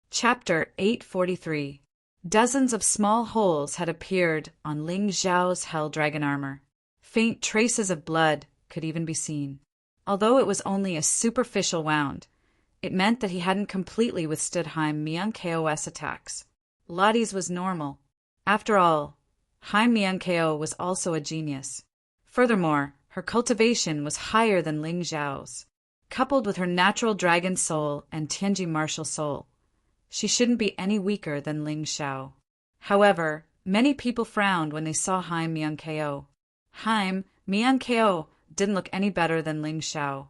Chapter 843. Dozens of small holes had appeared on Ling Xiao's Hell Dragon armor. Faint traces of blood could even be seen. Although it was only a superficial wound, it meant that he hadn't completely withstood Haim Myung-ko's attacks. Lottie's was normal. After all, Haim Myung-ko was also a genius. Furthermore, her cultivation was higher than Ling Xiao's. Coupled with her natural dragon soul and Tianji martial soul, she shouldn't be any weaker than Ling Xiao. However, many people frowned when they saw Haim Myung-ko. Haim Myung-ko didn't look any better than Ling Xiao.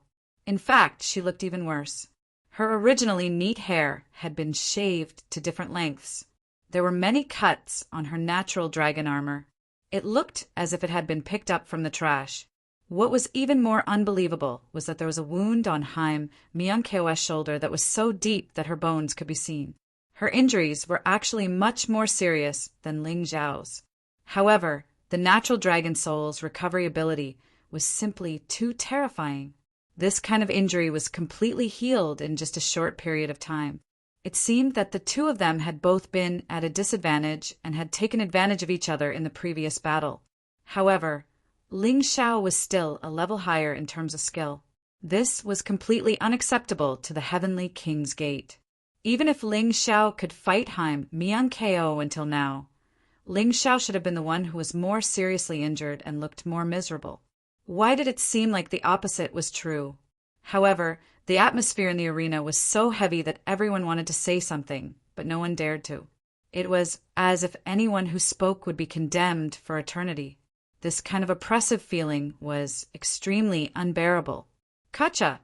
In fact, she looked even worse. Her originally neat hair had been shaved to different lengths. There were many cuts on her natural dragon armor. It looked as if it had been picked up from the trash. What was even more unbelievable was that there was a wound on Haim Myung-ko's shoulder that was so deep that her bones could be seen. Her injuries were actually much more serious than Ling Xiao's. However, the natural dragon soul's recovery ability was simply too terrifying. This kind of injury was completely healed in just a short period of time. It seemed that the two of them had both been at a disadvantage and had taken advantage of each other in the previous battle. However, Ling Xiao was still a level higher in terms of skill. This was completely unacceptable to the Heavenly King's Gate. Even if Ling Xiao could fight Haim Myung-ko until now, Ling Xiao should have been the one who was more seriously injured and looked more miserable. Why did it seem like the opposite was true? However, the atmosphere in the arena was so heavy that everyone wanted to say something, but no one dared to. It was as if anyone who spoke would be condemned for eternity. This kind of oppressive feeling was extremely unbearable. Kacha!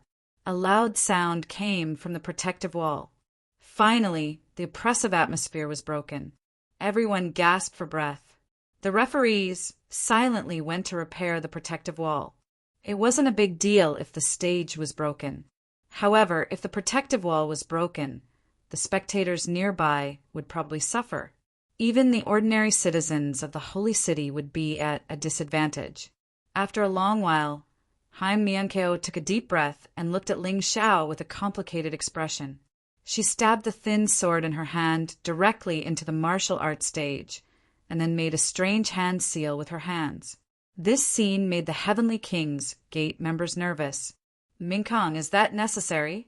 A loud sound came from the protective wall. Finally, the oppressive atmosphere was broken. Everyone gasped for breath. The referees silently went to repair the protective wall. It wasn't a big deal if the stage was broken. However, if the protective wall was broken, the spectators nearby would probably suffer. Even the ordinary citizens of the holy city would be at a disadvantage. After a long while, Haim Myung-ko took a deep breath and looked at Ling Xiao with a complicated expression. She stabbed the thin sword in her hand directly into the martial arts stage, and then made a strange hand seal with her hands. This scene made the Heavenly King's Gate members nervous. "Minkong, is that necessary?"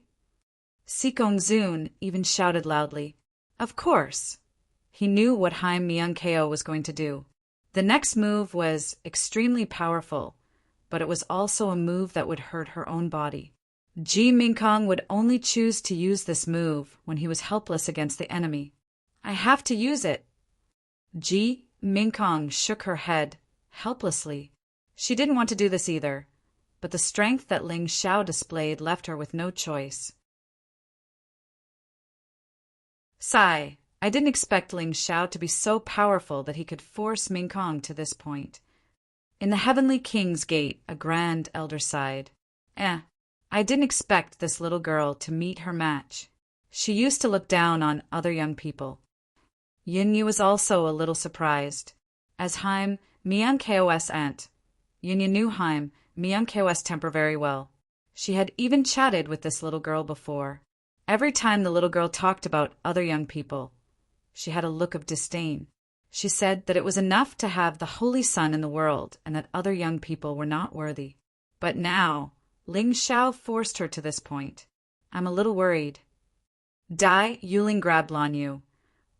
Sikong-zoon even shouted loudly. Of course. He knew what Haim Myung-ko was going to do. The next move was extremely powerful, but it was also a move that would hurt her own body. Ji Minkong would only choose to use this move when he was helpless against the enemy. I have to use it. Ji Minkong shook her head, helplessly. She didn't want to do this either, but the strength that Ling Xiao displayed left her with no choice. Sigh, I didn't expect Ling Xiao to be so powerful that he could force Ming Kong to this point. In the Heavenly King's gate, a grand elder sighed. I didn't expect this little girl to meet her match. She used to look down on other young people. Yinyu was also a little surprised. As Haim, Mian Kos aunt, Yinyu knew Haim, Mian Kos temper very well. She had even chatted with this little girl before. Every time the little girl talked about other young people, she had a look of disdain. She said that it was enough to have the holy son in the world and that other young people were not worthy. But now, Ling Xiao forced her to this point. I'm a little worried. Dai Yuling grabbed Lan Yu,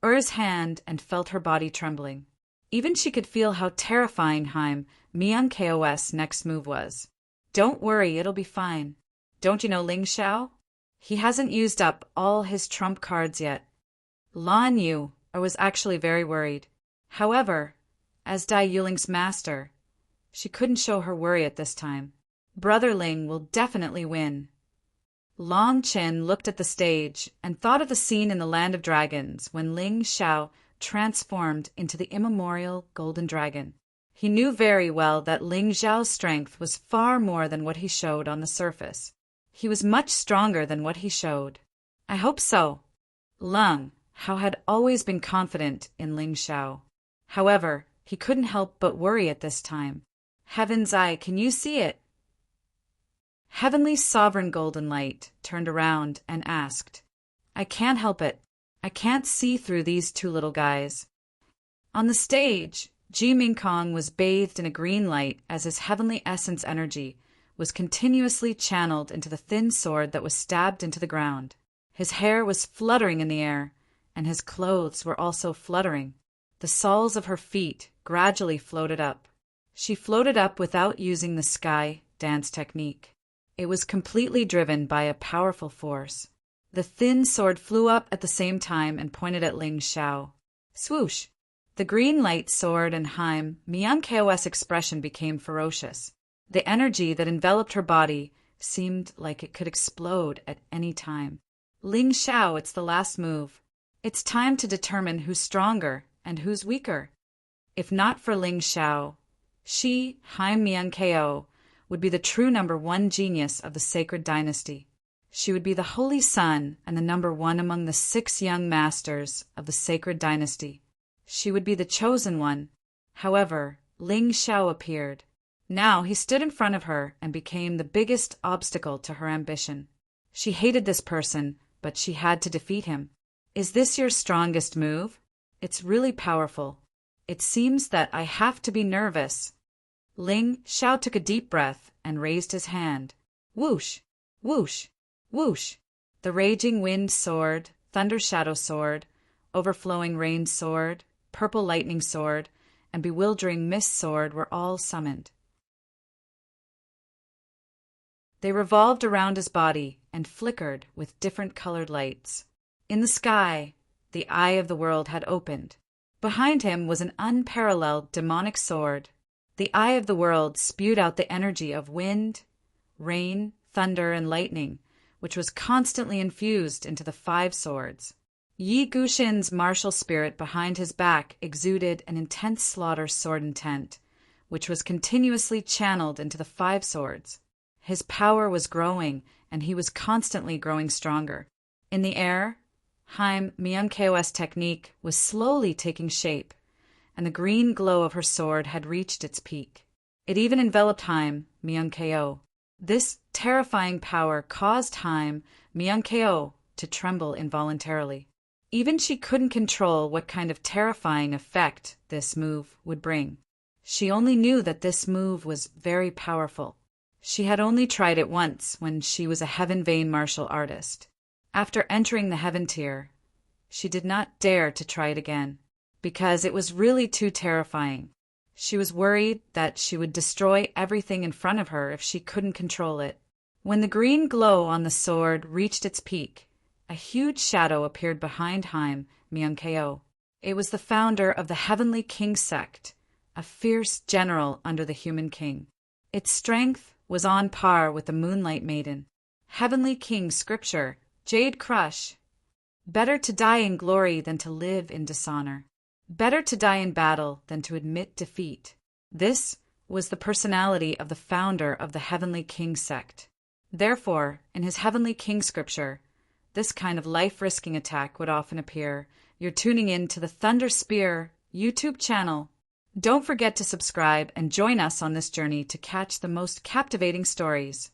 Er's hand, and felt her body trembling. Even she could feel how terrifying Haim, Mian Kos' next move was. Don't worry, it'll be fine. Don't you know Ling Xiao? He hasn't used up all his trump cards yet. Lan Yu was actually very worried. However, as Dai Yuling's master, she couldn't show her worry at this time. Brother Ling will definitely win. Long Qin looked at the stage and thought of the scene in the Land of Dragons when Ling Xiao transformed into the immemorial Golden Dragon. He knew very well that Ling Xiao's strength was far more than what he showed on the surface. He was much stronger than what he showed. I hope so. Lung Hao had always been confident in Ling Xiao. However, he couldn't help but worry at this time. Heaven's Eye, can you see it? Heavenly Sovereign Golden Light turned around and asked, I can't help it. I can't see through these two little guys. On the stage, Ji Ming Kong was bathed in a green light as his heavenly essence energy was continuously channeled into the thin sword that was stabbed into the ground. His hair was fluttering in the air, and his clothes were also fluttering. The soles of her feet gradually floated up. She floated up without using the sky dance technique. It was completely driven by a powerful force. The thin sword flew up at the same time and pointed at Ling Xiao. Swoosh! The green light sword and Haim, Mian Kos' expression became ferocious. The energy that enveloped her body seemed like it could explode at any time. Ling Xiao, it's the last move. It's time to determine who's stronger and who's weaker. If not for Ling Xiao, she, Haim Mian Ko, would be the true #1 genius of the sacred dynasty. She would be the holy son and the #1 among the 6 young masters of the sacred dynasty. She would be the chosen one. However, Ling Xiao appeared. Now he stood in front of her and became the biggest obstacle to her ambition. She hated this person, but she had to defeat him. Is this your strongest move? It's really powerful. It seems that I have to be nervous. Ling Xiao took a deep breath and raised his hand. Whoosh! Whoosh! Whoosh! The raging wind sword, thunder shadow sword, overflowing rain sword, purple lightning sword, and bewildering mist sword were all summoned. They revolved around his body and flickered with different colored lights. In the sky, the eye of the world had opened. Behind him was an unparalleled demonic sword. The eye of the world spewed out the energy of wind, rain, thunder, and lightning, which was constantly infused into the 5 swords. Yi Guxin's martial spirit behind his back exuded an intense slaughter sword intent, which was continuously channeled into the 5 swords. His power was growing, and he was constantly growing stronger. In the air, Haim Mian Kos' technique was slowly taking shape, and the green glow of her sword had reached its peak. It even enveloped Haim Mian Ko. This terrifying power caused Haim Mian Ko to tremble involuntarily. Even she couldn't control what kind of terrifying effect this move would bring. She only knew that this move was very powerful. She had only tried it once when she was a Heaven Vein martial artist. After entering the Heaven tier, she did not dare to try it again, because it was really too terrifying. She was worried that she would destroy everything in front of her if she couldn't control it. When the green glow on the sword reached its peak, a huge shadow appeared behind Haim Mian Ko. It was the founder of the Heavenly King sect, a fierce general under the Human King. Its strength was on par with the Moonlight Maiden. Heavenly King scripture, Jade Crush. Better to die in glory than to live in dishonor. Better to die in battle than to admit defeat. This was the personality of the founder of the Heavenly King sect. Therefore, in his Heavenly King scripture, this kind of life-risking attack would often appear. You're tuning in to the Thunder Spear YouTube channel. Don't forget to subscribe and join us on this journey to catch the most captivating stories.